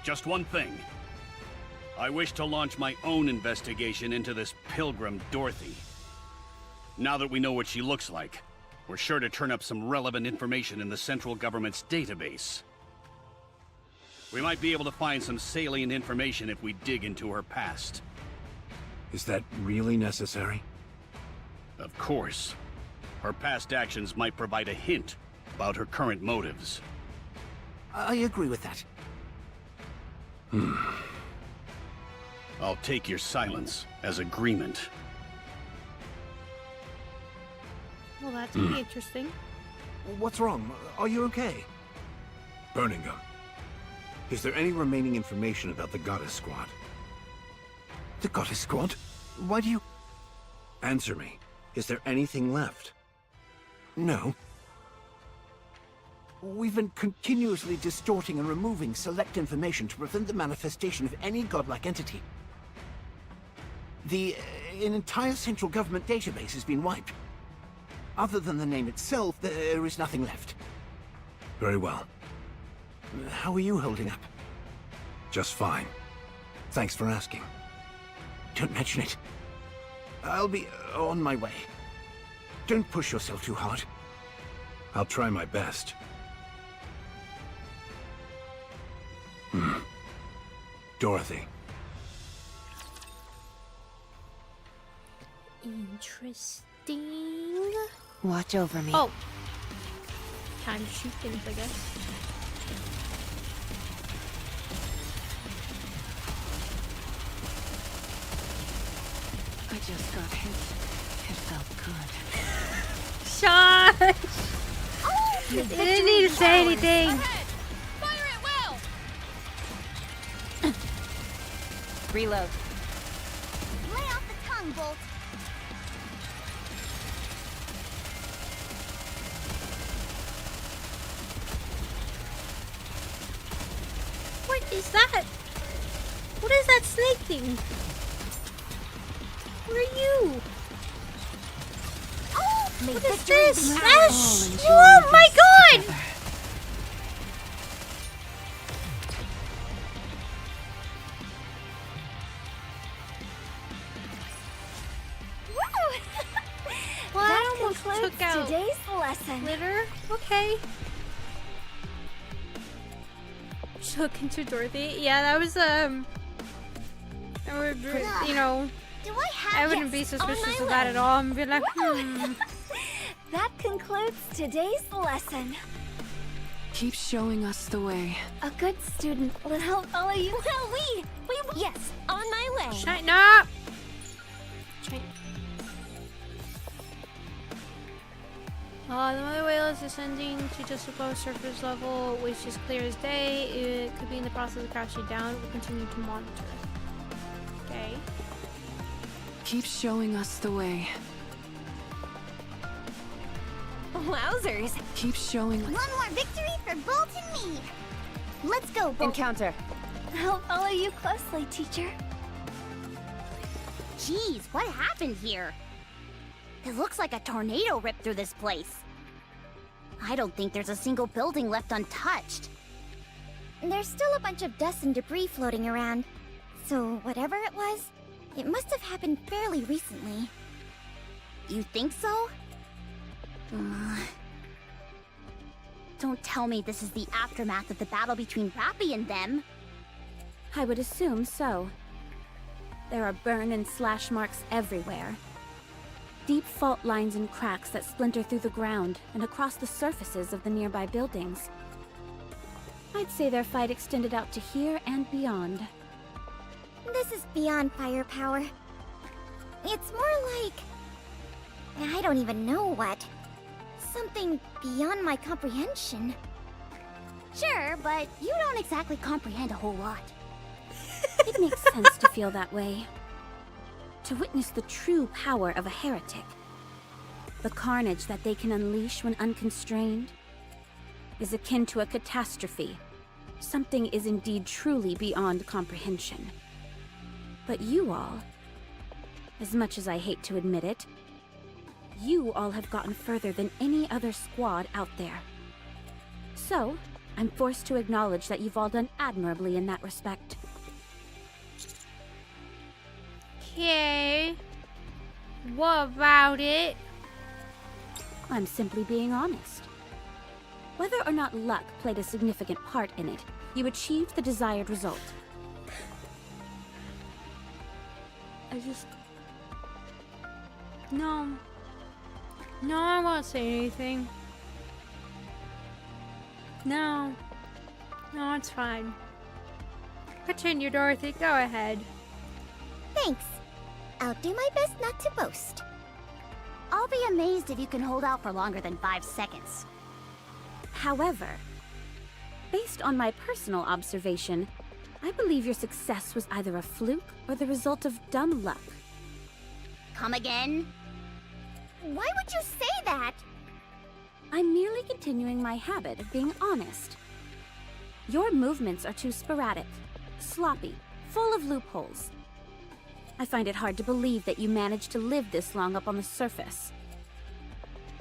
Just one thing. I wish to launch my own investigation into this Pilgrim Dorothy. Now that we know what she looks like, we're sure to turn up some relevant information in the central government's database. We might be able to find some salient information if we dig into her past. Is that really necessary? Of course. Her past actions might provide a hint about her current motives. I agree with that. I'll take your silence as agreement. Well, that's gonna be interesting. What's wrong? Are you okay? Burning Gum. Is there any remaining information about the Goddess Squad? The Goddess Squad? Why do you... Answer me. Is there anything left? No. We've been continuously distorting and removing select information to prevent the manifestation of any godlike entity. An entire central government database has been wiped. Other than the name itself, there is nothing left. Very well. How are you holding up? Just fine. Thanks for asking. Don't mention it. I'll be on my way. Don't push yourself too hard. I'll try my best. Dorothy. Interesting. Watch over me. Oh. Time to shoot things, I guess. I just got hit. It felt good. Shush! You didn't need to say anything. Ahead. Fire at will. Reload. Lay off the tongue, Bolt. is that? What is that snake thing? What are you? What is this? Ash! Oh my god! Well, That I almost concludes took out today's lesson. Litter. Okay. Shook into Dorothy. Yeah, that was I would, you know, Do I have I wouldn't be yes, on suspicious my of that list? at all. I'm be like, That concludes today's lesson. Keep showing us the way. A good student will help follow you. Well, we yes, on my way. Shine up. The mother whale is descending to just above surface level, which is clear as day. It could be in the process of crashing down. We'll continue to monitor. Okay. Keep showing us the way. Wowzers. Keep showing. One more victory for Bolt and me. Let's go, Bolt. Encounter. I'll follow you closely, teacher. Jeez, what happened here? It looks like a tornado ripped through this place. I don't think there's a single building left untouched. There's still a bunch of dust and debris floating around. So whatever it was, it must have happened fairly recently. You think so? Don't tell me this is the aftermath of the battle between Rappy and them. I would assume so. There are burn and slash marks everywhere. Deep fault lines and cracks that splinter through the ground and across the surfaces of the nearby buildings. I'd say their fight extended out to here and beyond. This is beyond firepower. It's more like... I don't even know what. Something beyond my comprehension. Sure, but you don't exactly comprehend a whole lot. It makes sense to feel that way. To witness the true power of a heretic, the carnage that they can unleash when unconstrained, is akin to a catastrophe. Something is indeed truly beyond comprehension. But you all, as much as I hate to admit it, you all have gotten further than any other squad out there. So, I'm forced to acknowledge that you've all done admirably in that respect. Okay. What about it? I'm simply being honest. Whether or not luck played a significant part in it, you achieved the desired result. No. No, I won't say anything. No. No, it's fine. Continue, Dorothy. Go ahead. Thanks. I'll do my best not to boast. I'll be amazed if you can hold out for longer than 5 seconds. However, based on my personal observation, I believe your success was either a fluke or the result of dumb luck. Come again? Why would you say that? I'm merely continuing my habit of being honest. Your movements are too sporadic, sloppy, full of loopholes. I find it hard to believe that you managed to live this long up on the surface.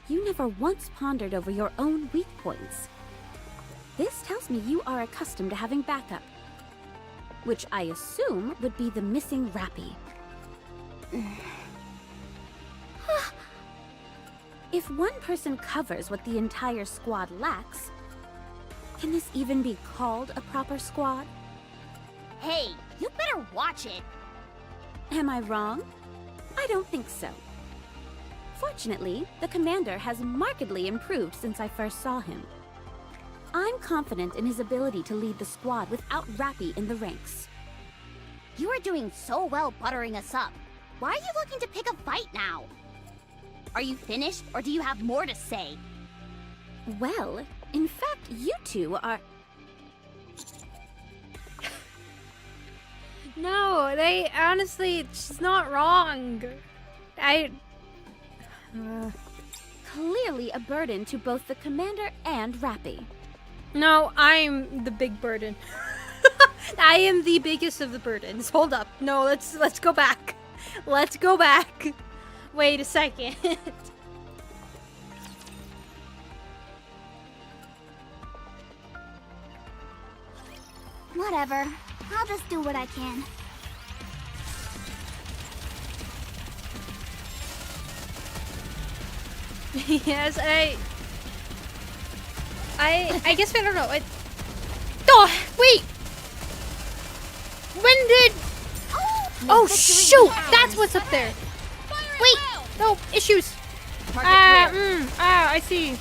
You never once pondered over your own weak points. This tells me you are accustomed to having backup, which I assume would be the missing Rappy. If one person covers what the entire squad lacks, can this even be called a proper squad? Hey, you better watch it! Am I wrong? I don't think so. Fortunately, the commander has markedly improved since I first saw him. I'm confident in his ability to lead the squad without Rappy in the ranks. You are doing so well buttering us up. Why are you looking to pick a fight now? Are you finished, or do you have more to say? Well, in fact, you two are... No, they honestly, she's not wrong. Clearly a burden to both the commander and Rappy. No, I'm the big burden. I am the biggest of the burdens. Hold up. No, let's go back. Let's go back. Wait a second. Whatever. I'll just do what I can. Yes, I guess I don't know. Oh, wait. When did? Oh shoot! That's what's up there. Wait, no issues. I see.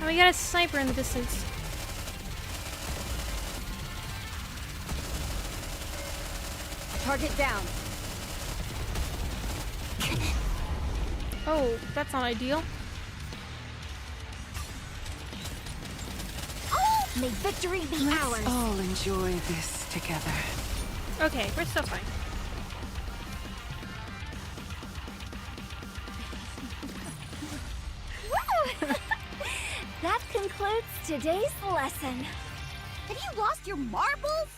Oh, we got a sniper in the distance. Target down. Oh, that's not ideal. May victory be ours. All enjoy this together. Okay, we're still fine. That concludes today's lesson. Have you lost your marbles?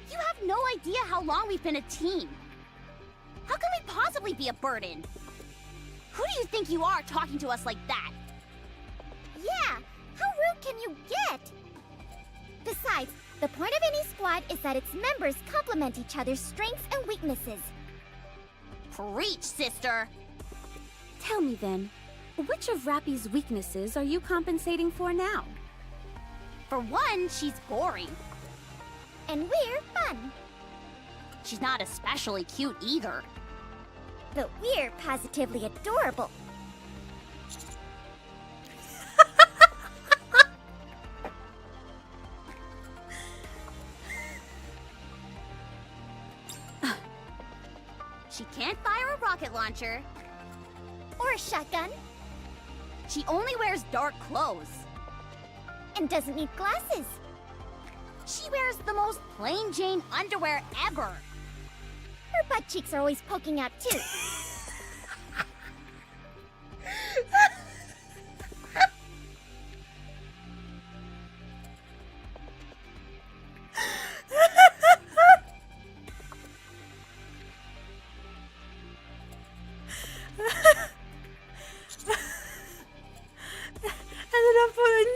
You have no idea how long we've been a team. How can we possibly be a burden? Who do you think you are talking to us like that? Yeah, how rude can you get? Besides, the point of any squad is that its members complement each other's strengths and weaknesses. Preach, sister! Tell me then, which of Rappy's weaknesses are you compensating for now? For one, she's boring. And we're fun. She's not especially cute either. But we're positively adorable. She can't fire a rocket launcher. Or a shotgun. She only wears dark clothes. And doesn't need glasses. She wears the most plain Jane underwear ever. Her butt cheeks are always poking out too.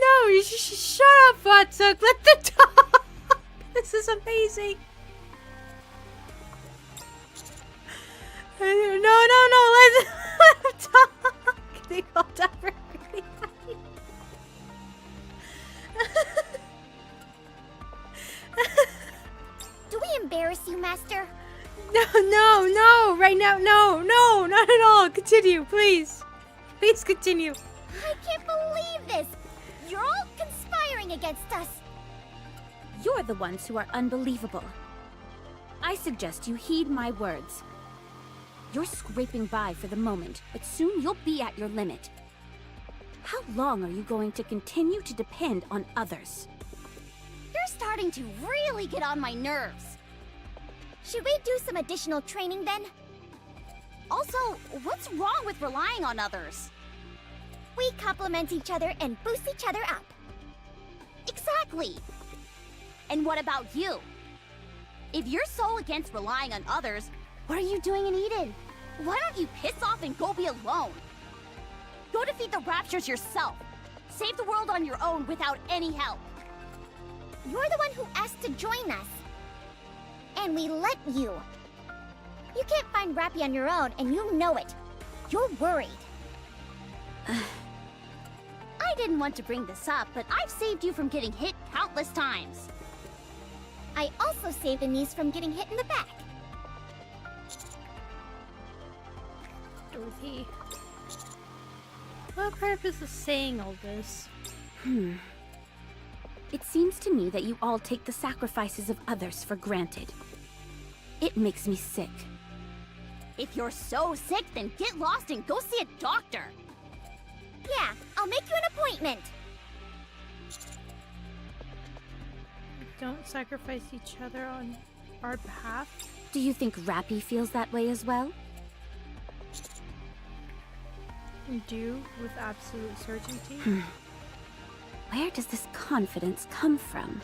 No, shut up, Fatum. Let the talk. This is amazing. No, let him talk. They all die really happy. Do we embarrass you, Master? No, right now, no, not at all. Continue, please. Please continue. I can't believe this. You're all conspiring against us. You're the ones who are unbelievable. I suggest you heed my words. You're scraping by for the moment, but soon you'll be at your limit. How long are you going to continue to depend on others? You're starting to really get on my nerves. Should we do some additional training then? Also, what's wrong with relying on others? We complement each other and boost each other up. Exactly! And what about you? If you're so against relying on others, what are you doing in Eden? Why don't you piss off and go be alone? Go defeat the Raptures yourself. Save the world on your own without any help. You're the one who asked to join us. And we let you. You can't find Rappy on your own, and you know it. You're worried. I didn't want to bring this up, but I've saved you from getting hit countless times. I also saved Anise from getting hit in the back. Dorothy. What purpose is saying all this? It seems to me that you all take the sacrifices of others for granted. It makes me sick. If you're so sick, then get lost and go see a doctor. Yeah, I'll make you an appointment. Don't sacrifice each other on our behalf. Do you think Rappy feels that way as well? Do with absolute certainty. Where does this confidence come from?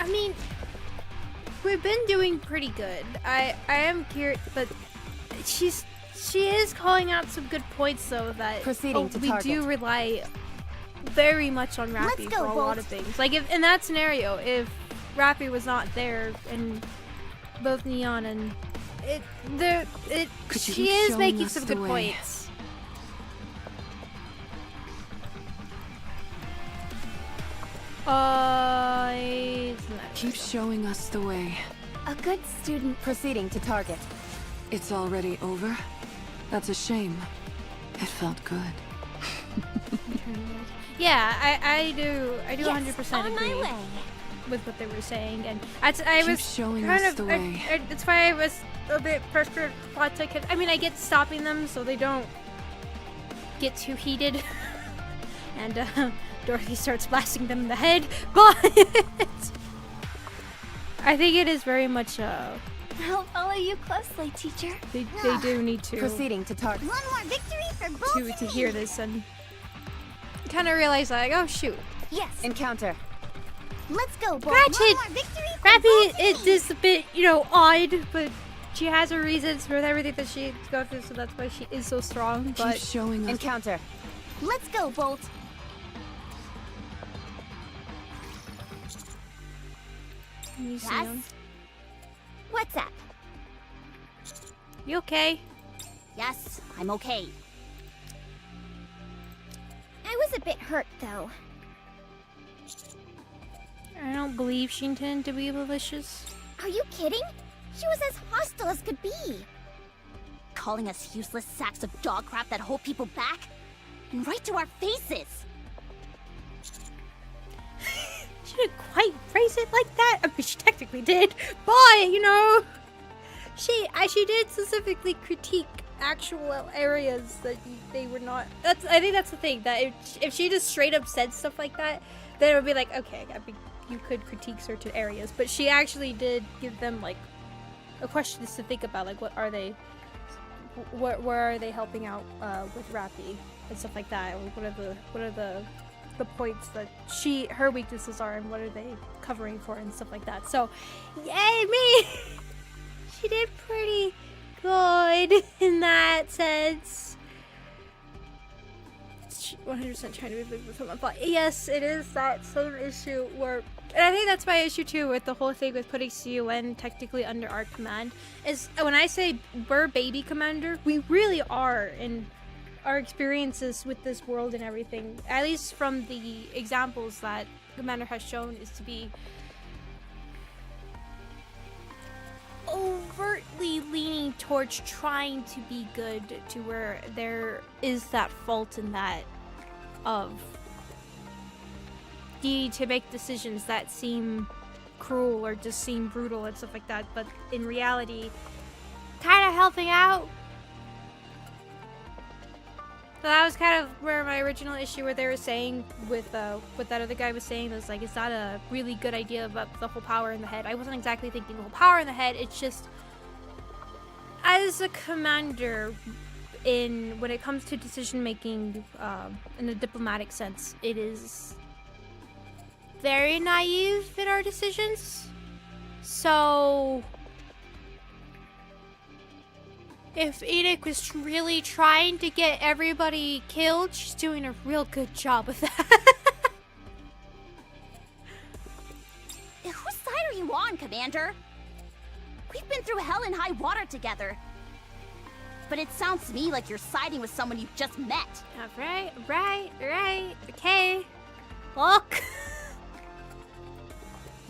I mean, we've been doing pretty good. I am curious, but she is calling out some good points though that we do rely very much on Rappy for a lot of things. Like if in that scenario, if Rappy was not there and both Neon and she is making some good points. Keep showing us the way. A good student proceeding to target. It's already over? That's a shame. It felt good. Yeah, I do 100% on agree my way. with what they were saying, and I was showing kind us of the way. that's why I was a bit frustrated. I mean, I get stopping them so they don't get too heated, and Dorothy starts blasting them in the head, but I think it is very much I'll follow you closely, teacher. They do need to Proceeding to target. One more victory for both to hear this and kind of realize like, oh shoot. Yes. Encounter. Let's go, boy. Granted, One more victory for Rappy both it is a bit, odd, but she has her reasons for everything that she goes through, so that's why she is so strong. But Keep showing us. Encounter. Let's go, Bolt. You see Yes? him? What's up? You okay? Yes, I'm okay. I was a bit hurt, though. I don't believe she intended to be malicious. Are you kidding? She was as hostile as could be. Calling us useless sacks of dog crap that hold people back? And right to our faces! She didn't quite phrase it like that. I mean, she technically did, but she did specifically critique actual areas that they were not. I think that's the thing, that if she just straight up said stuff like that, then it would be like, okay, I mean, you could critique certain areas, but she actually did give them like a questions to think about, like where are they helping out with Rappy and stuff like that. What are the points that her weaknesses are, and what are they covering for and stuff like that. So, yay me! She did pretty good in that sense. 100% trying to be big with someone, but yes, it is that same issue where, and I think that's my issue too with the whole thing with putting CUN technically under our command, is when I say we're baby commander, we really are in our experiences with this world and everything, at least from the examples that Commander has shown, is to be overtly leaning towards trying to be good, to where there is that fault in that of need to make decisions that seem cruel or just seem brutal and stuff like that, but in reality kind of helping out. So that was kind of where my original issue, where they were saying with what that other guy was saying, was like, it's not a really good idea about the whole power in the head. I wasn't exactly thinking the whole power in the head. It's just, as a commander, when it comes to decision making, in a diplomatic sense, it is very naive in our decisions. So if Edith was really trying to get everybody killed, she's doing a real good job with that. Whose side are you on, Commander? We've been through hell and high water together. But it sounds to me like you're siding with someone you've just met. Right. Okay. Look.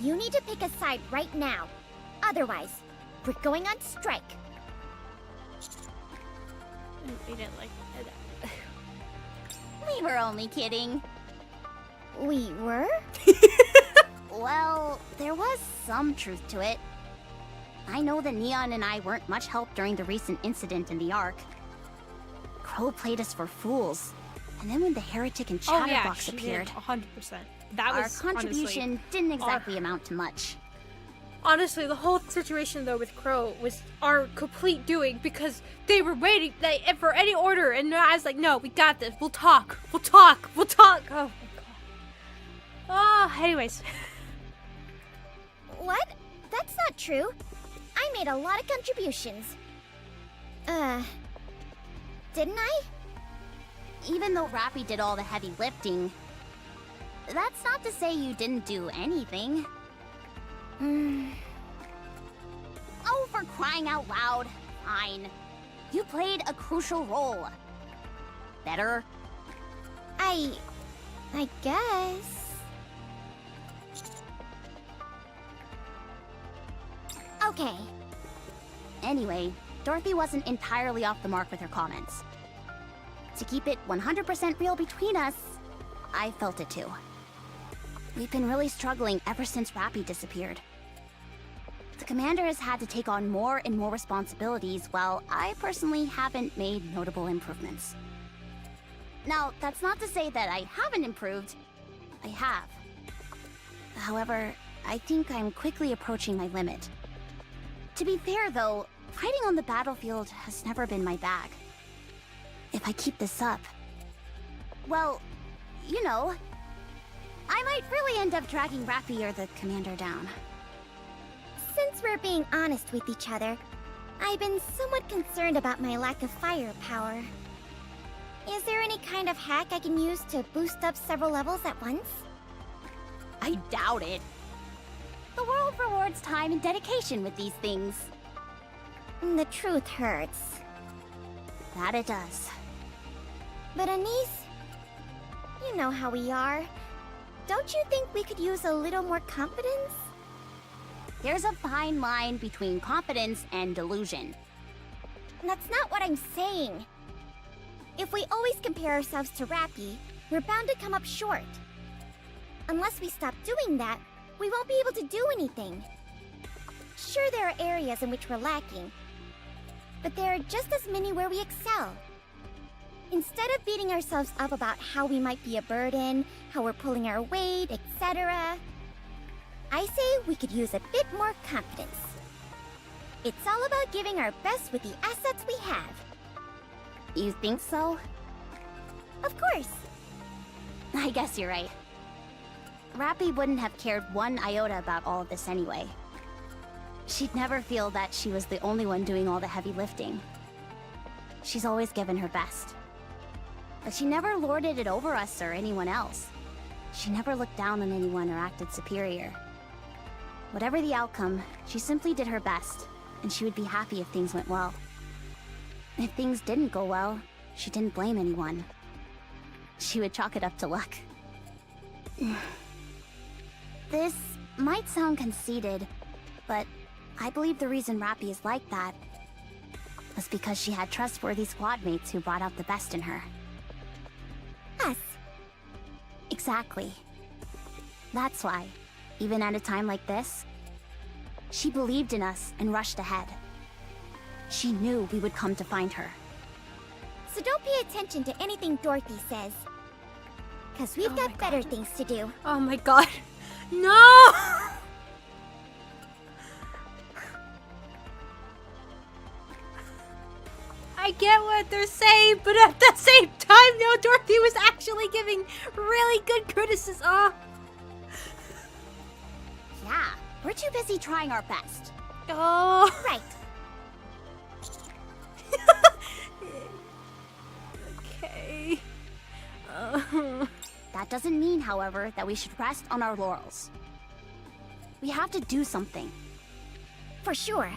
You need to pick a side right now. Otherwise, we're going on strike. We didn't like that. We were only kidding. We were? Well, there was some truth to it. I know that Neon and I weren't much help during the recent incident in the Ark. Crow played us for fools. And then when the Heretic and Chatterbox appeared, 100%. That was our contribution honestly, didn't exactly amount to much. Honestly, the whole situation though with Crow was our complete doing because they were waiting for any order, and I was like, "No, we got this. We'll talk. We'll talk. We'll talk." Oh my god. Oh, anyways. What? That's not true. I made a lot of contributions. Didn't I? Even though Rappy did all the heavy lifting, that's not to say you didn't do anything. Oh, for crying out loud. Fine. You played a crucial role. Better? I guess. Okay. Anyway, Dorothy wasn't entirely off the mark with her comments. To keep it 100% real between us, I felt it too. We've been really struggling ever since Rappy disappeared. The commander has had to take on more and more responsibilities, while I personally haven't made notable improvements. Now, that's not to say that I haven't improved. I have. However, I think I'm quickly approaching my limit. To be fair though, fighting on the battlefield has never been my bag. If I keep this up, well, you know, I might really end up dragging Rappy or the commander down. Since we're being honest with each other, I've been somewhat concerned about my lack of firepower. Is there any kind of hack I can use to boost up several levels at once? I doubt it. The world rewards time and dedication with these things. The truth hurts. That it does. But Anise, you know how we are. Don't you think we could use a little more confidence? There's a fine line between confidence and delusion. That's not what I'm saying. If we always compare ourselves to Rappy, we're bound to come up short. Unless we stop doing that, we won't be able to do anything. Sure, there are areas in which we're lacking, but there are just as many where we excel. Instead of beating ourselves up about how we might be a burden, how we're pulling our weight, etc., I say we could use a bit more confidence. It's all about giving our best with the assets we have. You think so? Of course. I guess you're right. Rappy wouldn't have cared one iota about all of this anyway. She'd never feel that she was the only one doing all the heavy lifting. She's always given her best. But she never lorded it over us or anyone else. She never looked down on anyone or acted superior. Whatever the outcome, she simply did her best, and she would be happy if things went well. If things didn't go well, she didn't blame anyone. She would chalk it up to luck. This might sound conceited, but I believe the reason Rappy is like that was because she had trustworthy squad mates who brought out the best in her. Us. Exactly. That's why, even at a time like this, she believed in us and rushed ahead. She knew we would come to find her. So don't pay attention to anything Dorothy says. Because we've got better things to do. Oh my god. No! I get what they're saying, but at the same time, no, Dorothy was actually giving really good criticism. Oh. Yeah, we're too busy trying our best. Oh. Right. Okay. That doesn't mean, however, that we should rest on our laurels. We have to do something. For sure.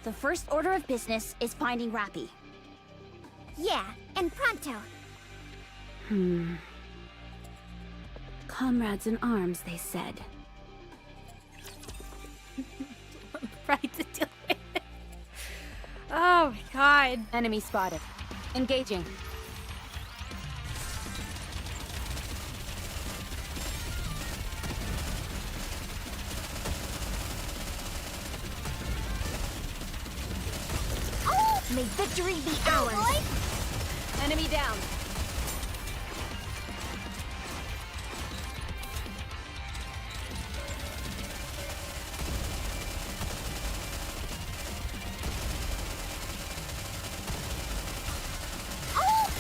The first order of business is finding Rappy. Yeah, and pronto. Comrades in arms, they said. Right to do it. Oh my god. Enemy spotted. Engaging. May victory be ours. Enemy down.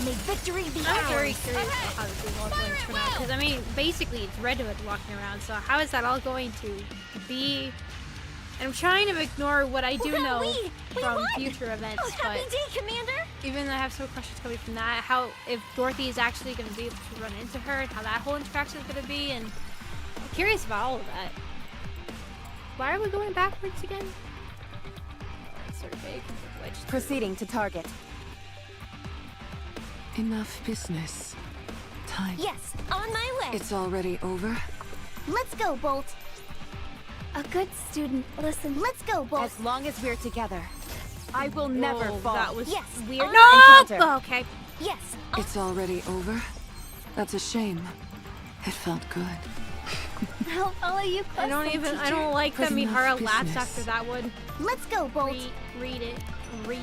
May victory be I'm ours. very curious about how this is all going to turn out. Because, I mean, basically it's Red Hood walking around, so how is that all going to be? And I'm trying to ignore what I do know from future events, Oh, happy but day, Commander! even though I have some questions coming from that, how if Dorothy is actually going to be able to run into her, and how that whole interaction is going to be, and I'm curious about all of that. Why are we going backwards again? Oh, it's sort of big. Proceeding to target. Enough business. Time. Yes, on my way. It's already over? Let's go, Bolt. A good student. Listen, let's go, Bolt. As long as we're together, I will never Whoa, fall. that was yes. weird. No! Oh, okay. Yes. It's already over? That's a shame. It felt good. I'll follow you closely, I don't like that Enough Mihara laughs business. after that one. Let's go, Bolt. Read it. Read.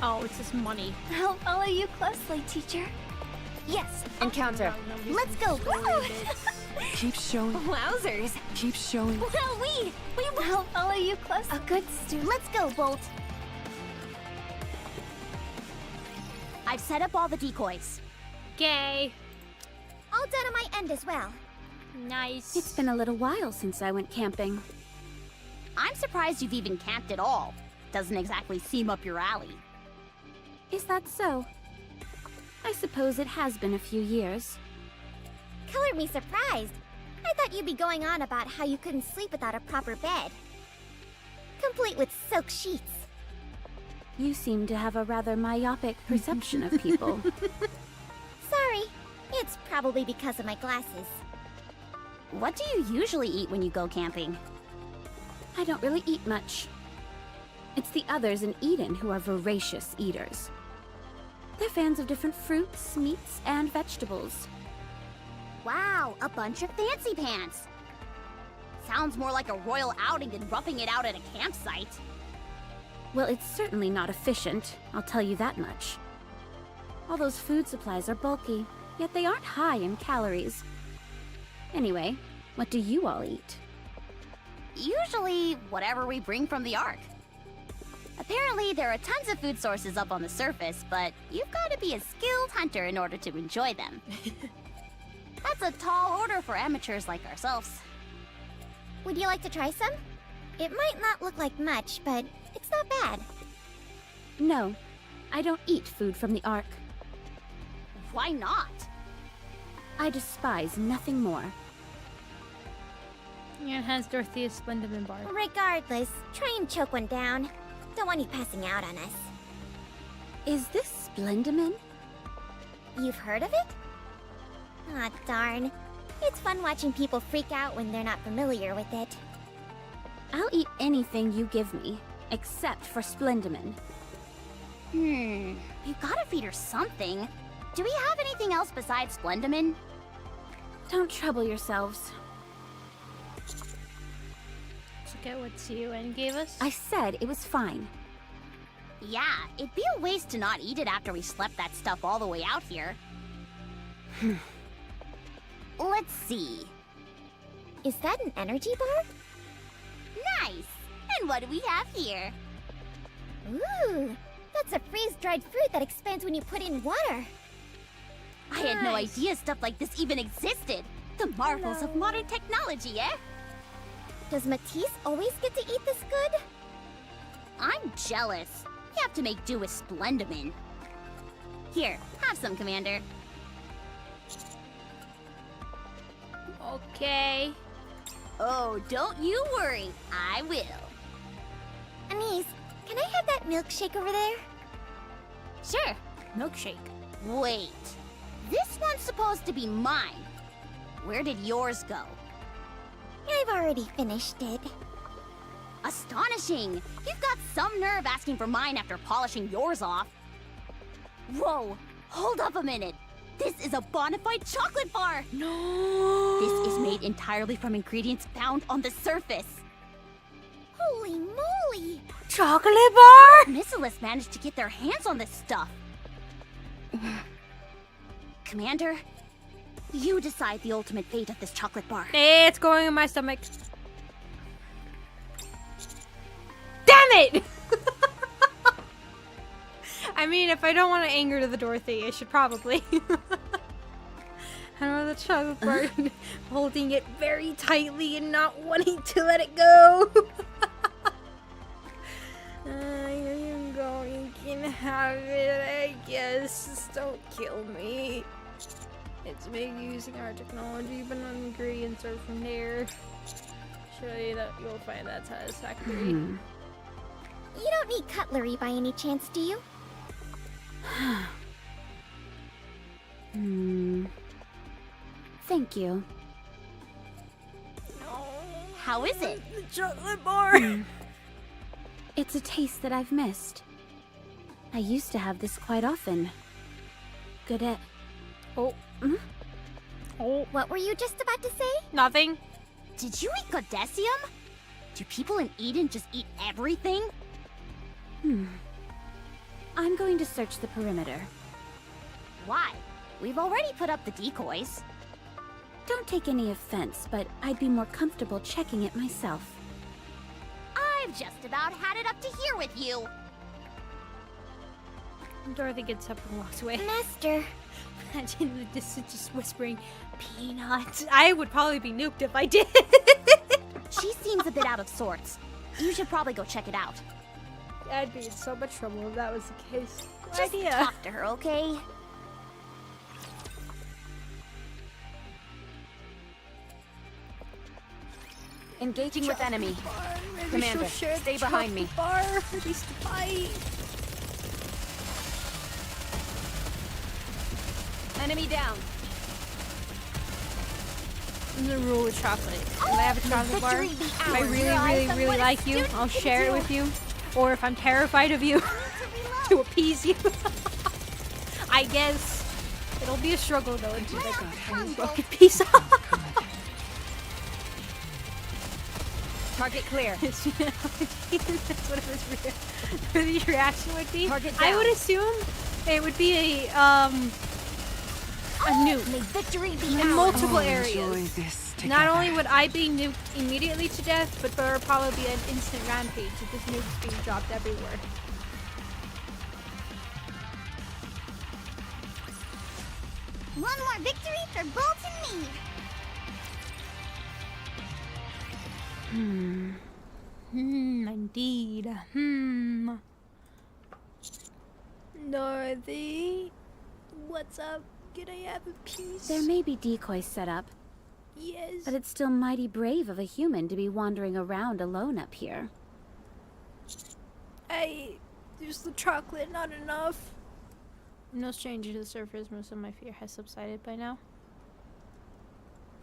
Oh, it's just money. I'll follow you closely, teacher. Yes. Encounter. Let's go. Keep showing. Wowzers. Keep showing. Well, we will follow you close. A good student. Let's go, Bolt. I've set up all the decoys. Okay. All done on my end as well. Nice. It's been a little while since I went camping. I'm surprised you've even camped at all. Doesn't exactly seem up your alley. Is that so? I suppose it has been a few years. Colored me surprised. I thought you'd be going on about how you couldn't sleep without a proper bed. Complete with soaked sheets. You seem to have a rather myopic perception of people. Sorry. It's probably because of my glasses. What do you usually eat when you go camping? I don't really eat much. It's the others in Eden who are voracious eaters. They're fans of different fruits, meats, and vegetables. Wow, a bunch of fancy pants. Sounds more like a royal outing than roughing it out at a campsite. Well, it's certainly not efficient, I'll tell you that much. All those food supplies are bulky, yet they aren't high in calories. Anyway, what do you all eat? Usually, whatever we bring from the Ark. Apparently, there are tons of food sources up on the surface, but you've got to be a skilled hunter in order to enjoy them. That's a tall order for amateurs like ourselves. Would you like to try some? It might not look like much, but it's not bad. No, I don't eat food from the Ark. Why not? I despise nothing more. Yeah, it has Dorothea's Splendid bar. Regardless, try and choke one down. Don't want you passing out on us. Is this Splendimin? You've heard of it? Aw, darn. It's fun watching people freak out when they're not familiar with it. I'll eat anything you give me, except for Splendimin. You gotta feed her something. Do we have anything else besides Splendimin? Don't trouble yourselves. Look at what CUN gave us. I said it was fine. Yeah, it'd be a waste to not eat it after we slept that stuff all the way out here. Let's see. Is that an energy bar? Nice! And what do we have here? Ooh, that's a freeze-dried fruit that expands when you put in water. I had no idea stuff like this even existed. The marvels of modern technology, eh? Does Matisse always get to eat this good? I'm jealous. You have to make do with Splendimin. Here, have some, Commander. Okay. Oh, don't you worry. I will. Anise, can I have that milkshake over there? Sure. Milkshake. Wait. This one's supposed to be mine. Where did yours go? I've already finished it. Astonishing! You've got some nerve asking for mine after polishing yours off. Whoa! Hold up a minute! This is a bona fide chocolate bar! No! This is made entirely from ingredients found on the surface. Holy moly! Chocolate bar? Missilus managed to get their hands on this stuff. Commander, you decide the ultimate fate of this chocolate bar. It's going in my stomach. Damn it! I mean, mean, if I don't want to anger the Dorothy, I should probably. I know the chocolate part, holding it very tightly and not wanting to let it go. I'm going, you can have it, I guess. Just don't kill me. It's made using our technology, but ingredients are from there. Surely that you'll find that satisfactory. You don't need cutlery by any chance, do you? Thank you. How is it? The chocolate bar! It's a taste that I've missed. I used to have this quite often. Good at... Oh. Oh. What were you just about to say? Nothing. Did you eat Godesium? Do people in Eden just eat everything? I'm going to search the perimeter. Why? We've already put up the decoys. Don't take any offense, but I'd be more comfortable checking it myself. I've just about had it up to here with you. Dorothy gets up and walks away. Master. Imagine this is just whispering, peanuts. I would probably be nuked if I did. She seems a bit out of sorts. You should probably go check it out. I'd be in so much trouble if that was the case. Good Just idea. talk to her, okay? Engaging with enemy. Commander, stay behind me. Bar for these to fight. Enemy down. I'm gonna rule with chocolate. If I have a chocolate bar, if I really like you, I'll share it with you. Or if I'm terrified of you, to appease you. I guess it'll be a struggle though until I got a broken piece off. Target clear. That's what his reaction would be. Target I down. would assume it would be a nuke. May victory be In ours. multiple Enjoy areas. this Not together. only would I be nuked immediately to death, but there would probably be an instant rampage if this nuke's being dropped everywhere. One more victory for Bolt and me. Indeed. Dorothy, what's up? Can I have a piece? There may be decoys set up, Yes. but it's still mighty brave of a human to be wandering around alone up here. There's the chocolate, not enough. I'm no stranger to the surface. Most of my fear has subsided by now.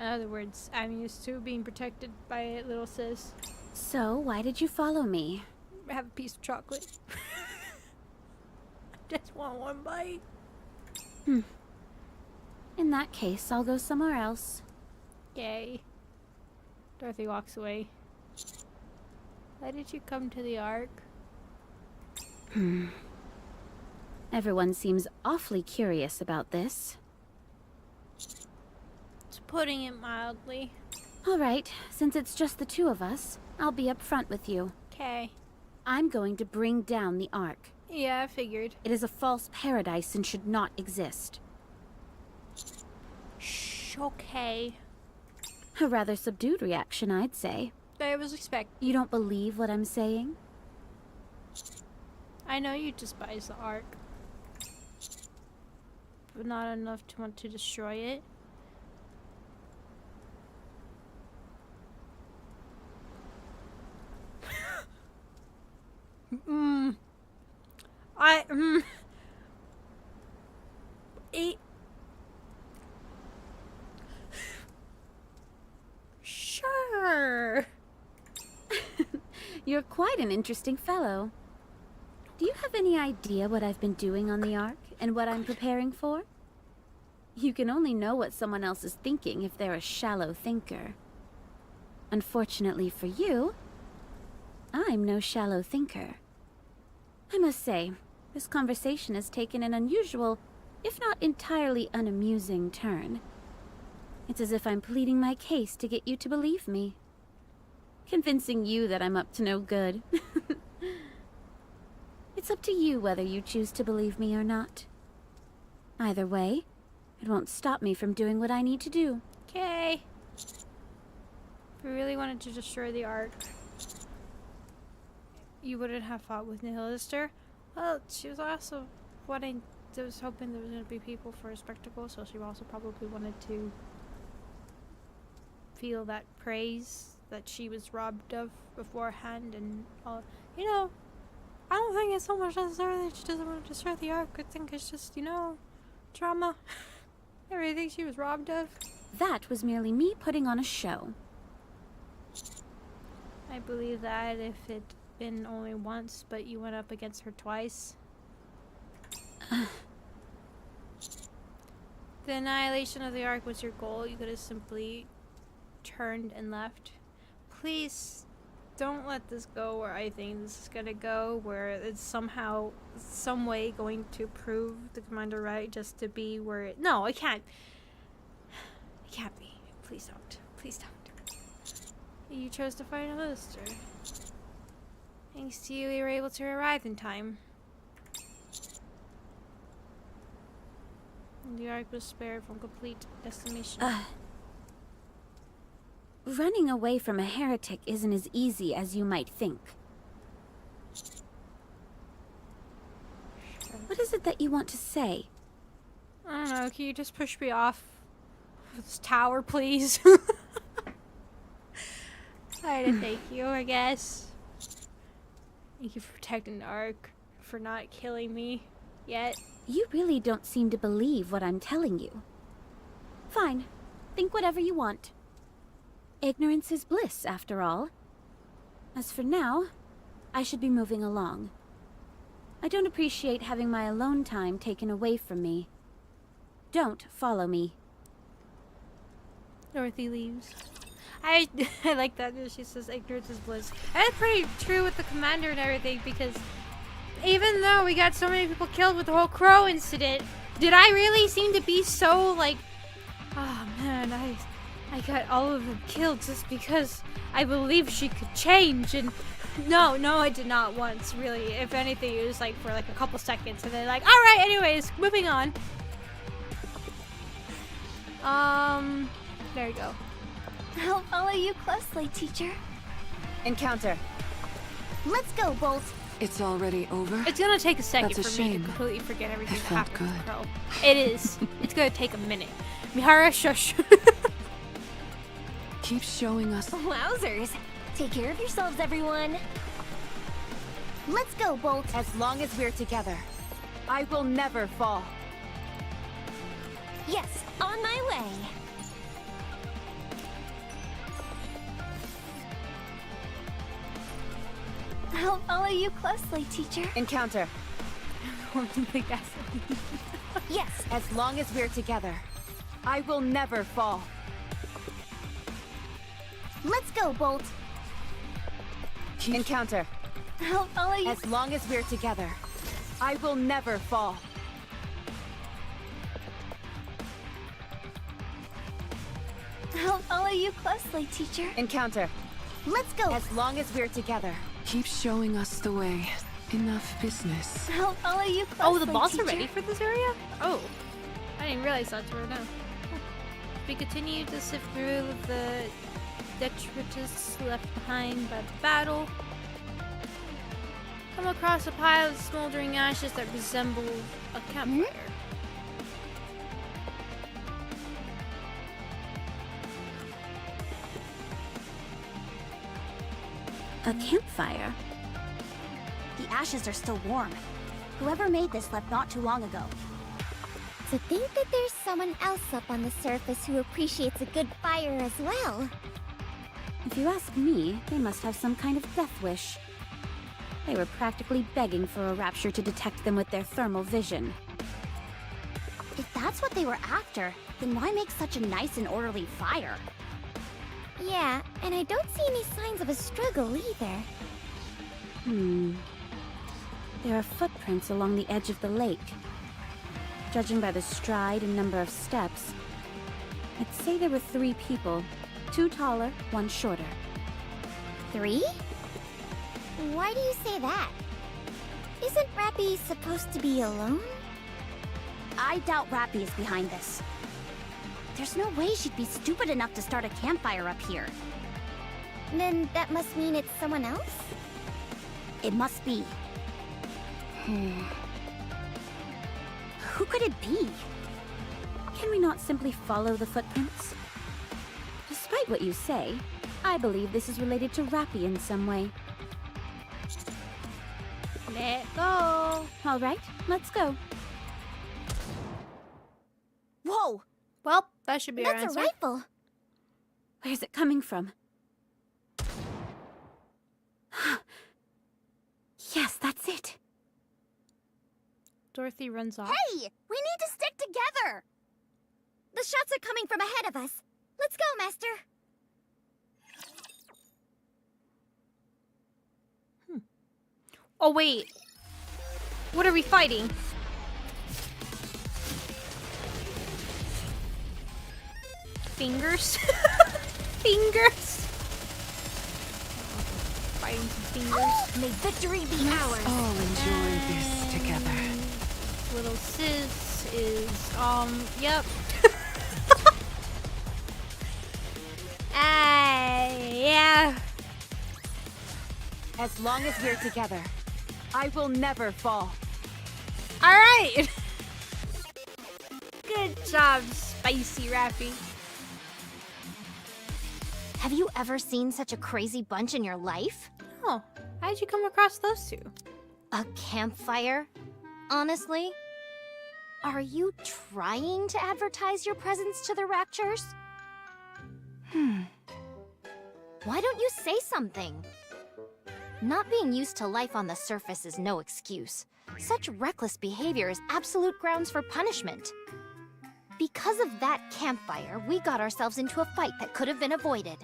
In other words, I'm used to being protected by it, little sis. So, why did you follow me? Have a piece of chocolate. I just want one bite. In that case, I'll go somewhere else. Yay. Dorothy walks away. Why did you come to the Ark? Everyone seems awfully curious about this. It's putting it mildly. All right, since it's just the two of us, I'll be up front with you. Okay. I'm going to bring down the Ark. Yeah, I figured. It is a false paradise and should not exist. Shh, okay. A rather subdued reaction, I'd say. I was expecting. You don't believe what I'm saying? I know you despise the Ark. But not enough to want to destroy it. Sure. You're quite an interesting fellow. Do you have any idea what I've been doing on the Ark and what I'm preparing for? You can only know what someone else is thinking if they're a shallow thinker. Unfortunately for you, I'm no shallow thinker. I must say, this conversation has taken an unusual, if not entirely unamusing turn. It's as if I'm pleading my case to get you to believe me. Convincing you that I'm up to no good. It's up to you whether you choose to believe me or not. Either way, it won't stop me from doing what I need to do. Okay. If we really wanted to destroy the Ark, you wouldn't have fought with Nihilister. Well, she was also wanting, was hoping there was going to be people for a spectacle, so she also probably wanted to feel that praise that she was robbed of beforehand and all. You know, I don't think it's so much necessarily that she doesn't want to destroy the Ark. I think it's just, you know, trauma. Everything she was robbed of. That was merely me putting on a show. I believe that if it'd been only once, but you went up against her twice. The annihilation of the Ark was your goal. You could have simply turned and left. Please don't let this go where I think this is gonna go, where it's somehow, some way going to prove the commander right just to be where it... No, it can't. It can't be. Please don't. Please don't. You chose to fight a Ruptor. Thanks to you, we were able to arrive in time. The Ark was spared from complete decimation. Running away from a heretic isn't as easy as you might think. What is it that you want to say? I don't know, can you just push me off this tower, please? Alright, thank you, I guess. Thank you for protecting the Ark, for not killing me yet. You really don't seem to believe what I'm telling you. Fine. Think whatever you want. Ignorance is bliss, after all. As for now, I should be moving along. I don't appreciate having my alone time taken away from me. Don't follow me. Dorothy leaves. I like that she says ignorance is bliss. That's pretty true with the commander and everything, because even though we got so many people killed with the whole crow incident, did I really seem to be so like, oh man, I got all of them killed just because I believed she could change? And no, I did not once, really. If anything, it was like for like a couple seconds, and then like, alright, anyways, moving on. There you go. I'll follow you closely, teacher. Encounter. Let's go, Bolt. It's already over? It's gonna take a second That's a for me to shame. completely forget everything It that felt happened with good. Crow. It is. It's gonna take a minute. Mihara, shush. Keep showing us. Wowzers. Take care of yourselves, everyone. Let's go, Bolt. As long as we're together, I will never fall. Yes, on my way. I'll follow you closely, teacher. Encounter. Yes. As long as we're together, I will never fall. Let's go, Bolt. Encounter. I'll follow you. As long as we're together, I will never fall. I'll follow you closely, teacher. Encounter. Let's go. As long as we're together. Keep showing us the way. Enough business. I'll follow you closely, Oh, the boss teacher. are ready for this area? Oh, I didn't realize that's where now. We continue to sift through the detritus left behind by the battle. Come across a pile of smoldering ashes that resemble a campfire. A campfire? The ashes are still warm. Whoever made this left not too long ago. To think that there's someone else up on the surface who appreciates a good fire as well. If you ask me, they must have some kind of death wish. They were practically begging for a rapture to detect them with their thermal vision. If that's what they were after, then why make such a nice and orderly fire? Yeah, and I don't see any signs of a struggle either. There are footprints along the edge of the lake. Judging by the stride and number of steps, I'd say there were 3 people. 2 taller, 1 shorter. 3? Why do you say that? Isn't Rappy supposed to be alone? I doubt Rappy is behind this. There's no way she'd be stupid enough to start a campfire up here. Then that must mean it's someone else? It must be. Who could it be? Can we not simply follow the footprints? Despite what you say, I believe this is related to Rappy in some way. Let go. All right, let's go. Whoa! Well, that should be our That's answer. a rifle. Where's it coming from? Yes, that's it. Dorothy runs off. Hey! We need to stick together! The shots are coming from ahead of us. Let's go, Master. Oh, wait. What are we fighting? Fingers? Fingers? Fighting some fingers. May victory be ours! All enjoy this together. Little sis is, yep. Yeah. As long as we're together, I will never fall. All right. Good job, Spicy Rappy. Have you ever seen such a crazy bunch in your life? Oh, how'd you come across those two? A campfire? Honestly? Are you trying to advertise your presence to the Raptures? Why don't you say something? Not being used to life on the surface is no excuse. Such reckless behavior is absolute grounds for punishment. Because of that campfire, we got ourselves into a fight that could have been avoided.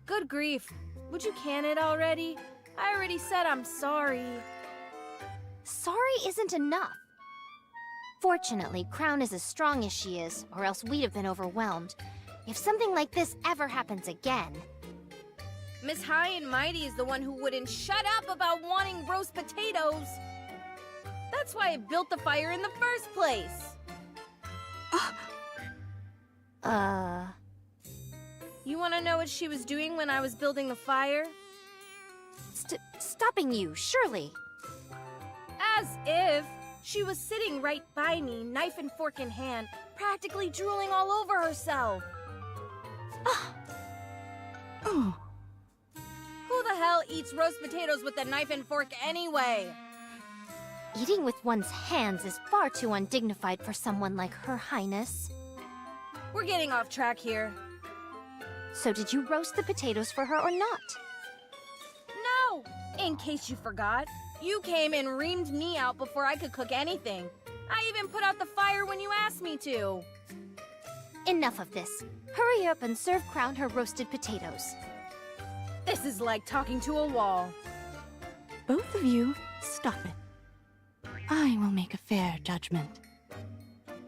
Good grief. Would you can it already? I already said I'm sorry. Sorry isn't enough. Fortunately, Crown is as strong as she is, or else we'd have been overwhelmed. If something like this ever happens again... Miss High and Mighty is the one who wouldn't shut up about wanting roast potatoes. That's why I built the fire in the first place. You want to know what she was doing when I was building the fire? Stopping you, surely. As if. She was sitting right by me, knife and fork in hand, practically drooling all over herself. Oh. Who the hell eats roast potatoes with a knife and fork anyway? Eating with one's hands is far too undignified for someone like Her Highness. We're getting off track here. So did you roast the potatoes for her or not? No! In case you forgot, you came and reamed me out before I could cook anything. I even put out the fire when you asked me to. Enough of this. Hurry up and serve Crown her roasted potatoes. This is like talking to a wall. Both of you, stop it. I will make a fair judgment.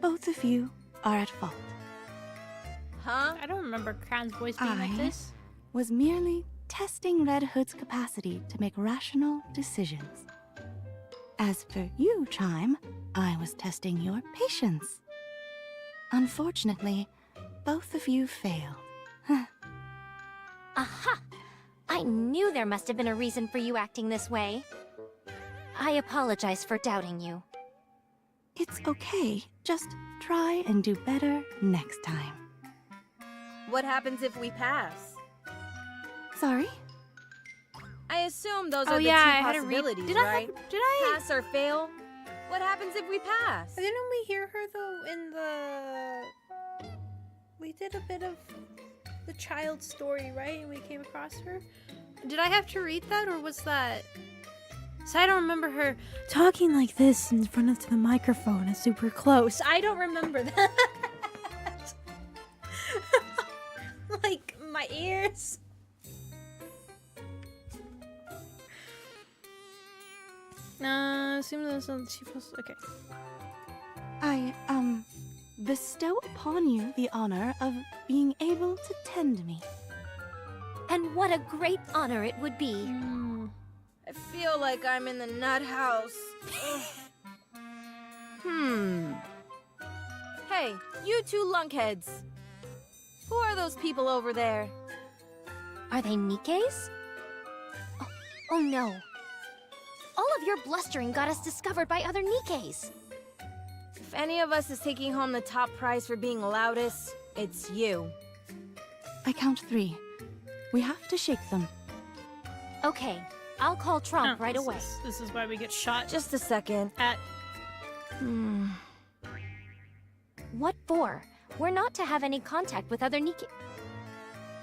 Both of you are at fault. Huh? I don't remember Crown's voice being like this. Was merely testing Red Hood's capacity to make rational decisions. As for you, Chime, I was testing your patience. Unfortunately, both of you failed. Aha! I knew there must have been a reason for you acting this way. I apologize for doubting you. It's okay. Just try and do better next time. What happens if we pass? Sorry? I assume those Oh, are the yeah, I two had to read- possibilities, Did I right? Did I? Pass or fail? What happens if we pass? Didn't we hear her though in the? We did a bit of the child story, right? And we came across her. Did I have to read that, or was that? So I don't remember her talking like this in front of the microphone and super close. I don't remember that. Like my ears. Assume that's on she was okay. I, bestow upon you the honor of being able to tend me. And what a great honor it would be. I feel like I'm in the nut house. Hey, you two lunkheads. Who are those people over there? Are they Nikke's? Oh no. All of your blustering got us discovered by other Nikke's. If any of us is taking home the top prize for being loudest, it's you. I count 3. We have to shake them. Okay, I'll call Trump right away. This is why we get shot. Just a second. What for? We're not to have any contact with other Nikke.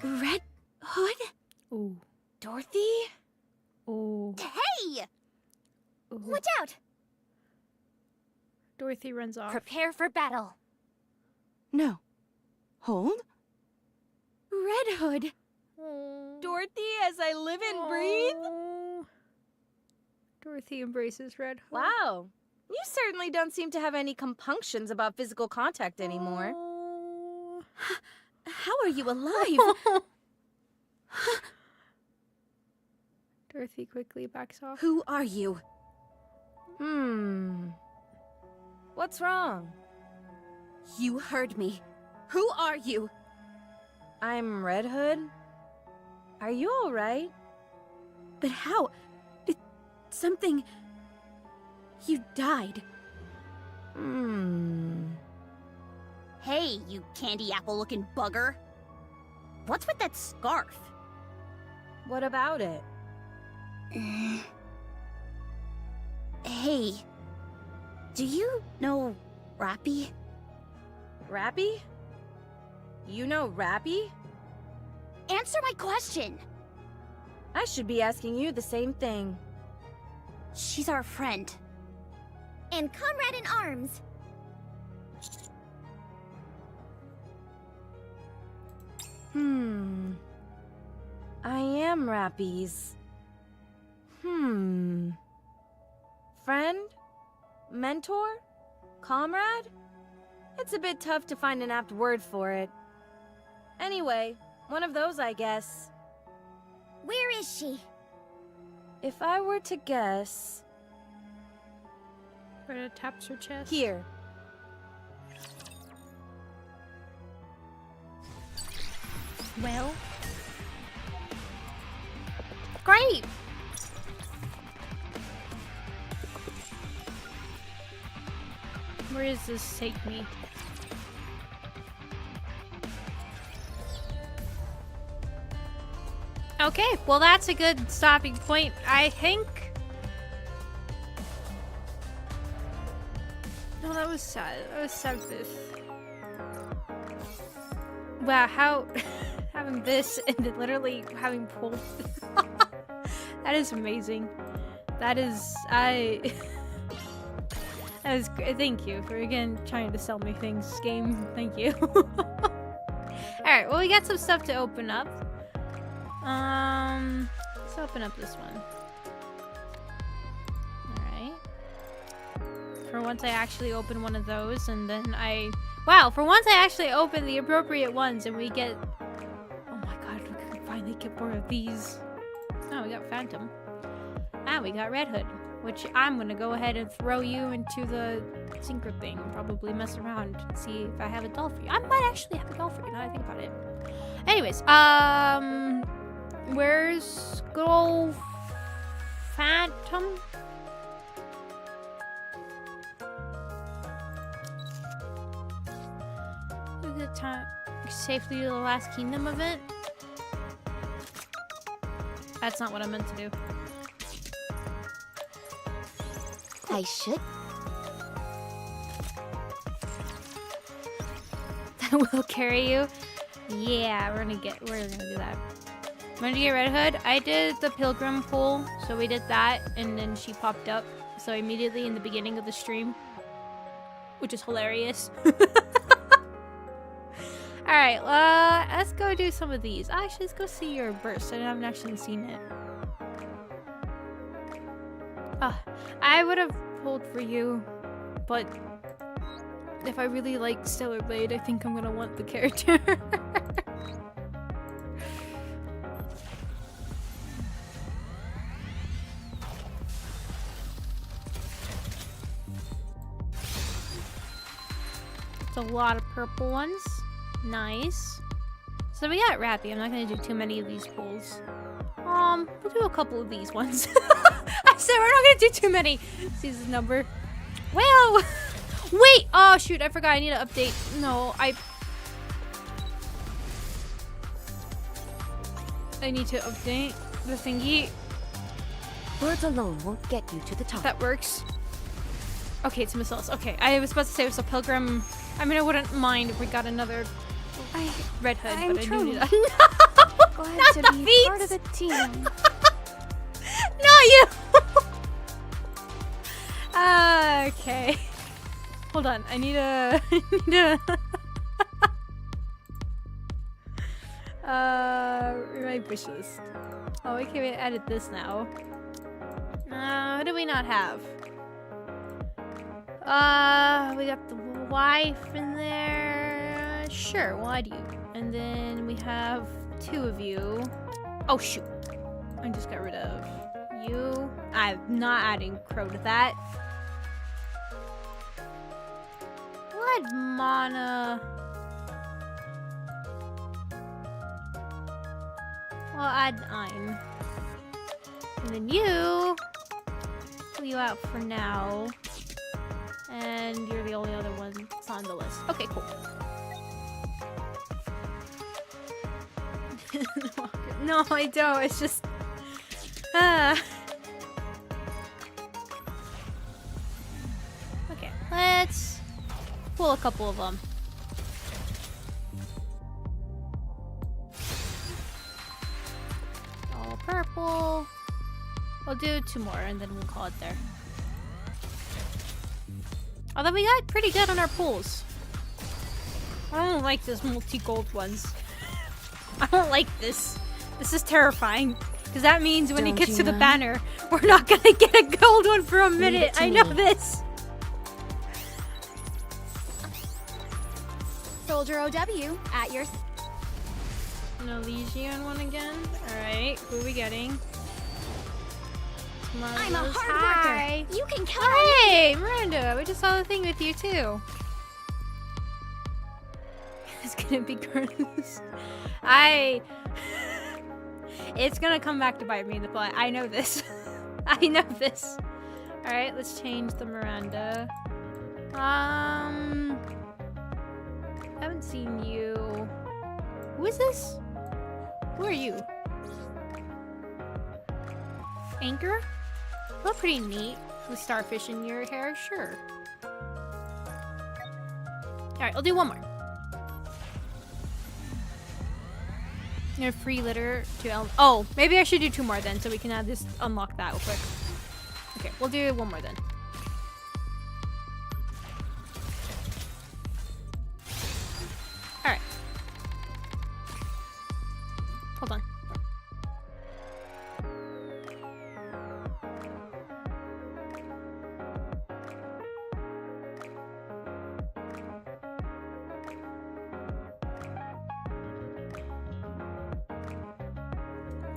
Red Hood? Ooh. Dorothy? Ooh. Hey! Ooh. Watch out! Dorothy runs off. Prepare for battle. No. Hold. Red Hood. Dorothy, as I live and breathe? Dorothy embraces Red Hood. Wow. You certainly don't seem to have any compunctions about physical contact anymore. How are you alive? Dorothy quickly backs off. Who are you? What's wrong? You heard me. Who are you? I'm Red Hood. Are you alright? But how? Something... You died. Hey, you candy apple-looking bugger. What's with that scarf? What about it? Hey, do you know Rappy? Rappy? You know Rappy? Answer my question! I should be asking you the same thing. She's our friend. And comrade in arms. I am Rappy's. Friend? Mentor? Comrade? It's a bit tough to find an apt word for it. Anyway, one of those, I guess. Where is she? If I were to guess... Retta taps her chest. Here. Well... Great! Where does this take me? Okay, well that's a good stopping point, I think. No, that was sad. That was sad. Wow, how having this and then literally having pulled. That is amazing. That is that is great. Thank you for again trying to sell me things, game. Thank you. Alright, well we got some stuff to open up. Let's open up this one. Alright. For once I actually open one of those and then wow, for once I actually open the appropriate ones and we get... Oh my god, we can finally get more of these. Oh, we got Fatum. And we got Red Hood, which I'm gonna go ahead and throw you into the sinker thing. Probably mess around and see if I have a doll for you. I might actually have a doll for you now that I think about it. Anyways, where's good old Fatum? The time safely to the Last Kingdom event. That's not what I meant to do. I should. That will carry you. Yeah, we're gonna do that. I'm gonna get Red Hood. I did the pilgrim pull, so we did that, and then she popped up. So immediately in the beginning of the stream, which is hilarious. Alright, let's go do some of these. Actually, let's go see your burst. I haven't actually seen it. I would have pulled for you, but if I really like Stellar Blade, I think I'm gonna want the character. a lot of purple ones. Nice. So we got Rappy. I'm not gonna do too many of these pools. We'll do a couple of these ones. I said we're not gonna do too many. Season number. Well, wait. Oh shoot, I forgot. I need to update. No, I need to update the thingy. Birds alone won't get you to the top. That works. Okay, it's missiles. Okay, I was about to say it was a pilgrim. I mean, I wouldn't mind if we got another Red Hood, I'm but I truly needed a glad not to the be feet. part of the team. Not you. Okay. Hold on. I need a. My wish list. Oh, we can edit this now. What do we not have? We got the wife in there. Sure, why do you? And then we have 2 of you. Oh shoot! I just got rid of you. I'm not adding Crow to that. What mana? Well, add 9. And then you. Pull you out for now. And you're the only other one that's on the list. Okay, cool. No, I don't. It's just... Okay, let's pull a couple of them. All purple. We'll do 2 more and then we'll call it there. Although we got pretty good on our pools. I don't like this multi-gold ones. I don't like this. This is terrifying. Because that means when it gets to the banner, we're not gonna get a gold one for a minute. I know this. Soldier OW, at your... An Elysian one again? Alright, who are we getting? I'm a hard worker. You can count on me. Hey, Miranda, we just saw the thing with you too. It's gonna be Curtis. It's gonna come back to bite me in the butt. I know this. I know this. Alright, let's change the Miranda. Haven't seen you. Who is this? Who are you? Anchor? You look pretty neat with starfish in your hair, sure. Alright, I'll do 1 more. You're a free litter to oh, maybe I should do 2 more then so we can add this, unlock that real quick. Okay, we'll do 1 more then. Alright. Hold on.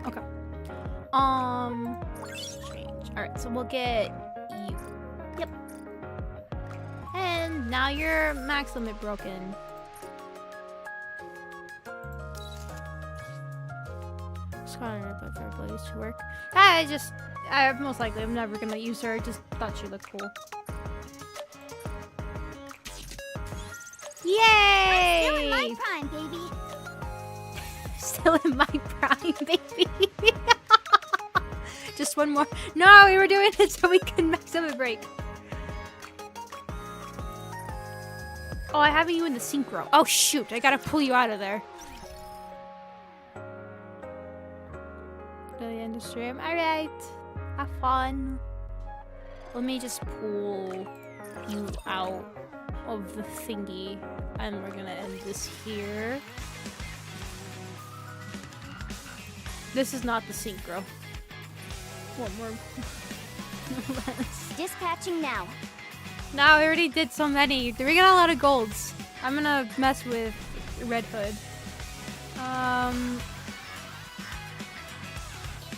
Okay. Change. Alright, so we'll get you. Yep. And now your max limit broken. But for abilities to work. I most likely I'm never gonna use her. I just thought she looked cool. Yay! I'm still in my prime, baby. Still in my prime, baby. Just 1 more. No, we were doing it so we can max limit break. Oh, I have you in the synchro. Oh shoot, I gotta pull you out of there. Really end the stream. Alright. Have fun. Let me just pull you out of the thingy. And we're gonna end this here. This is not the synchro. 1 more. Dispatching now. No, we already did so many. We got a lot of golds. I'm gonna mess with Red Hood.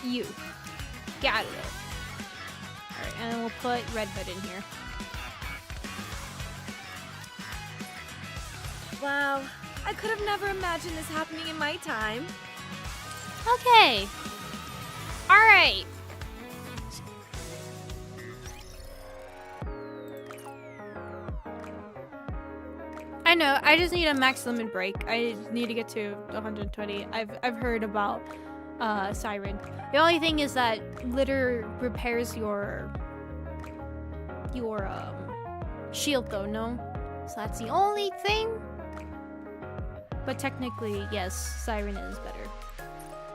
You. Got it. Alright, and we'll put Red Hood in here. Wow, I could have never imagined this happening in my time. Okay. Alright. I know, I just need a max limit break. I need to get to 120. I've heard about Siren. The only thing is that litter repairs your shield though, no? So that's the only thing. But technically, yes, Siren is better.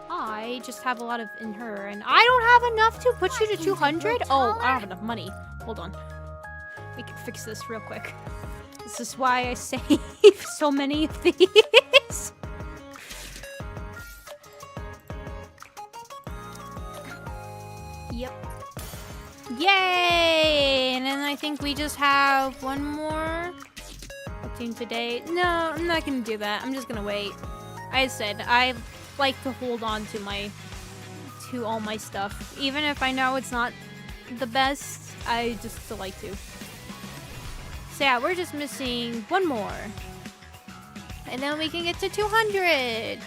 I just have a lot of in her, and I don't have enough to put you to 200? Oh, I don't have enough money. Hold on. We can fix this real quick. This is why I save so many of these. Yep. Yay! And then I think we just have one more team today. No, I'm not gonna do that. I'm just gonna wait. I said I like to hold on to all my stuff, even if I know it's not the best. I just still like to. So yeah, we're just missing one more, and then we can get to 200.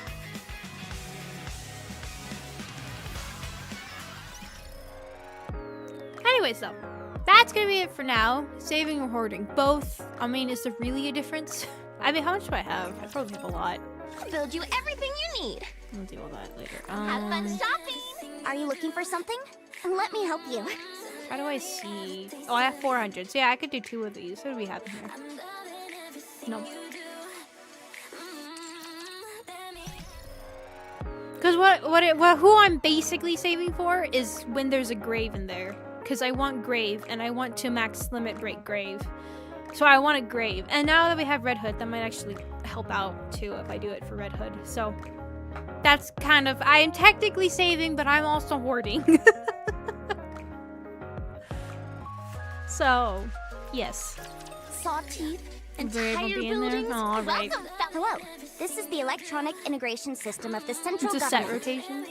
Anyways, though, that's gonna be it for now. Saving or hoarding, both. I mean, is there really a difference? I mean, how much do I have? I probably have a lot. I'll build you everything you need. We'll do all that later. Have fun shopping. Are you looking for something? Let me help you. How do I see? Oh, I have 400. So yeah, I could do 2 of these. What do we have here? No. Because who I'm basically saving for is when there's a grave in there. Because I want grave, and I want to max limit break grave. So I want a grave. And now that we have Red Hood, that might actually help out too if I do it for Red Hood. So that's kind of, I am technically saving, but I'm also hoarding. So, yes. Saw teeth, Entire buildings. Oh, right. Welcome. Hello. This is the electronic integration system of the central It's a government. set rotation.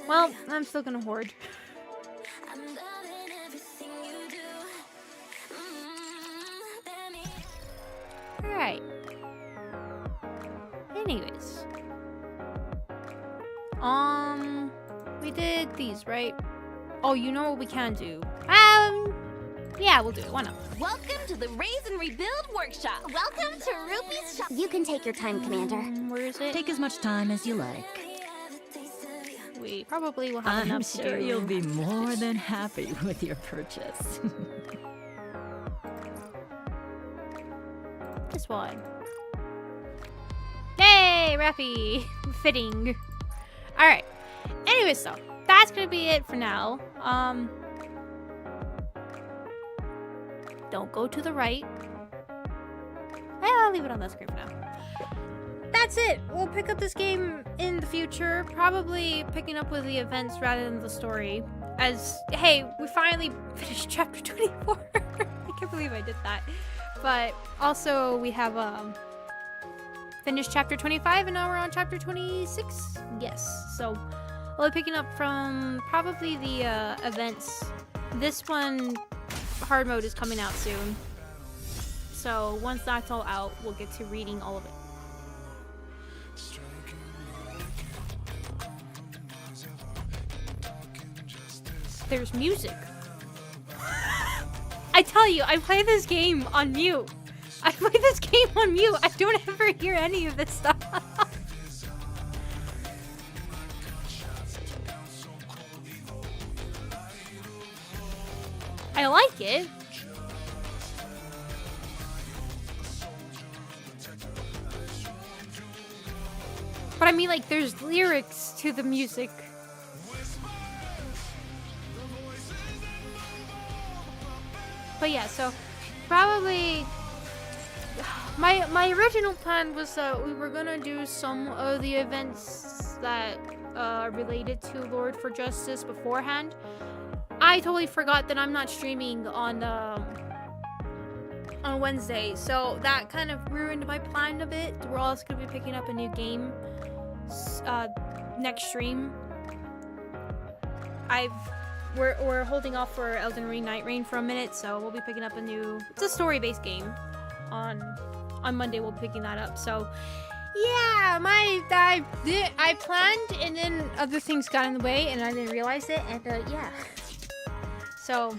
Well, I'm still gonna hoard. Alright. Anyways. We did these, right? Oh, you know what we can do? Yeah, we'll do it. Why not? Welcome to the Raise and Rebuild Workshop. Welcome to Ruby's shop. You can take your time, Commander. Where is it? Take as much time as you like. We probably will have I'm enough to sure do. you'll be more than happy with your purchase. This one. Yay, Rappy! Fitting. Alright. Anyways, so that's gonna be it for now. Don't go to the right. I'll leave it on that screen for now. That's it. We'll pick up this game in the future. Probably picking up with the events rather than the story. As, hey, we finally finished chapter 24. I can't believe I did that. But also we have finished chapter 25 and now we're on chapter 26. Yes. So we'll be picking up from probably the events. This one, hard mode, is coming out soon. So once that's all out, we'll get to reading all of it. There's music. I tell you, I play this game on mute. I play this game on mute. I don't ever hear any of this stuff. I like it. But I mean, like, there's lyrics to the music. But yeah, so probably my original plan was that we were gonna do some of the events that are related to Lord for Justice beforehand. I totally forgot that I'm not streaming on Wednesday, so that kind of ruined my plan a bit. We're also gonna be picking up a new game next stream. We're holding off for Elden Ring Night Rain for a minute, so we'll be picking up it's a story-based game on on Monday we'll be picking that up. So yeah, I planned and then other things got in the way and I didn't realize it, and yeah. So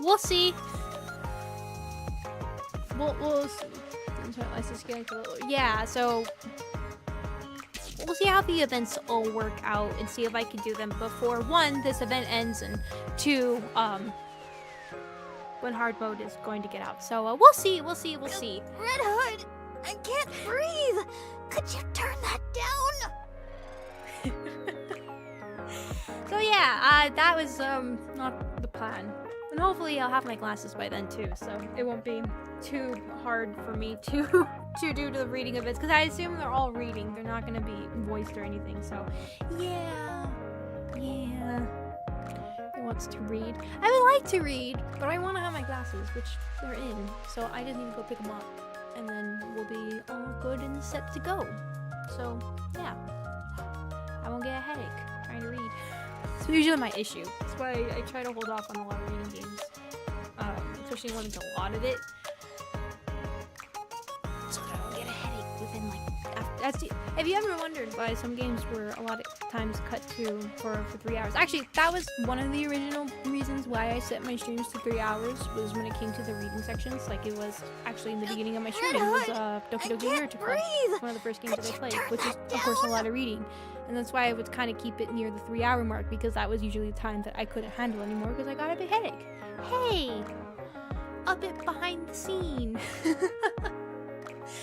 we'll see. We'll see. Yeah, so we'll see how the events all work out and see if I can do them before, one, this event ends, and two, when hard mode is going to get out. So we'll see. Red Hood, I can't breathe. Could you turn that down? So yeah, that was not the plan. And hopefully I'll have my glasses by then too, so it won't be too hard for me to do the reading of it, because I assume they're all reading. They're not going to be voiced or anything, so yeah. He wants to read. I would like to read, but I want to have my glasses, which they're in, so I just need to go pick them up, and then we'll be all good and set to go. So yeah, I won't get a headache trying to read. It's usually my issue. That's why I try to hold off on a lot of reading games, especially when it's a lot of it, so that I don't get a headache within like. Have you ever wondered why some games were a lot of times cut to for 3 hours? Actually, that was one of the original reasons why I set my streams to 3 hours, was when it came to the reading sections. Like, it was actually in the beginning of my stream. It was Doki Doki Literature Club, one of the first games that I played, which is of course a lot of reading. And that's why I would kind of keep it near the 3 hour mark, because that was usually the time that I couldn't handle anymore because I got a big headache. Hey, a bit behind the scene.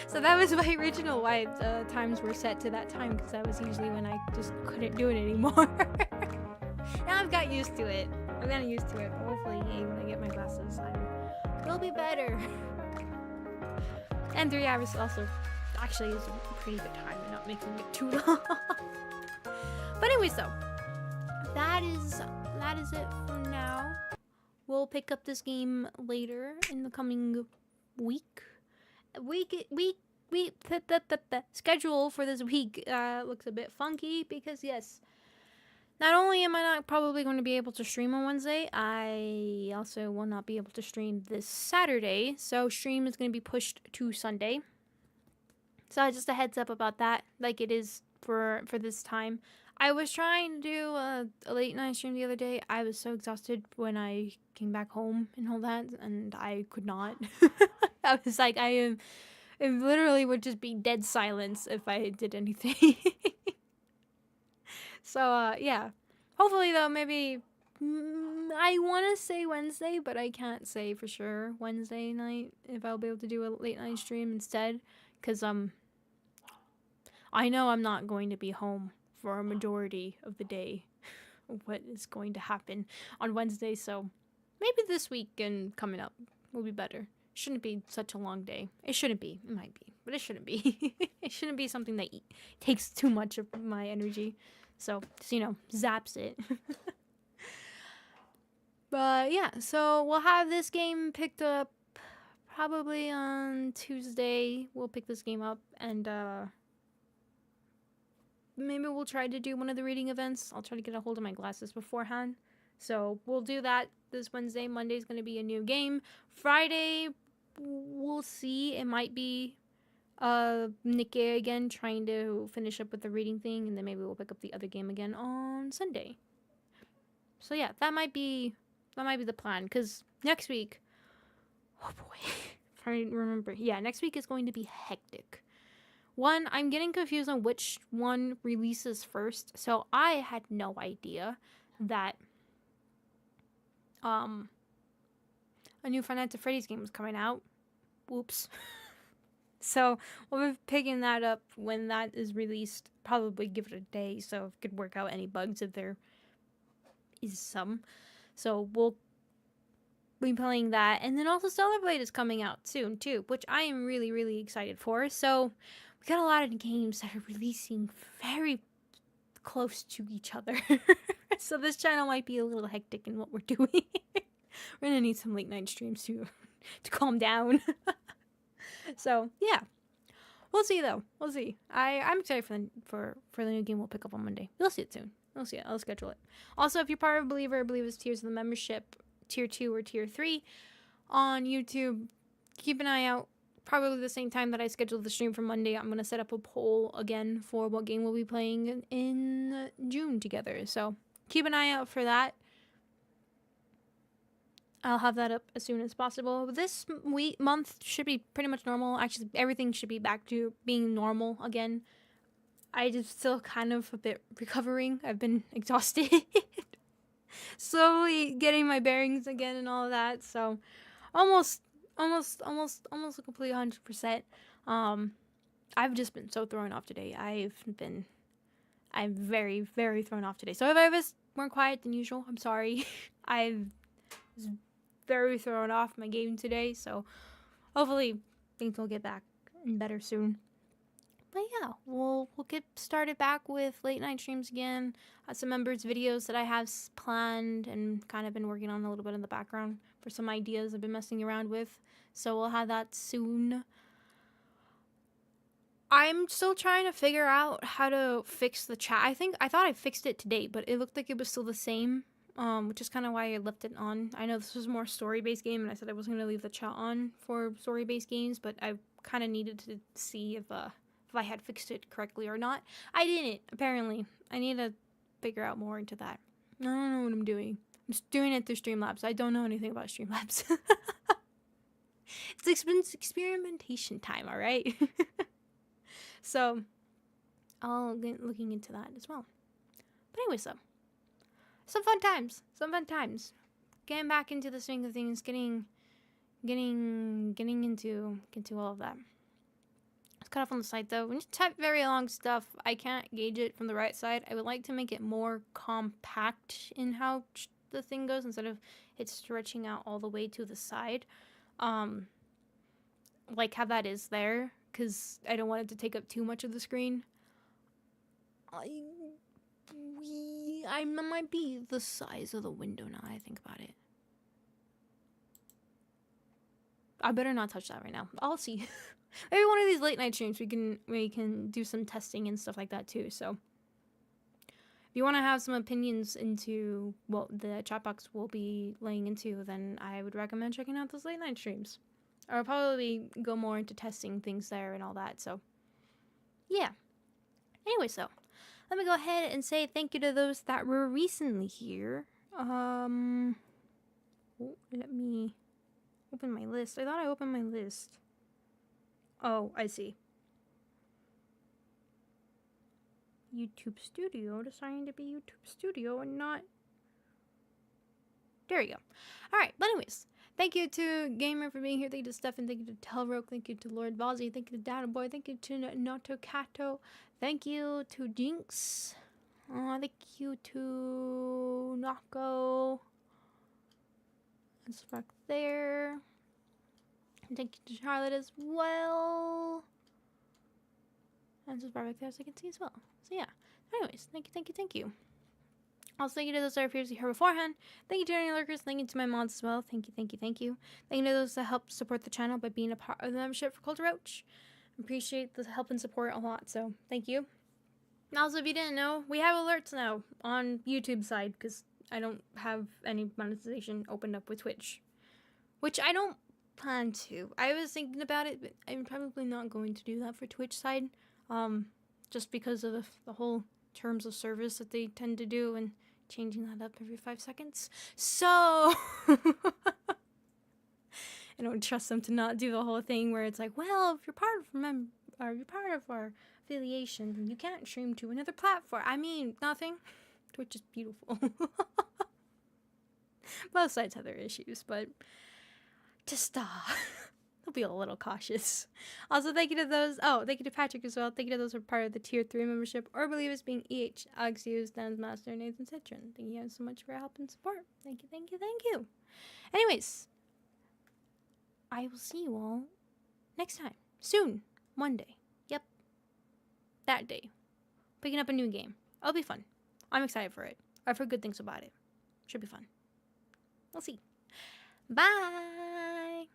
So that was my original why times were set to that time, because that was usually when I just couldn't do it anymore. Now I've got used to it. I'm getting used to it, but hopefully when I get my glasses, I will be better. And 3 hours also actually is a pretty good time and not making it too long. But anyway, so that is it for now. We'll pick up this game later in the coming week. The schedule for this week looks a bit funky because, yes, not only am I not probably going to be able to stream on Wednesday, I also will not be able to stream this Saturday, so stream is going to be pushed to Sunday. So just a heads up about that, like it is for this time. I was trying to do a late night stream the other day. I was so exhausted when I came back home and all that, and I could not. I was like, it literally would just be dead silence if I did anything. So, yeah. Hopefully, though, maybe, I want to say Wednesday, but I can't say for sure Wednesday night if I'll be able to do a late night stream instead, because, I know I'm not going to be home for a majority of the day of what is going to happen on Wednesday, so maybe this week and coming up will be better. Shouldn't be such a long day. It shouldn't be. It might be, but it shouldn't be. It shouldn't be something that takes too much of my energy. So, just, zaps it. But yeah, so we'll have this game picked up probably on Tuesday. We'll pick this game up, and maybe we'll try to do one of the reading events. I'll try to get a hold of my glasses beforehand. So we'll do that this Wednesday. Monday's going to be a new game. Friday, we'll see. It might be Nikke again, trying to finish up with the reading thing, and then maybe we'll pick up the other game again on Sunday. So yeah, that might be the plan, because next week, oh boy, if I remember, yeah, next week is going to be hectic. One, I'm getting confused on which one releases first, so I had no idea that a new Five Nights at Freddy's game was coming out. Whoops. So we'll be picking that up when that is released. Probably give it a day, so it could work out any bugs if there is some. So we'll be playing that. And then also Stellar Blade is coming out soon too, which I am really, really excited for. So we got a lot of games that are releasing very close to each other. So this channel might be a little hectic in what we're doing. We're gonna need some late night streams to calm down. So yeah, we'll see though. We'll see. I'm excited for the new game we'll pick up on Monday. You'll see it soon. You'll see it. I'll schedule it. Also, if you're part of Believer, I believe it's tiers of the membership, tier 2 or tier 3 on YouTube. Keep an eye out probably the same time that I scheduled the stream for Monday, I'm going to set up a poll again for what game we'll be playing in June together. So keep an eye out for that. I'll have that up as soon as possible. This month should be pretty much normal. Actually, everything should be back to being normal again. I just still kind of a bit recovering. I've been exhausted. Slowly getting my bearings again and all of that. So almost a complete 100%. I've just been so thrown off today. I'm very, very thrown off today. So if I was more quiet than usual, I'm sorry. I was very thrown off my game today. So hopefully things will get back and better soon. But yeah, we'll get started back with late night streams again. Some members' videos that I have planned and kind of been working on a little bit in the background for some ideas I've been messing around with. So we'll have that soon. I'm still trying to figure out how to fix the chat. I thought I fixed it today, but it looked like it was still the same, which is kind of why I left it on. I know this was more story-based game, and I said I wasn't going to leave the chat on for story-based games, but I kind of needed to see if I had fixed it correctly or not. I didn't, apparently. I need to figure out more into that. I don't know what I'm doing. I'm just doing it through Streamlabs. I don't know anything about Streamlabs. It's experimentation time, alright? So, I'll get looking into that as well. But anyways, though. Some fun times. Getting back into the swing of things, getting into all of that. It's cut off on the side though. When you type very long stuff, I can't gauge it from the right side. I would like to make it more compact in how the thing goes instead of it stretching out all the way to the side. Like how that is there, because I don't want it to take up too much of the screen. I might be the size of the window now I think about it. I better not touch that right now. I'll see. Maybe one of these late night streams we can do some testing and stuff like that too. So if you want to have some opinions into what the chat box will be laying into, then I would recommend checking out those late night streams. I'll probably go more into testing things there and all that. So yeah. Anyway, so let me go ahead and say thank you to those that were recently here. Let me open my list. I thought I opened my list. Oh, I see. YouTube Studio deciding to be YouTube Studio and not... There you go. Alright, but anyways. Thank you to Gamer for being here. Thank you to Stefan. Thank you to Telroke. Thank you to Lord Vazzy. Thank you to Data Boy. Thank you to Noto Kato. Thank you to Jinx. Thank you to Nako. That's back there. Thank you to Charlotte as well. And just back there so I can see as well. So yeah. Anyways, thank you. Also, thank you to those that are previously here beforehand. Thank you to any lurkers. Thank you to my mods as well. Thank you. Thank you to those that help support the channel by being a part of the membership for Culture Roach. Appreciate the help and support a lot, so thank you. And also, if you didn't know, we have alerts now on YouTube side because I don't have any monetization opened up with Twitch, which I don't plan to. I was thinking about it, but I'm probably not going to do that for Twitch side, just because of the whole terms of service that they tend to do and changing that up every 5 seconds. So I don't trust them to not do the whole thing where it's like, well, if you're part of our affiliation, then you can't stream to another platform. I mean, nothing. Twitch is beautiful. Both sides have their issues, but just I'll be a little cautious. Also, thank you to those. Oh, thank you to Patrick as well. Thank you to those who are part of the Tier 3 membership or believers being EH, Alexius, Dan's Master, Nathan Citron. Thank you guys so much for your help and support. Thank you. Anyways, I will see you all next time. Soon. Monday. Yep. That day. Picking up a new game. It'll be fun. I'm excited for it. I've heard good things about it. Should be fun. We'll see. Bye!